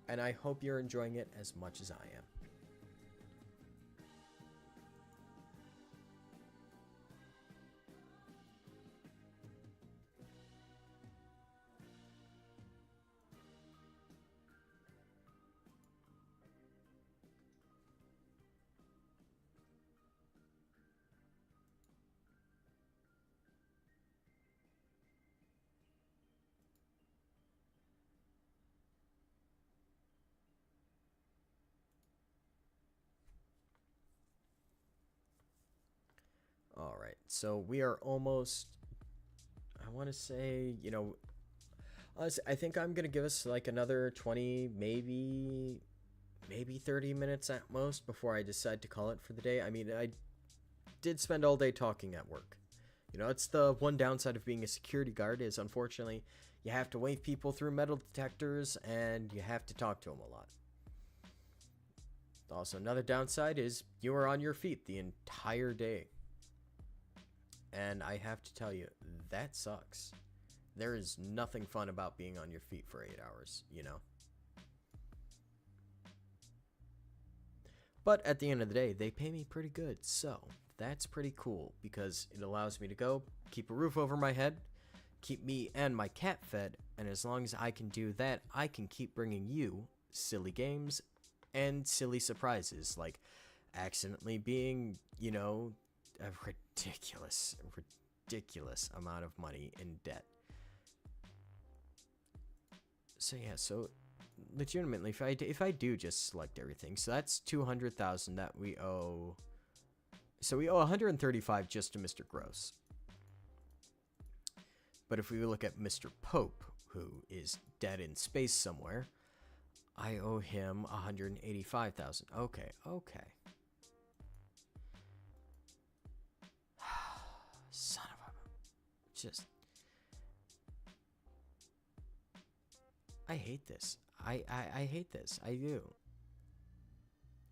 And I hope you're enjoying it as much as I am. Alright, so we are almost, I want to say, you know, I think I'm going to give us like another 20, maybe 30 minutes at most before I decide to call it for the day. I mean, I did spend all day talking at work. You know, it's the one downside of being a security guard, is unfortunately you have to wave people through metal detectors and you have to talk to them a lot. Also, another downside is you are on your feet the entire day. And I have to tell you, that sucks. There is nothing fun about being on your feet for 8 hours, you know? But at the end of the day, they pay me pretty good, so that's pretty cool, because it allows me to go, keep a roof over my head, keep me and my cat fed, and as long as I can do that, I can keep bringing you silly games and silly surprises, like accidentally being, you know, a ridiculous amount of money in debt. So yeah, so legitimately, if I do just select everything, so that's 200,000 that we owe. So we owe 135 just to Mr. Gross. But if we look at Mr. Pope, who is dead in space somewhere, I owe him 185,000. Okay. Son of a... Just... I hate this. I hate this. I do.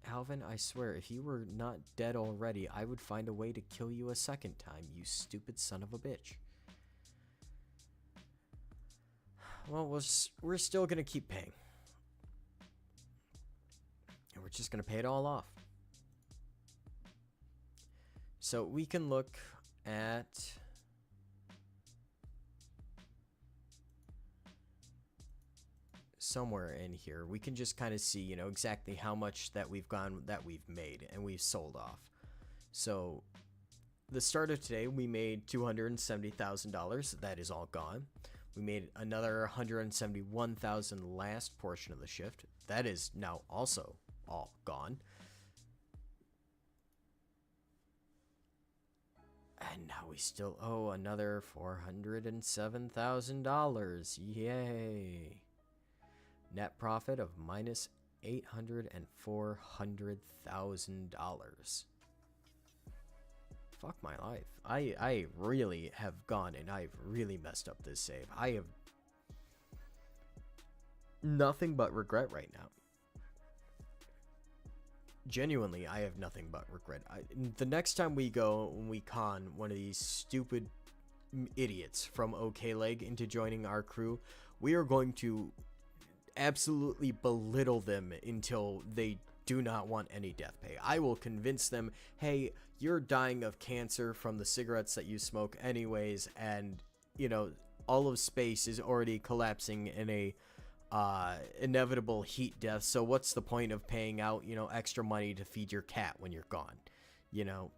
Alvin, I swear, if you were not dead already, I would find a way to kill you a second time, you stupid son of a bitch. Well, we're still gonna keep paying. And we're just gonna pay it all off. So we can look at... somewhere in here, we can just kind of see, you know, exactly how much that we've made and we've sold off. So the start of today, we made $270,000. That is all gone. We made another $171,000 last portion of the shift. That is now also all gone. And now we still owe another $407,000. Yay. Net profit of minus $800,000 and $400,000. Fuck my life. I really have gone and I've really messed up this save. I have nothing but regret right now. Genuinely, I have nothing but regret. The next time we go and we con one of these stupid idiots from OK Leg into joining our crew, we are going to absolutely belittle them until they do not want any death pay. I will convince them, hey, you're dying of cancer from the cigarettes that you smoke anyways, and, you know, all of space is already collapsing in a inevitable heat death, so what's the point of paying out, you know, extra money to feed your cat when you're gone? You know,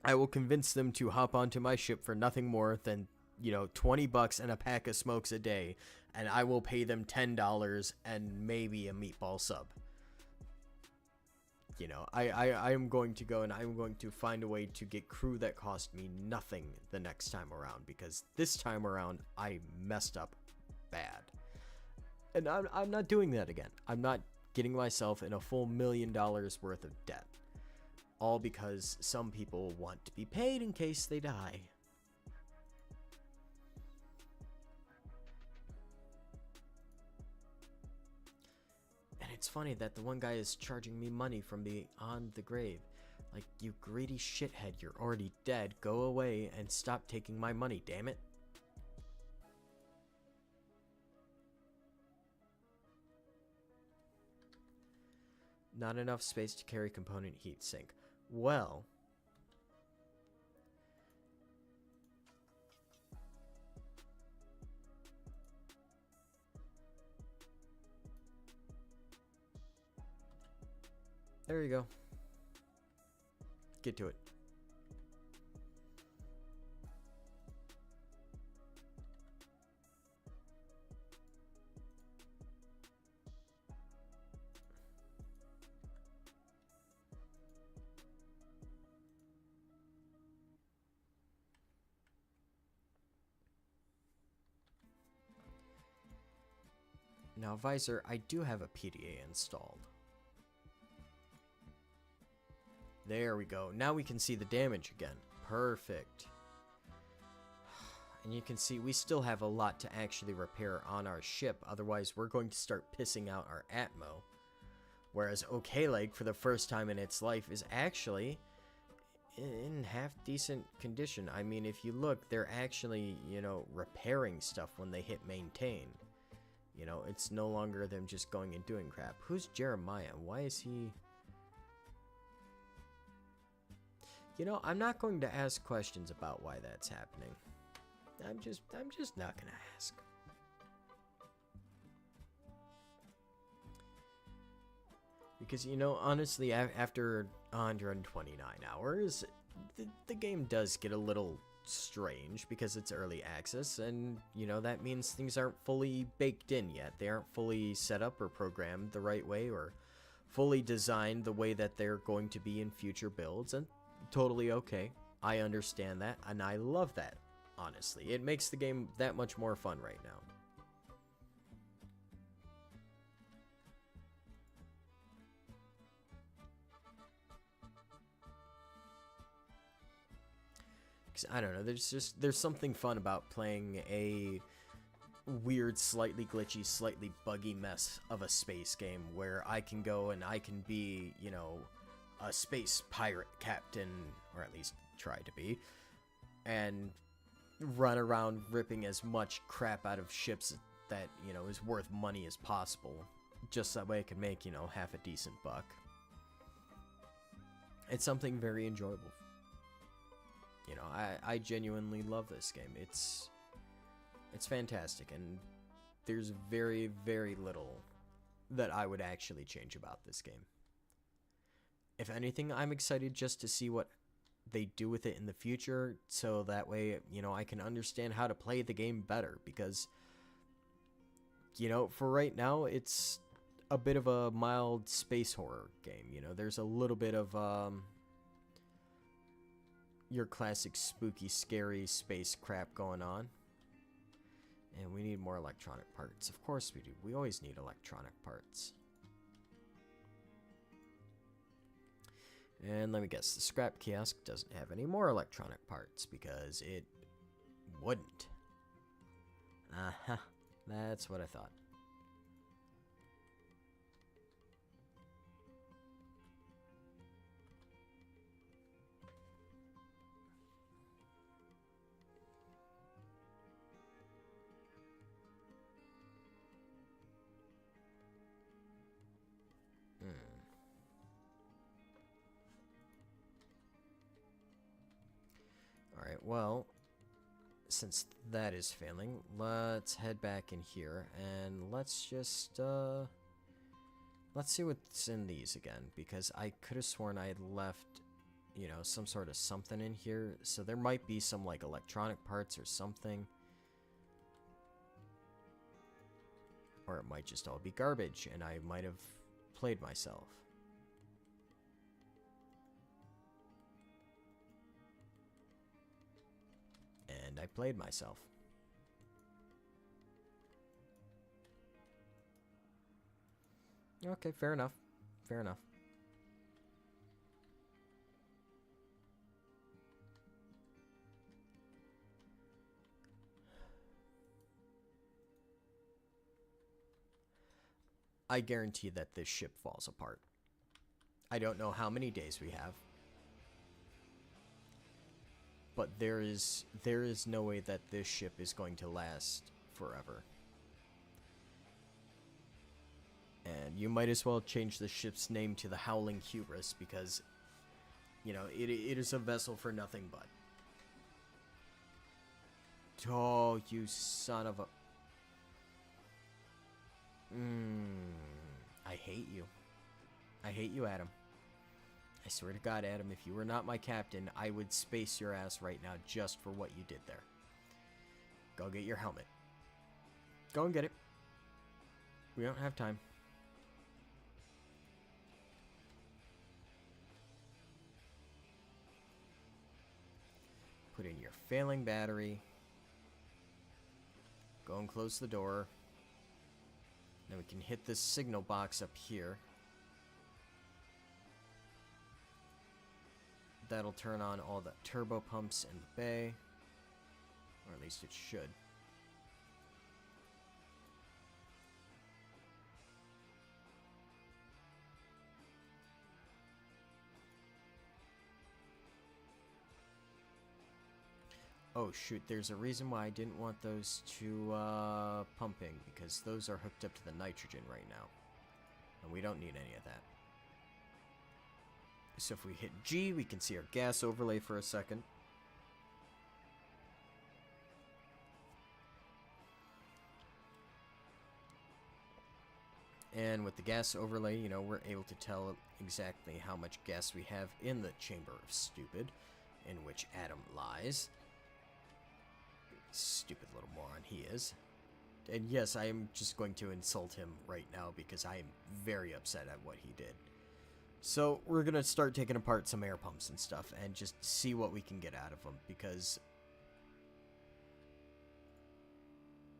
I will convince them to hop onto my ship for nothing more than, you know, $20 and a pack of smokes a day, and I will pay them $10 and maybe a meatball sub. You know, I am going to go and I'm going to find a way to get crew that cost me nothing the next time around, because this time around I messed up bad. And I'm not doing that again. I'm not getting myself in a full $1 million worth of debt. All because some people want to be paid in case they die. And it's funny that the one guy is charging me money from beyond the grave. Like, you greedy shithead, you're already dead. Go away and stop taking my money, damn it. Not enough space to carry component heat sink. Well, there you go. Get to it. Now, Visor, I do have a PDA installed. There we go. Now we can see the damage again. Perfect. And you can see we still have a lot to actually repair on our ship. Otherwise, we're going to start pissing out our Atmo. Whereas OK Leg, for the first time in its life, is actually in half-decent condition. I mean, if you look, they're actually, you know, repairing stuff when they hit maintain. You know, it's no longer them just going and doing crap. Who's Jeremiah? Why is he... You know, I'm not going to ask questions about why that's happening. I'm just not gonna ask. Because, you know, honestly, after 129 hours, the game does get a little strange because it's early access, and, you know, that means things aren't fully baked in yet. They aren't fully set up or programmed the right way or fully designed the way that they're going to be in future builds, and totally okay. I understand that, and I love that, honestly. It makes the game that much more fun right now. Because, I don't know, there's something fun about playing a weird, slightly glitchy, slightly buggy mess of a space game where I can go and I can be, you know, a space pirate captain, or at least try to be, and run around ripping as much crap out of ships that, you know, is worth money as possible, just that way I can make, you know, half a decent buck. It's something very enjoyable. You know, I genuinely love this game. It's fantastic, and there's very, very little that I would actually change about this game. If anything, I'm excited just to see what they do with it in the future, so that way, you know, I can understand how to play the game better, because, you know, for right now, it's a bit of a mild space horror game. You know, there's a little bit of, your classic spooky, scary space crap going on. And we need more electronic parts. Of course we do. We always need electronic parts. And let me guess, the scrap kiosk doesn't have any more electronic parts because it wouldn't. Uh-huh. That's what I thought. Alright, well, since that is failing, let's head back in here and let's just, let's see what's in these again, because I could have sworn I had left, you know, some sort of something in here, so there might be some, like, electronic parts or something. Or it might just all be garbage, and I might have played myself. And I played myself. Okay, fair enough. Fair enough. I guarantee that this ship falls apart. I don't know how many days we have. But there is no way that this ship is going to last forever. And you might as well change the ship's name to the Howling Hubris because, you know, it is a vessel for nothing but. Oh, you son of a... I hate you. I hate you, Adam. I swear to God, Adam, if you were not my captain, I would space your ass right now just for what you did there. Go get your helmet. Go and get it. We don't have time. Put in your failing battery. Go and close the door. Then we can hit this signal box up here. That'll turn on all the turbo pumps in the bay. Or at least it should. Oh shoot, there's a reason why I didn't want those two pumping, because those are hooked up to the nitrogen right now. And we don't need any of that. So if we hit G, we can see our gas overlay for a second. And with the gas overlay, you know, we're able to tell exactly how much gas we have in the Chamber of Stupid, in which Adam lies. Stupid little moron he is. And yes, I am just going to insult him right now because I am very upset at what he did. So we're going to start taking apart some air pumps and stuff and just see what we can get out of them, because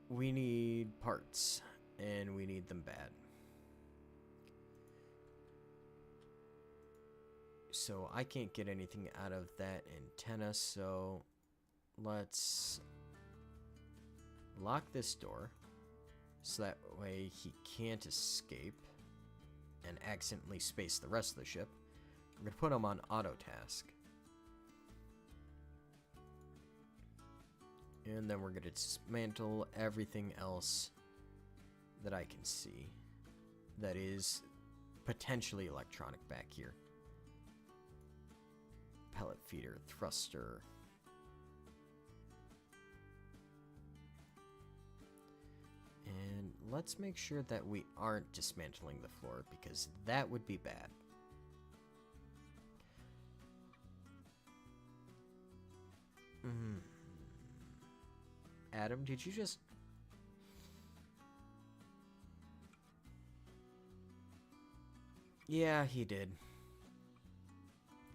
we need parts and we need them bad. So I can't get anything out of that antenna, so let's lock this door so that way he can't escape and accidentally space the rest of the ship. We're going to put him on auto task. And then we're going to dismantle everything else that I can see that is potentially electronic back here. Pellet feeder, thruster. And let's make sure that we aren't dismantling the floor, because that would be bad. Adam, did you just... Yeah, he did.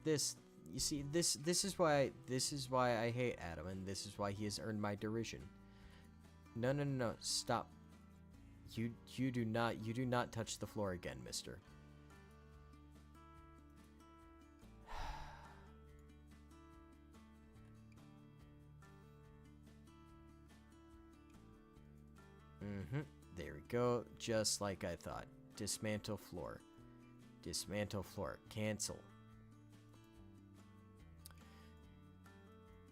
This You see, this is why I hate Adam, and this is why he has earned my derision. No, no, no, no, stop. You do not touch the floor again, mister. There we go, just like I thought. Dismantle floor. Dismantle floor. Cancel.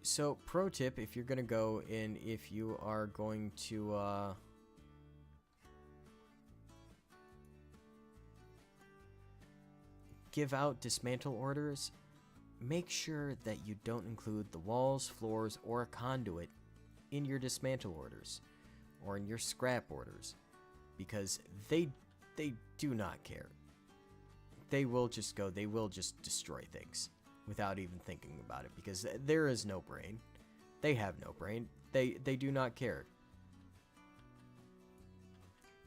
So, pro tip, if you're gonna go in, if you are going to, give out dismantle orders, make sure that you don't include the walls, floors, or a conduit in your dismantle orders, or in your scrap orders, because they do not care. They will just destroy things without even thinking about it, because there is no brain. They have no brain. They do not care.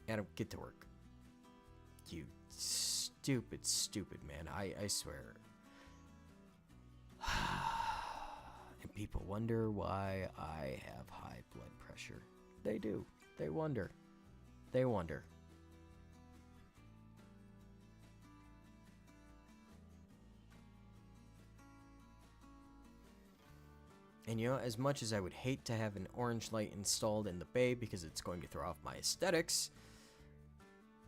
Adam, get to work. You stupid man. I swear. And people wonder why I have high blood pressure. They do. They wonder. They wonder. And you know, as much as I would hate to have an orange light installed in the bay because it's going to throw off my aesthetics,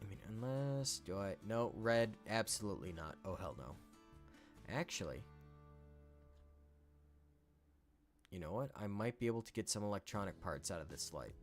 I mean, unless, no, red, absolutely not. Oh, hell no. Actually, you know what? I might be able to get some electronic parts out of this light.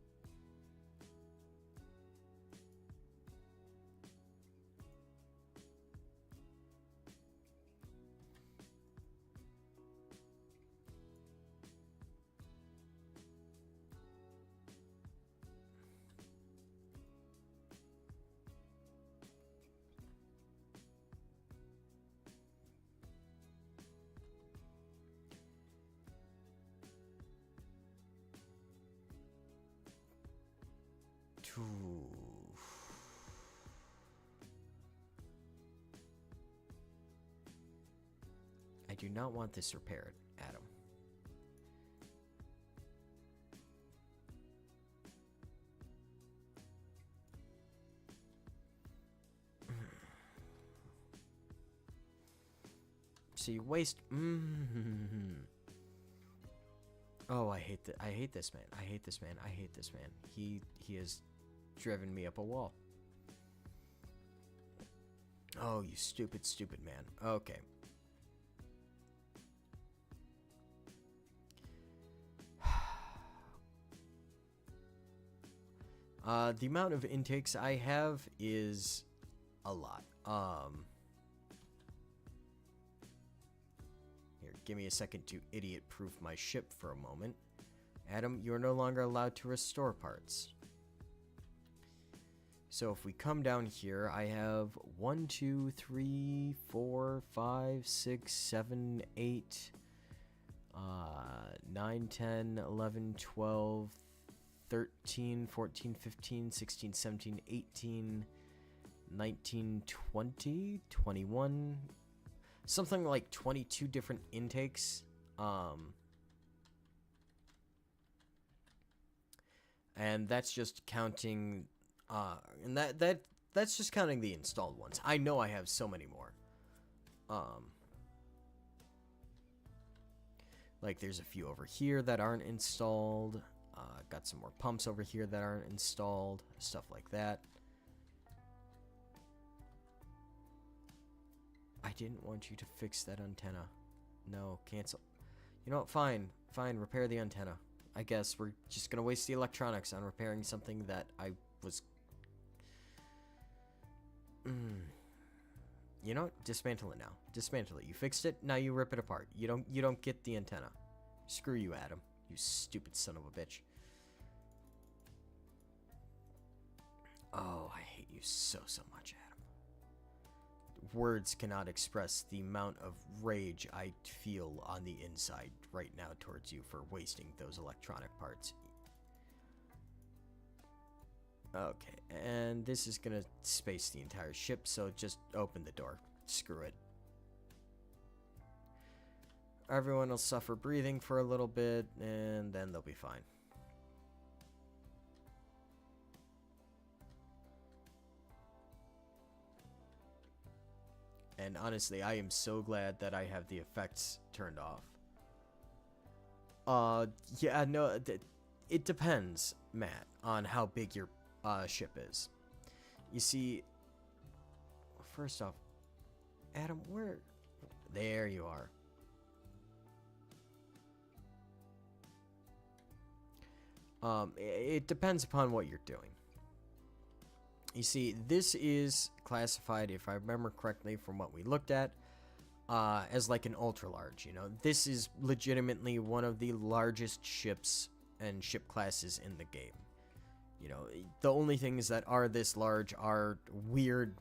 I do not want this repaired, Adam. So you waste. Oh, I hate this man. I hate this man. I hate this man. He has driven me up a wall. Oh, you stupid man. Okay. The amount of intakes I have is a lot. Here, give me a second to idiot-proof my ship for a moment. Adam, you're no longer allowed to restore parts. So if we come down here, I have 1, 2, 3, 4, 5, 6, 7, 8, 9, 10, 11, 12, 13, 14, 15, 16, 17, 18, 19, 20, 21, something like 22 different intakes. And that's just counting, and that's just counting the installed ones. I know I have so many more. Like there's a few over here that aren't installed. Got some more pumps over here that aren't installed, stuff like that. I didn't want you to fix that antenna. No, cancel. You know what? Fine, repair the antenna. I guess we're just gonna waste the electronics on repairing something that I was... You know what? Dismantle it now. Dismantle it. You fixed it, now you rip it apart. You don't get the antenna. Screw you, Adam. You stupid son of a bitch. Oh, I hate you so much, Adam. Words cannot express the amount of rage I feel on the inside right now towards you for wasting those electronic parts. Okay, and this is gonna space the entire ship, so just open the door. Screw it. Everyone will suffer breathing for a little bit, and then they'll be fine. And honestly, I am so glad that I have the effects turned off. Yeah, no, it depends, Matt, on how big your ship is. You see, first off, Adam, where? There you are. It depends upon what you're doing. You see, this is classified, if I remember correctly from what we looked at, as like an ultra large. You know, this is legitimately one of the largest ships and ship classes in the game. You know, the only things that are this large are weird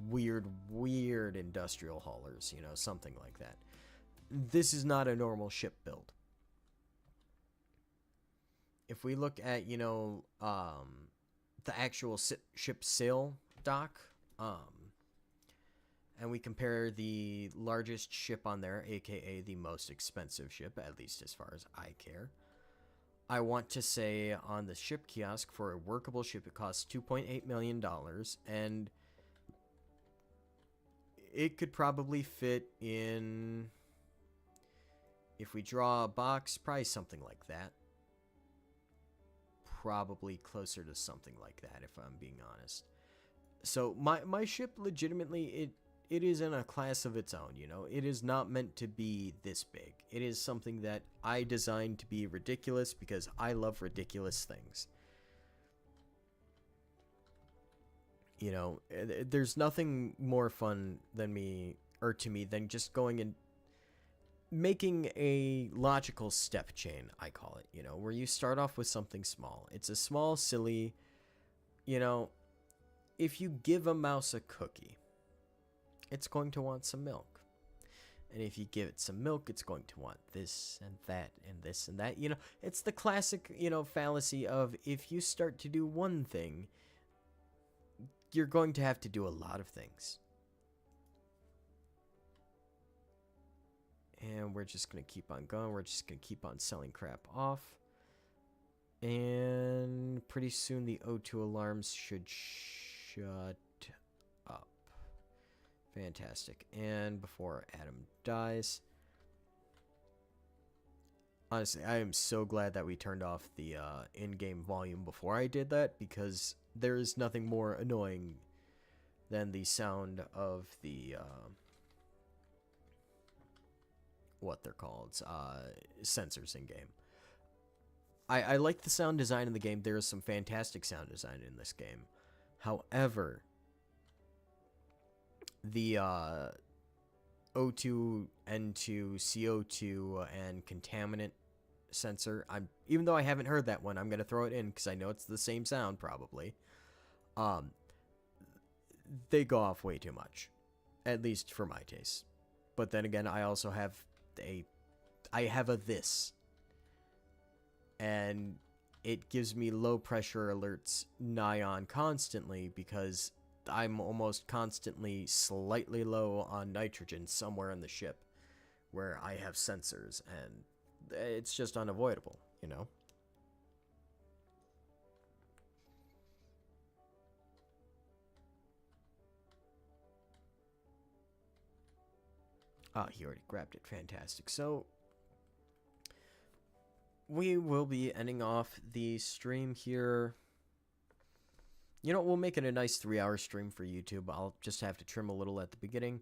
industrial haulers, you know, something like that. This is not a normal ship build. If we look at, you know, the actual ship sail dock, and we compare the largest ship on there, aka the most expensive ship, at least as far as I care, I want to say on the ship kiosk for a workable ship, it costs $2.8 million, and it could probably fit in, if we draw a box, probably something like that. Probably closer to something like that, if I'm being honest. So my ship legitimately, it is in a class of its own, you know. It is not meant to be this big. It is something that I designed to be ridiculous because I love ridiculous things. You know, there's nothing more fun than to me than just going and making a logical step chain, I call it, you know, where you start off with something small. It's a small, silly, you know, if you give a mouse a cookie, it's going to want some milk. And if you give it some milk, it's going to want this and that and this and that. You know, it's the classic, you know, fallacy of if you start to do one thing, you're going to have to do a lot of things. And we're just going to keep on going. We're just going to keep on selling crap off. And pretty soon the O2 alarms should shut up. Fantastic. And before Adam dies, honestly, I am so glad that we turned off the in-game volume before I did that, because there is nothing more annoying than the sound of the what they're called, sensors in game. I like the sound design in the game. There is some fantastic sound design in this game. However, the O2, N2, CO2, and contaminant sensor, even though I haven't heard that one, I'm going to throw it in because I know it's the same sound probably. They go off way too much, at least for my taste. But then again, I also have a this, and it gives me low pressure alerts nigh on constantly because I'm almost constantly slightly low on nitrogen somewhere in the ship where I have sensors, and it's just unavoidable, you know? Ah, he already grabbed it. Fantastic. So, we will be ending off the stream here. You know, we'll make it a nice 3-hour stream for YouTube. I'll just have to trim a little at the beginning.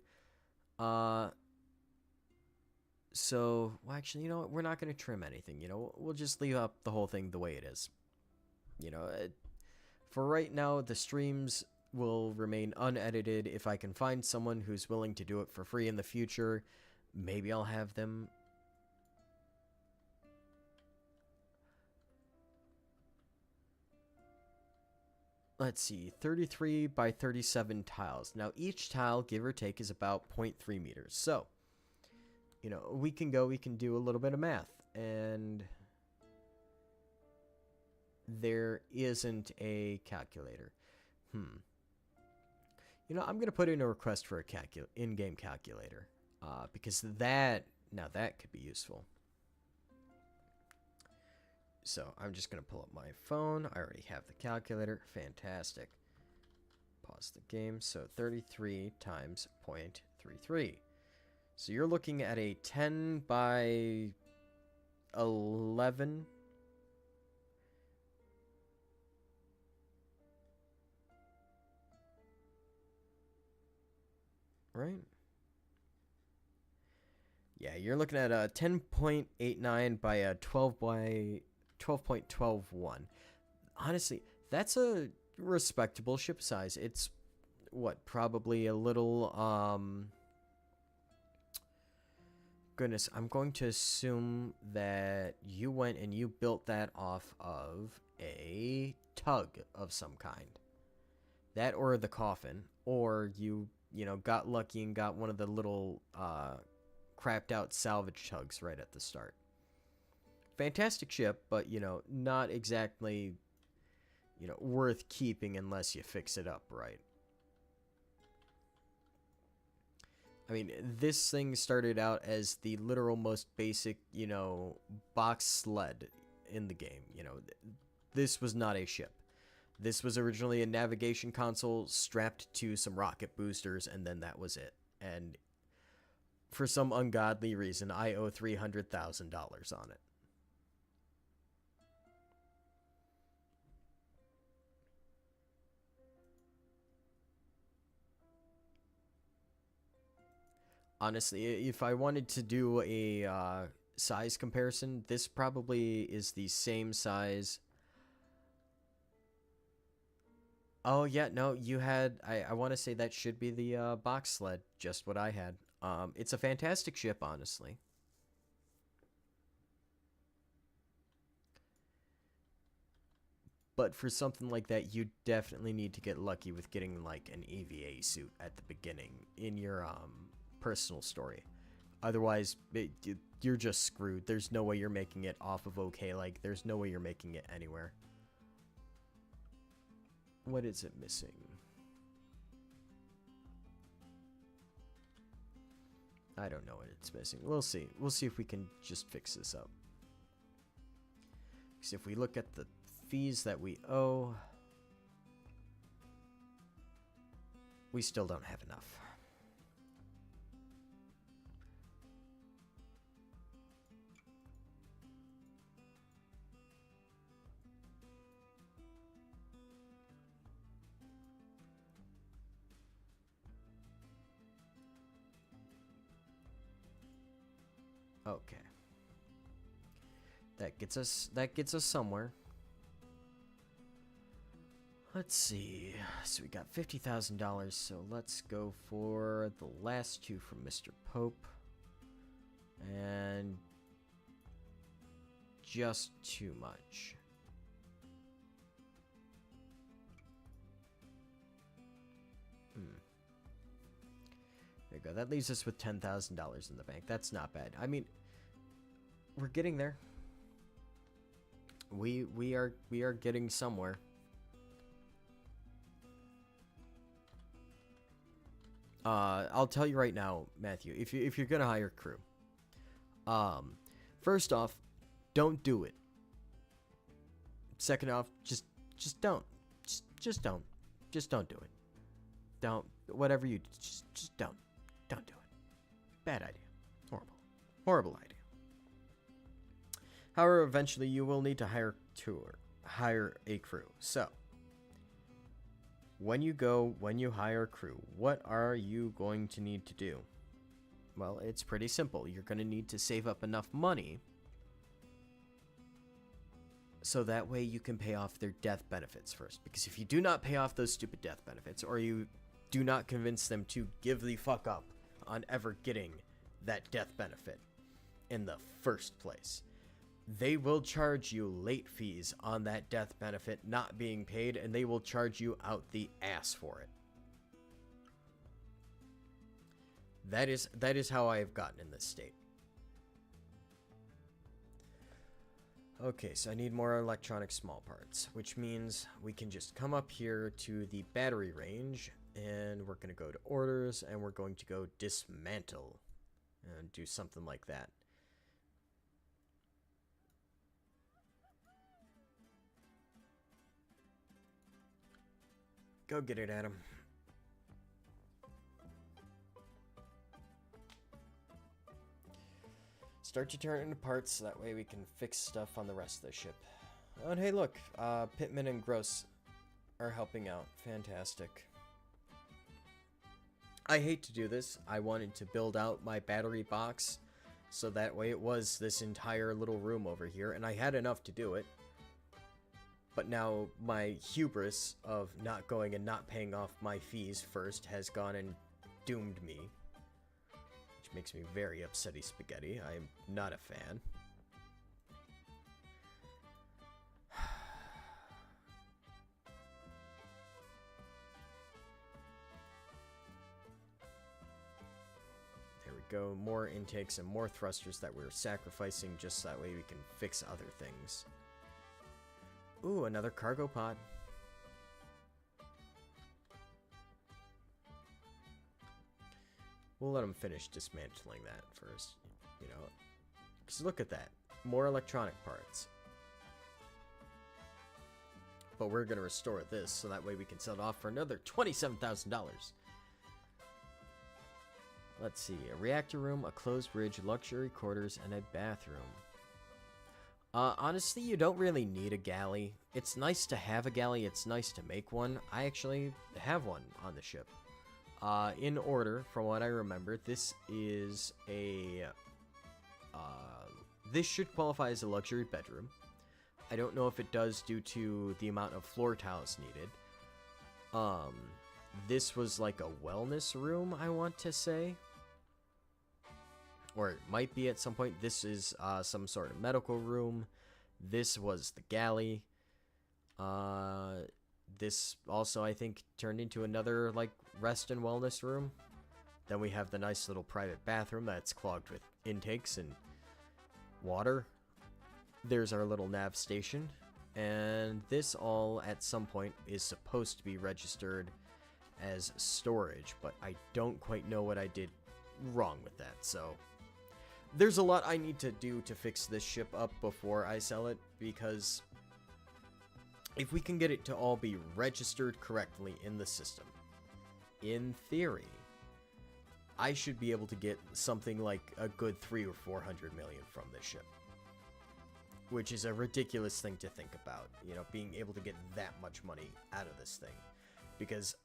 So, well, actually, you know what? We're not going to trim anything. You know, we'll just leave up the whole thing the way it is. You know, for right now, the streams will remain unedited. If I can find someone who's willing to do it for free in the future, maybe I'll have them. Let's see, 33 by 37 tiles. Now, each tile, give or take, is about 0.3 meters. So, you know, we can do a little bit of math. And there isn't a calculator. You know, I'm going to put in a request for a in-game calculator. Because that Now that could be useful. So I'm just going to pull up my phone. I already have the calculator. Fantastic. Pause the game. So 33 times 0.33. So you're looking at a 10 by 11. Right? Yeah, you're looking at a 10.89 by a 12 by 12.121. Honestly, that's a respectable ship size. It's what, probably a little goodness, I'm going to assume that you went and you built that off of a tug of some kind. That or the coffin, or you know, got lucky and got one of the little crapped out salvage tugs right at the start. Fantastic ship, but, you know, not exactly, you know, worth keeping unless you fix it up right. I mean, this thing started out as the literal most basic, you know, box sled in the game. You know, this was not a ship. This was originally a navigation console strapped to some rocket boosters, and then that was it. And for some ungodly reason, I owe $300,000 on it. Honestly, if I wanted to do a size comparison, this probably is the same size. Oh, yeah, no, you had... I want to say that should be the box sled, just what I had. It's a fantastic ship, honestly. But for something like that, you definitely need to get lucky with getting, like, an EVA suit at the beginning in your personal story. Otherwise, you're just screwed. There's no way you're making it off of OK. Like, there's no way you're making it anywhere. What is it missing? I don't know what it's missing. We'll see. We'll see if we can just fix this up. Because if we look at the fees that we owe, we still don't have enough. Okay. That gets us somewhere. Let's see. So we got $50,000, so let's go for the last two from Mr. Pope. And just too much. There you go. That leaves us with $10,000 in the bank. That's not bad. I mean, we're getting there. We are getting somewhere. I'll tell you right now, Matthew, if you're gonna hire crew, first off, don't do it. Second off, just don't. Just don't do it. Don't, whatever you do, just don't do it. Bad idea. Horrible idea. However, eventually you will need to hire a crew. So, when you hire a crew, what are you going to need to do? Well, it's pretty simple. You're going to need to save up enough money so that way you can pay off their death benefits first. Because if you do not pay off those stupid death benefits, or you do not convince them to give the fuck up on ever getting that death benefit in the first place, they will charge you late fees on that death benefit not being paid, and they will charge you out the ass for it. That is how I have gotten in this state. Okay, so I need more electronic small parts, which means we can just come up here to the battery range, and we're going to go to orders, and we're going to go dismantle. do something like that. Go get it, Adam. Start to turn it into parts so that way we can fix stuff on the rest of the ship. Oh, and hey, look, Pittman and Gross are helping out. Fantastic. I hate to do this. I wanted to build out my battery box so that way it was this entire little room over here, and I had enough to do it. But now my hubris of not going and not paying off my fees first has gone and doomed me. Which makes me very upsetty spaghetti. I'm not a fan. There we go. More intakes and more thrusters that we're sacrificing just that way we can fix other things. Ooh, another cargo pod. We'll let them finish dismantling that first, you know. Because look at that. More electronic parts. But we're going to restore this so that way we can sell it off for another $27,000. Let's see. A reactor room, a closed bridge, luxury quarters, and a bathroom. Honestly, you don't really need a galley. It's nice to have a galley. It's nice to make one. I actually have one on the ship. In order, from what I remember, this is a... this should qualify as a luxury bedroom. I don't know if it does due to the amount of floor tiles needed. This was like a wellness room, I want to say. Or it might be at some point. This is some sort of medical room. This was the galley. This also, I think, turned into another, like, rest and wellness room. Then we have the nice little private bathroom that's clogged with intakes and water. There's our little nav station. And this all, at some point, is supposed to be registered as storage. But I don't quite know what I did wrong with that, so... There's a lot I need to do to fix this ship up before I sell it, because if we can get it to all be registered correctly in the system, in theory, I should be able to get something like a good 300 or 400 million from this ship. Which is a ridiculous thing to think about, you know, being able to get that much money out of this thing. Because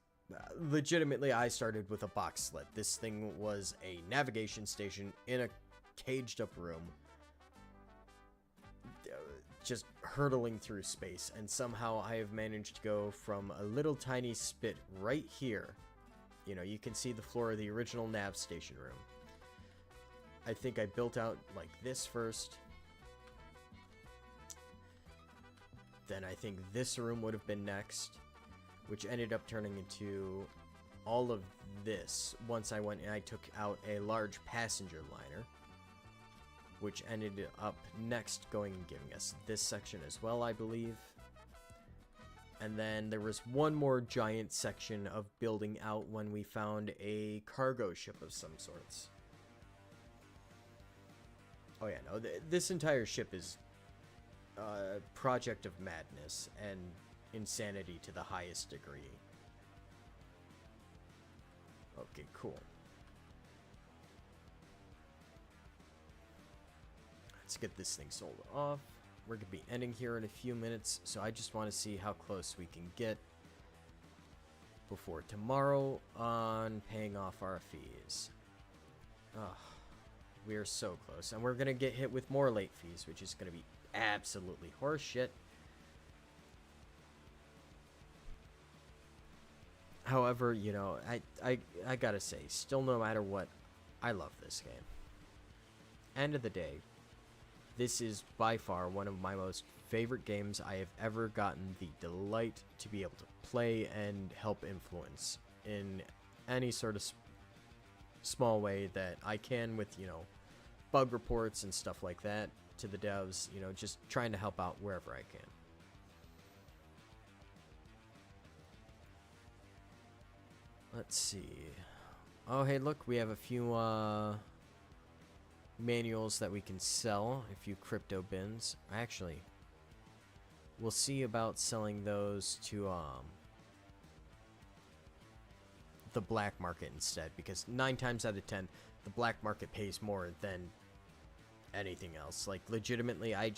legitimately, I started with a box sled. This thing was a navigation station in a caged up room, just hurtling through space, and somehow I have managed to go from a little tiny spit right here. You know, you can see the floor of the original nav station room. I think I built out like this first. Then I think this room would have been next, which ended up turning into all of this once I went and I took out a large passenger liner, which ended up next going and giving us this section as well, I believe. And then there was one more giant section of building out when we found a cargo ship of some sorts. Oh yeah, no, this entire ship is a project of madness and insanity to the highest degree. Okay, cool. Let's get this thing sold off. We're going to be ending here in a few minutes, so I just want to see how close we can get before tomorrow on paying off our fees. Ugh, we are so close, and we're going to get hit with more late fees, which is going to be absolutely horseshit. However, you know, I gotta say, still no matter what, I love this game. End of the day, this is by far one of my most favorite games I have ever gotten the delight to be able to play and help influence in any sort of small way that I can with, you know, bug reports and stuff like that to the devs, you know, just trying to help out wherever I can. Let's see. Oh, hey, look, we have a few, manuals that we can sell, a few crypto bins. Actually, we'll see about selling those to the black market instead, because 9 times out of 10 the black market pays more than anything else. Like, legitimately, I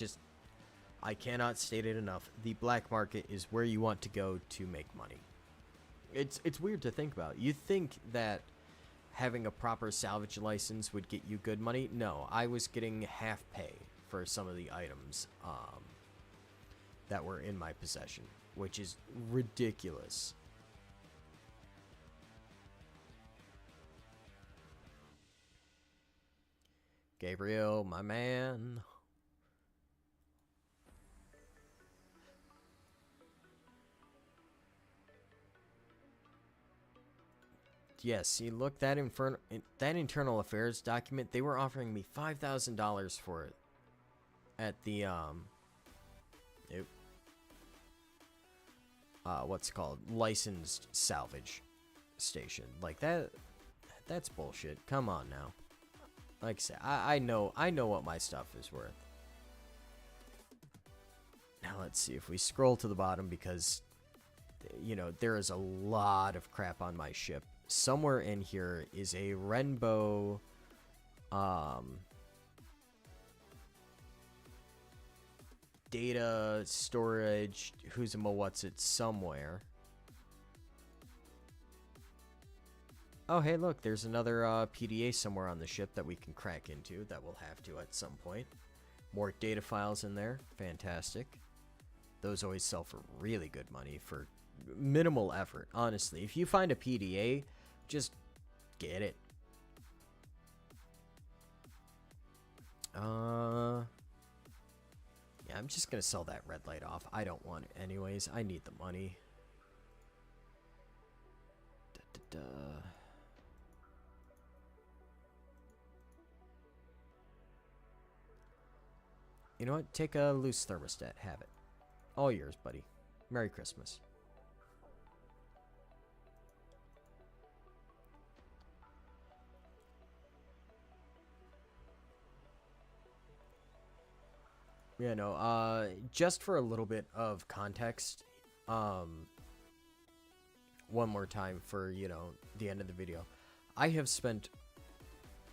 cannot state it enough. The black market is where you want to go to make money. It's weird to think about. You think that having a proper salvage license would get you good money? No, I was getting half pay for some of the items that were in my possession, which is ridiculous. Gabriel, my man. Yes, see, look, that internal affairs document, they were offering me $5,000 for it at the what's it called, licensed salvage station. Like, that's bullshit. Come on now. Like I said, I know what my stuff is worth. Now let's see if we scroll to the bottom, because you know, there is a lot of crap on my ship. Somewhere in here is a Renbow data storage, who's a what's it somewhere. Oh, hey, look, there's another PDA somewhere on the ship that we can crack into, that we'll have to at some point. More data files in there. Fantastic. Those always sell for really good money for minimal effort, honestly. If you find a PDA, just get it. Yeah, I'm just gonna sell that red light off. I don't want it anyways. I need the money. You know what? Take a loose thermostat. Have it. All yours, buddy. Merry Christmas. Yeah, no, just for a little bit of context, one more time for, you know, the end of the video. I have spent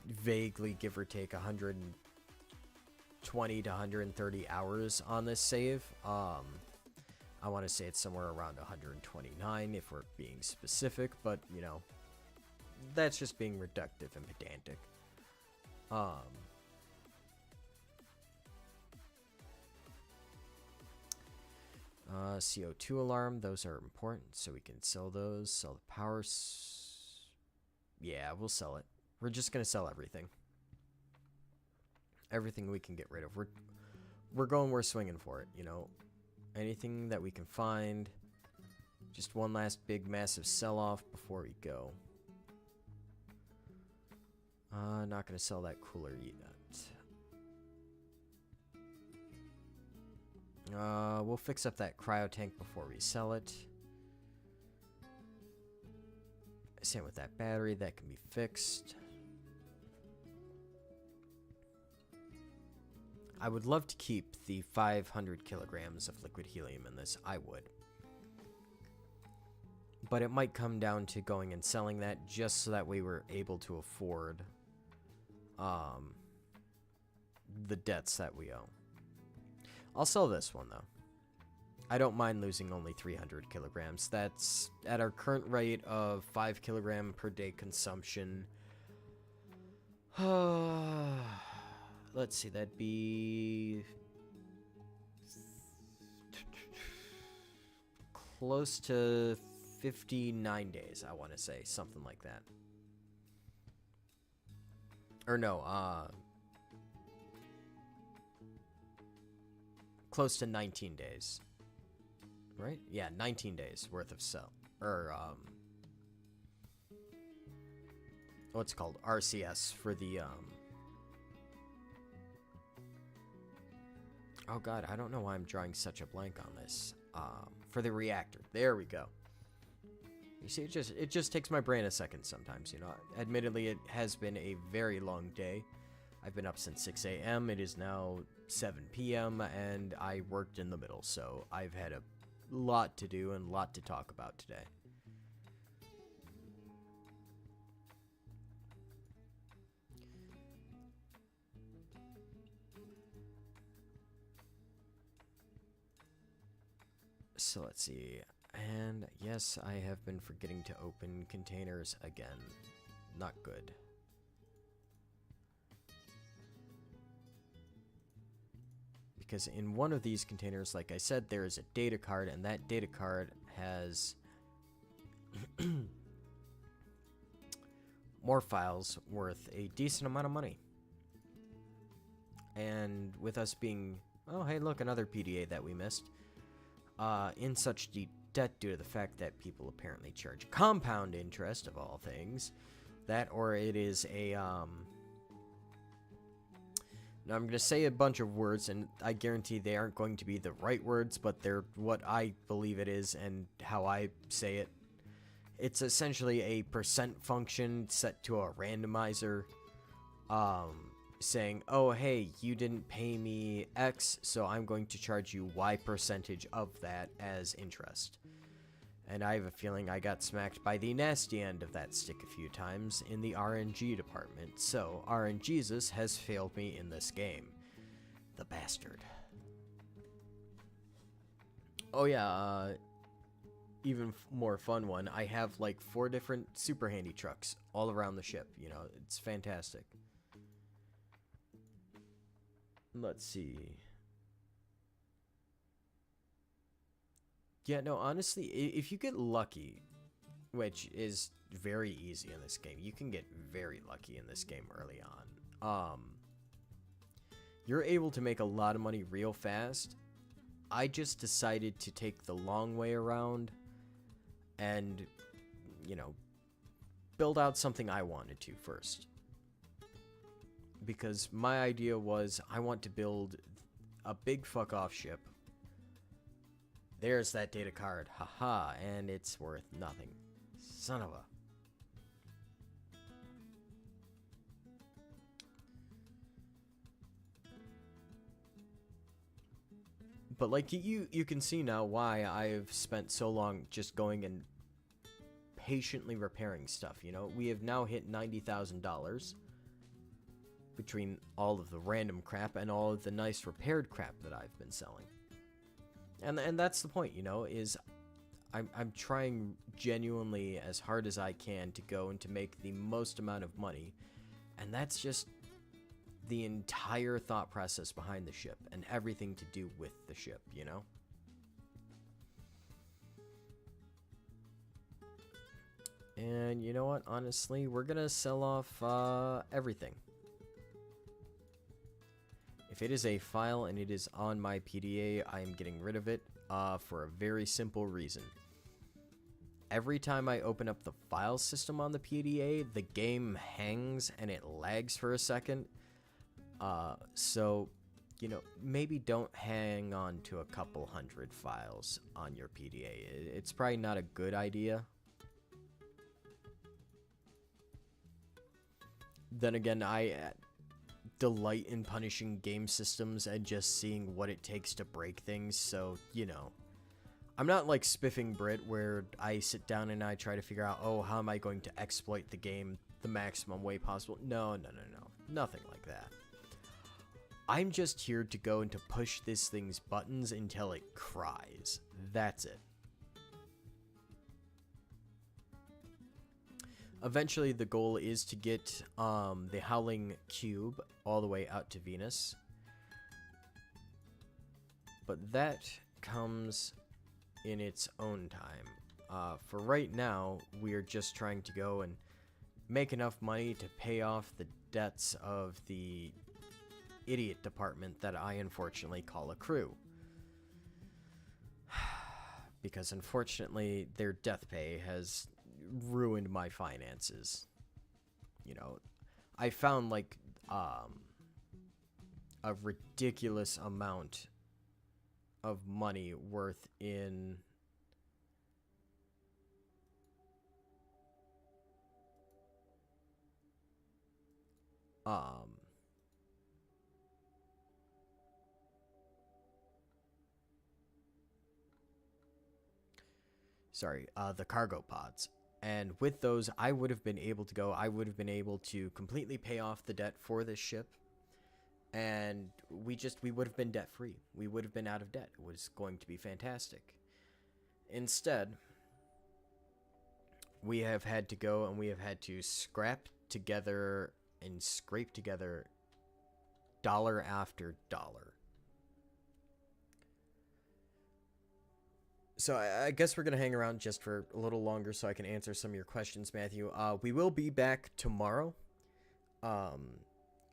vaguely, give or take, 120 to 130 hours on this save. I want to say it's somewhere around 129 if we're being specific, but, you know, that's just being reductive and pedantic. CO2 alarm, those are important, so we can sell those. Sell the power. Yeah, we'll sell it. We're just gonna sell everything. Everything we can get rid of. We're swinging for it, you know. Anything that we can find. Just one last big massive sell-off before we go. Not gonna sell that cooler yet. We'll fix up that cryo tank before we sell it. Same with that battery, that can be fixed. I would love to keep the 500 kilograms of liquid helium in this. I would. But it might come down to going and selling that just so that we were able to afford the debts that we owe. I'll sell this one, though. I don't mind losing only 300 kilograms. That's at our current rate of 5 kilogram per day consumption. Let's see, that'd be close to 59 days, I want to say. Something like that. Or no, close to 19 days. Right? Yeah, 19 days worth of sell. Or, what's it called? RCS for the, oh god, I don't know why I'm drawing such a blank on this. For the reactor. There we go. You see, it just takes my brain a second sometimes, you know. Admittedly, it has been a very long day. I've been up since 6 a.m. It is now 7 p.m. and I worked in the middle, so I've had a lot to do and a lot to talk about today. So let's see. And yes, I have been forgetting to open containers again. Not good. Because in one of these containers, like I said, there is a data card, and that data card has more files worth a decent amount of money. And with us being, oh hey look, another PDA that we missed, in such deep debt due to the fact that people apparently charge compound interest of all things, that or it is a now I'm going to say a bunch of words, and I guarantee they aren't going to be the right words, but they're what I believe it is and how I say it. It's essentially a percent function set to a randomizer, saying, oh, hey, you didn't pay me X, so I'm going to charge you Y percentage of that as interest. And I have a feeling I got smacked by the nasty end of that stick a few times in the RNG department, so RNGesus has failed me in this game. The bastard. Oh yeah, even more fun one, I have like 4 different super handy trucks all around the ship, you know, it's fantastic. Let's see. Yeah, no, honestly, if you get lucky, which is very easy in this game, you can get very lucky in this game early on. You're able to make a lot of money real fast. I just decided to take the long way around and, you know, build out something I wanted to first. Because my idea was I want to build a big fuck off ship. There's that data card, haha, and it's worth nothing. Son of a... But like you can see now why I've spent so long just going and patiently repairing stuff, you know? We have now hit $90,000 between all of the random crap and all of the nice repaired crap that I've been selling. And that's the point, you know, is I'm trying genuinely as hard as I can to go and to make the most amount of money. And that's just the entire thought process behind the ship and everything to do with the ship, you know? And you know what? Honestly, we're gonna sell off everything. If it is a file and it is on my PDA, I am getting rid of it for a very simple reason. Every time I open up the file system on the PDA, the game hangs and it lags for a second. So, you know, maybe don't hang on to a couple hundred files on your PDA. It's probably not a good idea. Then again, I delight in punishing game systems and just seeing what it takes to break things, so, you know. I'm not like Spiffing Brit, where I sit down and I try to figure out, oh, how am I going to exploit the game the maximum way possible? No. Nothing like that. I'm just here to go and to push this thing's buttons until it cries. That's it. Eventually, the goal is to get the Howling Cube all the way out to Venus. But that comes in its own time. For right now, we are just trying to go and make enough money to pay off the debts of the idiot department that I unfortunately call a crew. Because unfortunately, their death pay has ruined my finances. You know, I found like a ridiculous amount of money worth in the cargo pods. And with those, I would have been able to go. I would have been able to completely pay off the debt for this ship, and we would have been debt free. We would have been out of debt. It was going to be fantastic. Instead, we have had to go and we have had to scrape together dollar after dollar. So I guess we're going to hang around just for a little longer so I can answer some of your questions, Matthew. We will be back tomorrow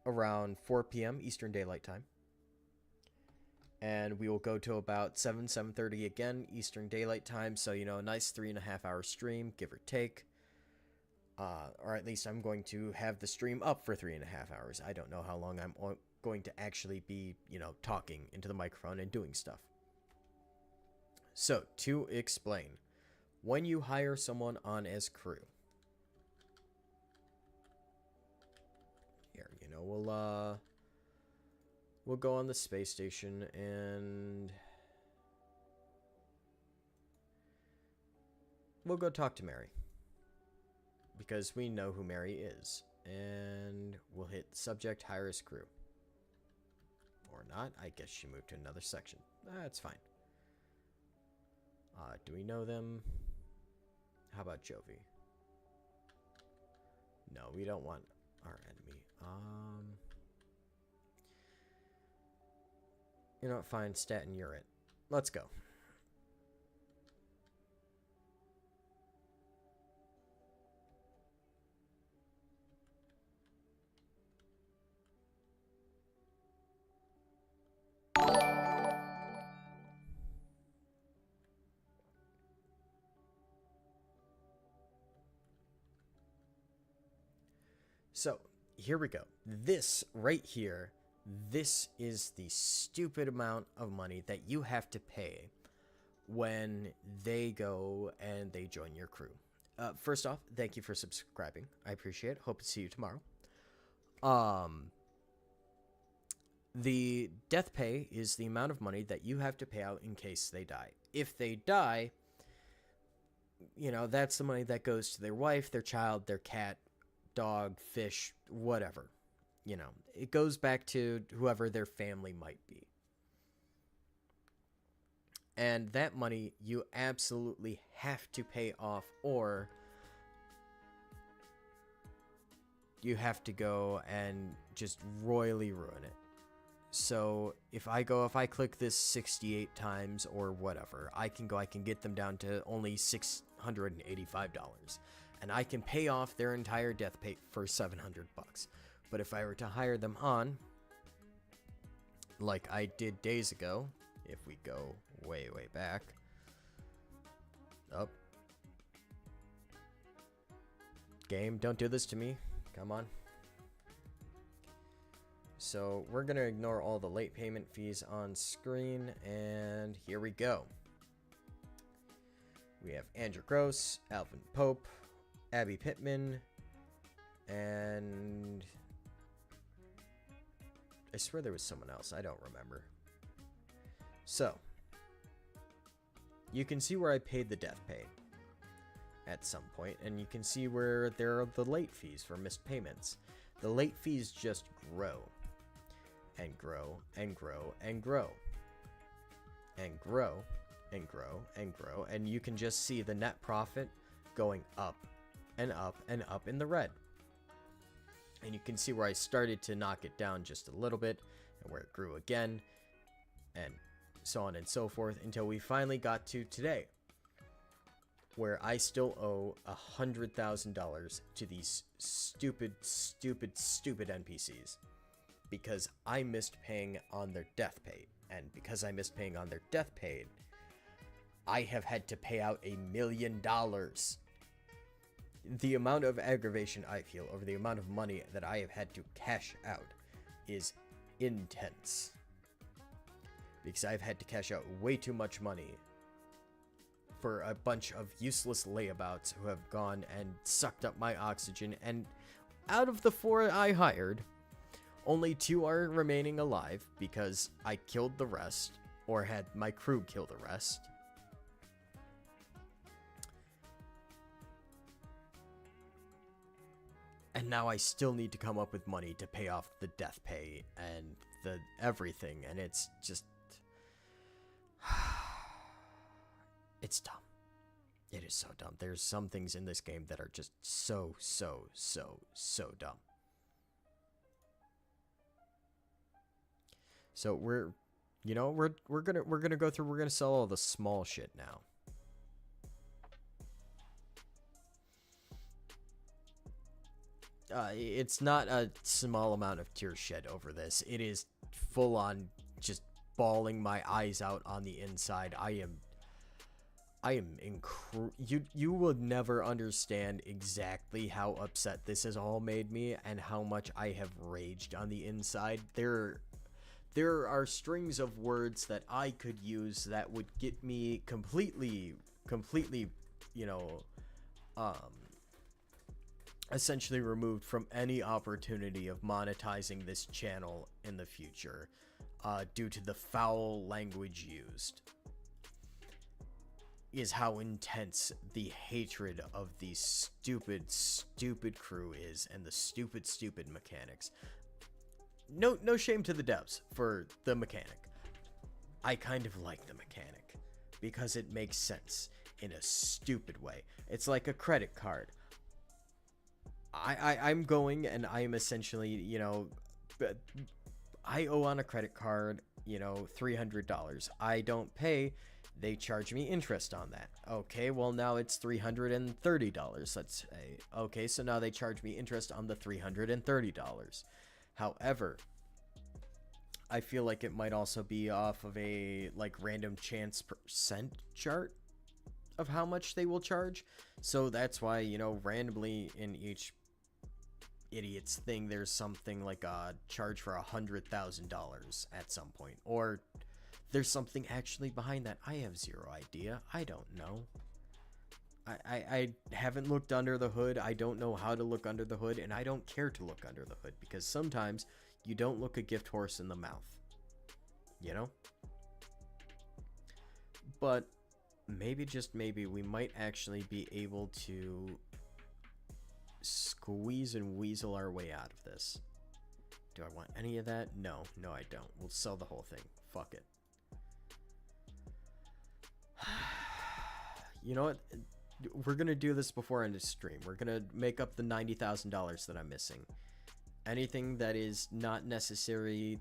around 4 p.m. Eastern Daylight Time. And we will go to about 7:30 again Eastern Daylight Time. So, you know, a nice 3.5 hour stream, give or take. Or at least I'm going to have the stream up for 3.5 hours. I don't know how long I'm going to actually be, you know, talking into the microphone and doing stuff. So, to explain, when you hire someone on as crew, here, you know, we'll go on the space station and we'll go talk to Mary, because we know who Mary is, and we'll hit subject hire as crew. Or not, I guess she moved to another section. That's fine. Do we know them? How about Jovi? No, we don't want our enemy. You know what? Fine, Staten, you're it. Let's go. So, here we go. This right here, this is the stupid amount of money that you have to pay when they go and they join your crew. First off, thank you for subscribing. I appreciate it. Hope to see you tomorrow. The death pay is the amount of money that you have to pay out in case they die. If they die, you know, that's the money that goes to their wife, their child, their cat, dog, fish, whatever. You know, it goes back to whoever their family might be. And that money you absolutely have to pay off, or you have to go and just royally ruin it. So if I click this 68 times or whatever, I can get them down to only $685. And I can pay off their entire death pay for $700. But if I were to hire them on, like I did days ago, if we go way back, up, game, don't do this to me, come on. So we're gonna ignore all the late payment fees on screen, and here we go. We have Andrew Gross, Alvin Pope, Abby Pittman, and I swear there was someone else. I don't remember. So, you can see where I paid the death pay at some point, and you can see where there are the late fees for missed payments. The late fees just grow and grow and grow and grow and grow and grow and grow, and you can just see the net profit going up and up and up in the red. And you can see where I started to knock it down just a little bit, and where it grew again, and so on and so forth, until we finally got to today, where I still owe $100,000 to these stupid NPCs, because I missed paying on their death pay. And because I missed paying on their death pay, I have had to pay out $1 million. The amount of aggravation I feel over the amount of money that I have had to cash out is intense. Because I've had to cash out way too much money for a bunch of useless layabouts who have gone and sucked up my oxygen, and out of the 4 I hired, only 2 are remaining alive because I killed the rest, or had my crew kill the rest. And now I still need to come up with money to pay off the death pay and the everything, and it's just... It's dumb. It is so dumb. There's some things in this game that are just so dumb. So we're gonna go through, we're gonna sell all the small shit now. It's not a small amount of tears shed over this. It is full on just bawling my eyes out on the inside. You will never understand exactly how upset this has all made me and how much I have raged on the inside. There are strings of words that I could use that would get me completely, you know, essentially removed from any opportunity of monetizing this channel in the future, due to the foul language used. Is how intense the hatred of the stupid crew is, and the stupid mechanics. No shame to the devs for the mechanic. I kind of like the mechanic because it makes sense in a stupid way. It's like a credit card. I'm going and I'm essentially, you know, I owe on a credit card, you know, $300. I don't pay. They charge me interest on that. Okay, well now it's $330. Let's say. Okay, so now they charge me interest on the $330. However, I feel like it might also be off of a like random chance percent chart of how much they will charge. So that's why, you know, randomly in each idiot's thing, there's something like a charge for $100,000 at some point, or there's something actually behind that. I have zero idea. I don't know. I haven't looked under the hood. I don't know how to look under the hood, and I don't care to look under the hood, because sometimes you don't look a gift horse in the mouth, you know? But maybe, just maybe, we might actually be able to squeeze and weasel our way out of this. Do I want any of that? No, I don't. We'll sell the whole thing. Fuck it. You know what? We're gonna do this before end of stream. We're gonna make up the $90,000 that I'm missing. Anything that is not necessary,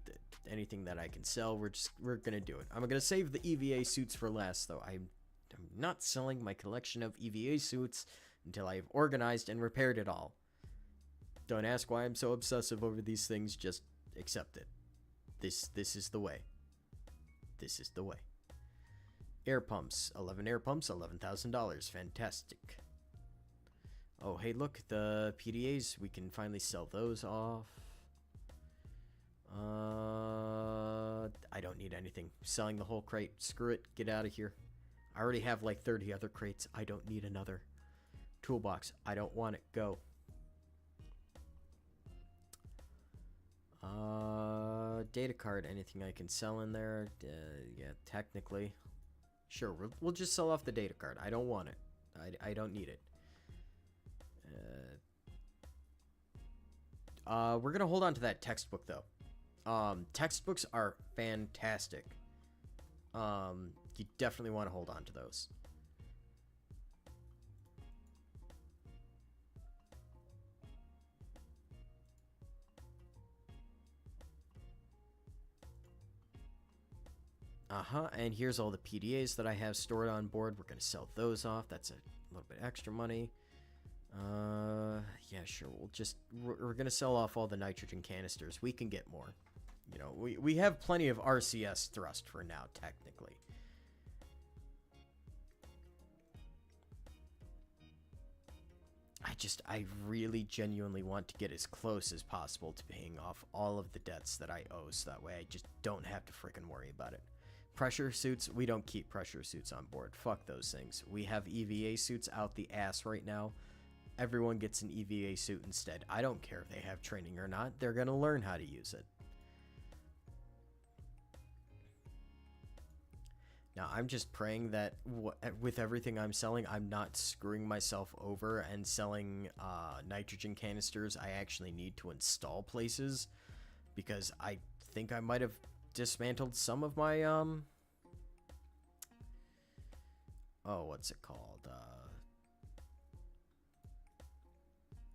anything that I can sell, we're gonna do it. I'm gonna save the EVA suits for last, though. I'm not selling my collection of EVA suits until I've organized and repaired it all. Don't ask why I'm so obsessive over these things. Just accept it. This is the way. This is the way. Air pumps, 11 air pumps, $11,000. Fantastic. Oh, hey, look, the PDAs, we can finally sell those off. I don't need anything. Selling the whole crate. Screw it. Get out of here. I already have like 30 other crates. I don't need another. Toolbox. I don't want it. Go. Data card. Anything I can sell in there? Yeah, technically. Sure, we'll just sell off the data card. I don't want it. I don't need it. We're gonna hold on to that textbook, though. Textbooks are fantastic. You definitely want to hold on to those. And here's all the PDAs that I have stored on board. We're going to sell those off. That's a little bit extra money. Yeah, sure. We're going to sell off all the nitrogen canisters. We can get more. You know, we have plenty of RCS thrust for now, technically. I really genuinely want to get as close as possible to paying off all of the debts that I owe, so that way I just don't have to freaking worry about it. Pressure suits, we don't keep pressure suits on board. Fuck those things. We have EVA suits out the ass right now. Everyone gets an EVA suit instead. I don't care if they have training or not. They're going to learn how to use it. Now, I'm just praying that with everything I'm selling, I'm not screwing myself over and selling nitrogen canisters I actually need to install places, because I think I might have dismantled some of my, what's it called?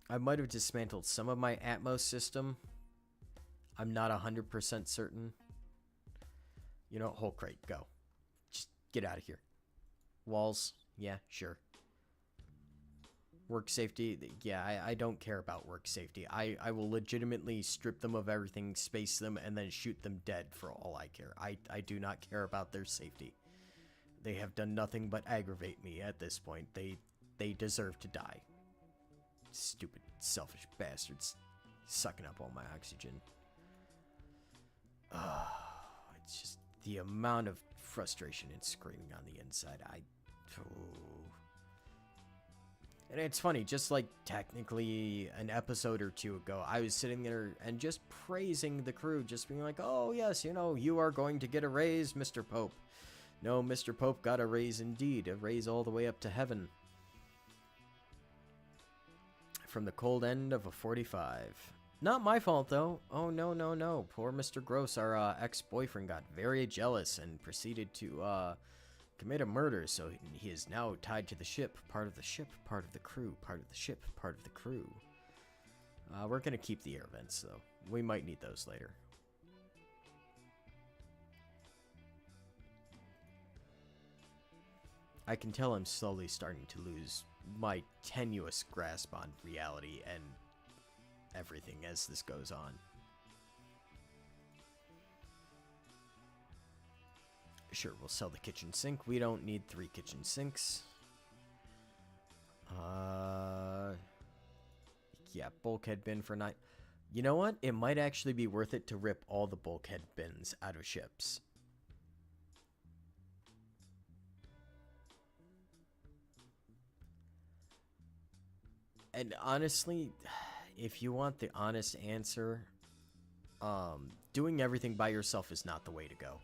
I might have dismantled some of my Atmos system. I'm not 100% certain. You know, whole crate, go. Just get out of here. Walls, yeah, sure. Work safety, yeah, I don't care about work safety. I will legitimately strip them of everything, space them, and then shoot them dead for all I care. I do not care about their safety. They have done nothing but aggravate me at this point. They deserve to die. Stupid, selfish bastards. Sucking up all my oxygen. It's just the amount of frustration and screaming on the inside. And it's funny, just like technically an episode or two ago, I was sitting there and just praising the crew, just being like, oh yes, you know, you are going to get a raise, Mr. Pope. No, Mr. Pope got a raise indeed, a raise all the way up to heaven. From the cold end of a 45. Not my fault, though. Oh, no, no, no. Poor Mr. Gross, our ex-boyfriend, got very jealous and proceeded to commit a murder, so he is now tied to the ship. Part of the ship, part of the crew, part of the ship, part of the crew. We're going to keep the air vents, though. We might need those later. I can tell I'm slowly starting to lose my tenuous grasp on reality and everything as this goes on. Sure, we'll sell the kitchen sink. We don't need 3 kitchen sinks. Yeah, bulkhead bin for 9. You know what? It might actually be worth it to rip all the bulkhead bins out of ships. And honestly, if you want the honest answer, doing everything by yourself is not the way to go.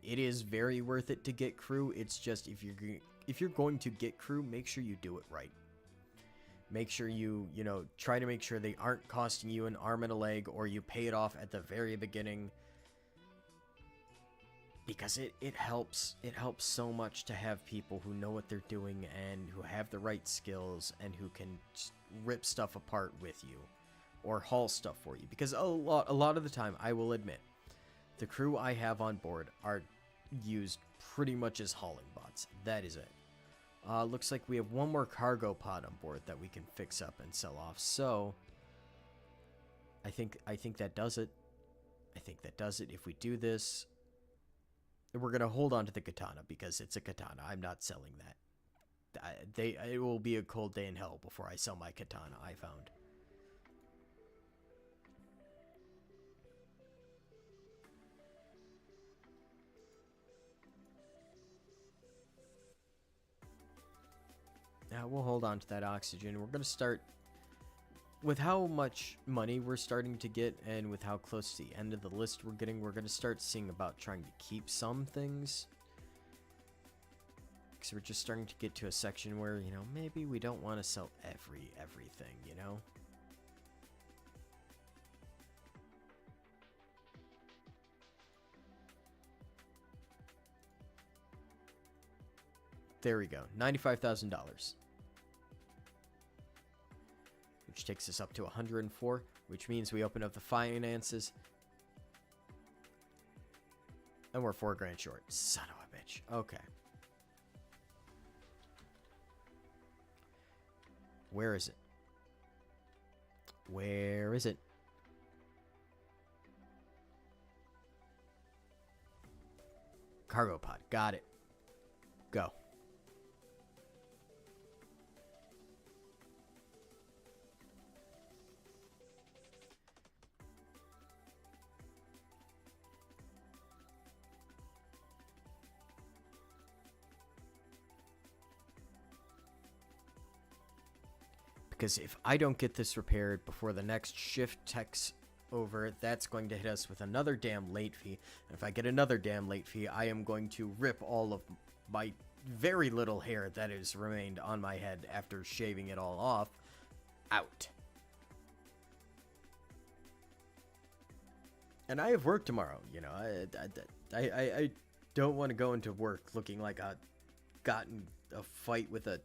It is very worth it to get crew. It's just if you're going to get crew, make sure you do it right. Make sure you try to make sure they aren't costing you an arm and a leg, or you pay it off at the very beginning. Because it helps so much to have people who know what they're doing and who have the right skills and who can just rip stuff apart with you or haul stuff for you. Because a lot of the time, I will admit, the crew I have on board are used pretty much as hauling bots. That is it. Looks like we have one more cargo pod on board that we can fix up and sell off. So I think that does it. I think that does it. If we do this, we're going to hold on to the katana because it's a katana. I'm not selling that. It will be a cold day in hell before I sell my katana, I found. Now we'll hold on to that oxygen. We're going to start with how much money we're starting to get and with how close to the end of the list we're getting. We're going to start seeing about trying to keep some things. Because we're just starting to get to a section where, maybe we don't want to sell everything, There we go. $95,000. Which takes us up to 104, which means we open up the finances. And we're $4,000 short. Son of a bitch. Okay. Where is it? Where is it? Cargo pod. Got it. Go. Because if I don't get this repaired before the next shift tech's over, that's going to hit us with another damn late fee. And if I get another damn late fee, I am going to rip all of my very little hair that has remained on my head after shaving it all off out. And I have work tomorrow, you know. I don't want to go into work looking like I got in a fight with a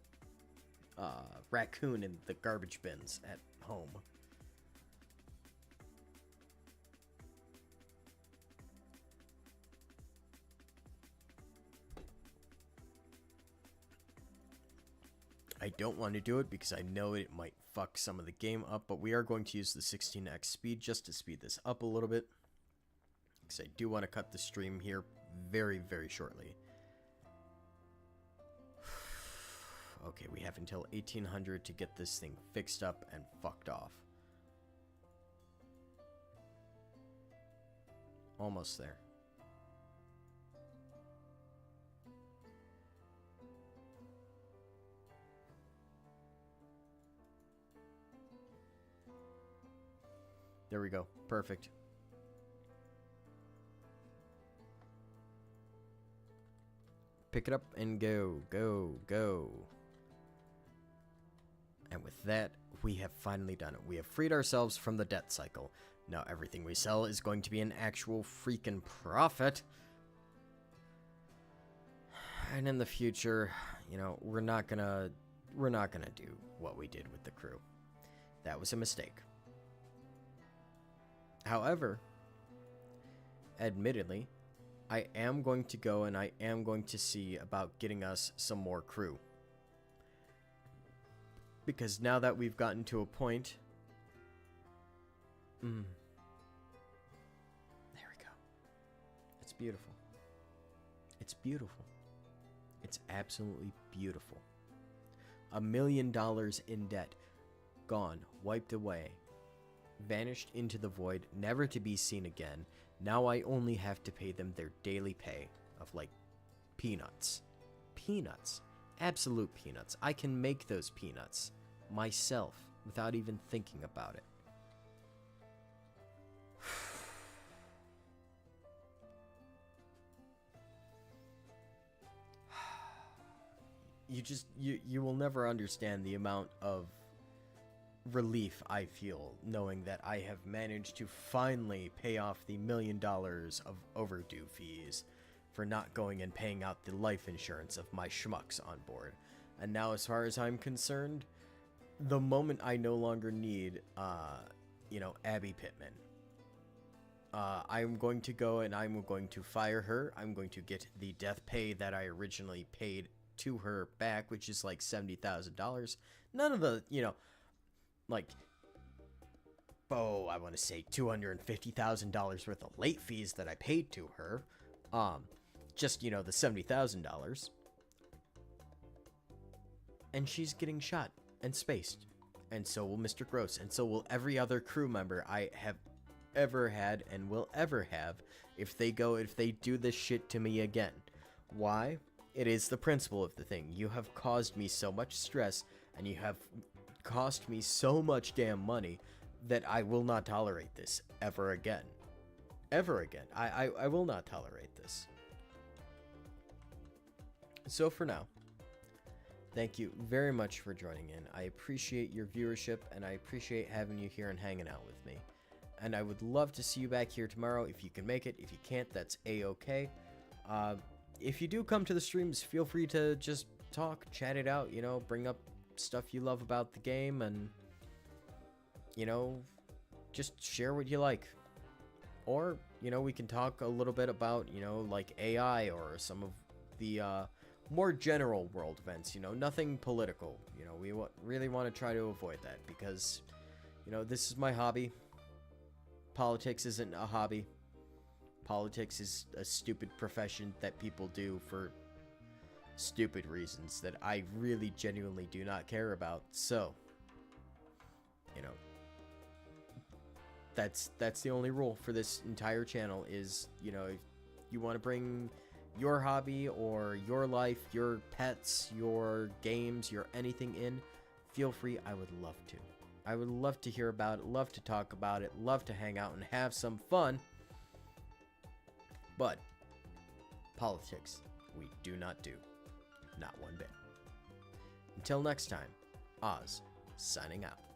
raccoon in the garbage bins at home. I don't want to do it because I know it might fuck some of the game up, but we are going to use the 16x speed just to speed this up a little bit, because I do want to cut the stream here very, very shortly. Okay, we have until 1800 to get this thing fixed up and fucked off. Almost there. There we go. Perfect. Pick it up and go, go, go. And with that, we have finally done it. We have freed ourselves from the debt cycle. Now everything we sell is going to be an actual freaking profit. And in the future, you know, we're not gonna do what we did with the crew. That was a mistake. However, admittedly, I am going to go and I am going to see about getting us some more crew. Because now that we've gotten to a point... There we go. It's beautiful. It's beautiful. It's absolutely beautiful. $1 million in debt. Gone. Wiped away. Vanished into the void, never to be seen again. Now I only have to pay them their daily pay of, like, peanuts. Peanuts. Absolute peanuts. I can make those peanuts myself without even thinking about it. You will never understand the amount of relief I feel knowing that I have managed to finally pay off the $1 million of overdue fees for not going and paying out the life insurance of my schmucks on board. And now, as far as I'm concerned, the moment I no longer need, you know, Abby Pittman, I'm going to go and I'm going to fire her. I'm going to get the death pay that I originally paid to her back, which is like $70,000. None of the, you know, like, I want to say $250,000 worth of late fees that I paid to her. Just, you know, the $70,000. And she's getting shot and spaced. And so will Mr. Gross. And so will every other crew member I have ever had and will ever have if they do this shit to me again. Why? It is the principle of the thing. You have caused me so much stress and you have cost me so much damn money that I will not tolerate this ever again. Ever again. I will not tolerate this. So for now, thank you very much for joining in. I appreciate your viewership and I appreciate having you here and hanging out with me. And I would love to see you back here tomorrow if you can make it. If you can't, that's a-okay. If you do come to the streams, feel free to just talk, chat it out, you know, bring up stuff you love about the game and, you know, just share what you like. Or, you know, we can talk a little bit about, you know, like AI or some of the more general world events, you know, nothing political. You know, we really want to try to avoid that because, you know, this is my hobby. Politics isn't a hobby. Politics is a stupid profession that people do for stupid reasons that I really genuinely do not care about. So, you know, that's the only rule for this entire channel is, you know, if you want to bring your hobby or your life, your pets, your games, your anything in, feel free. I would love to. I would love to hear about it, love to talk about it, love to hang out and have some fun. But politics, we do not do. Not one bit. Until next time, Oz, signing out.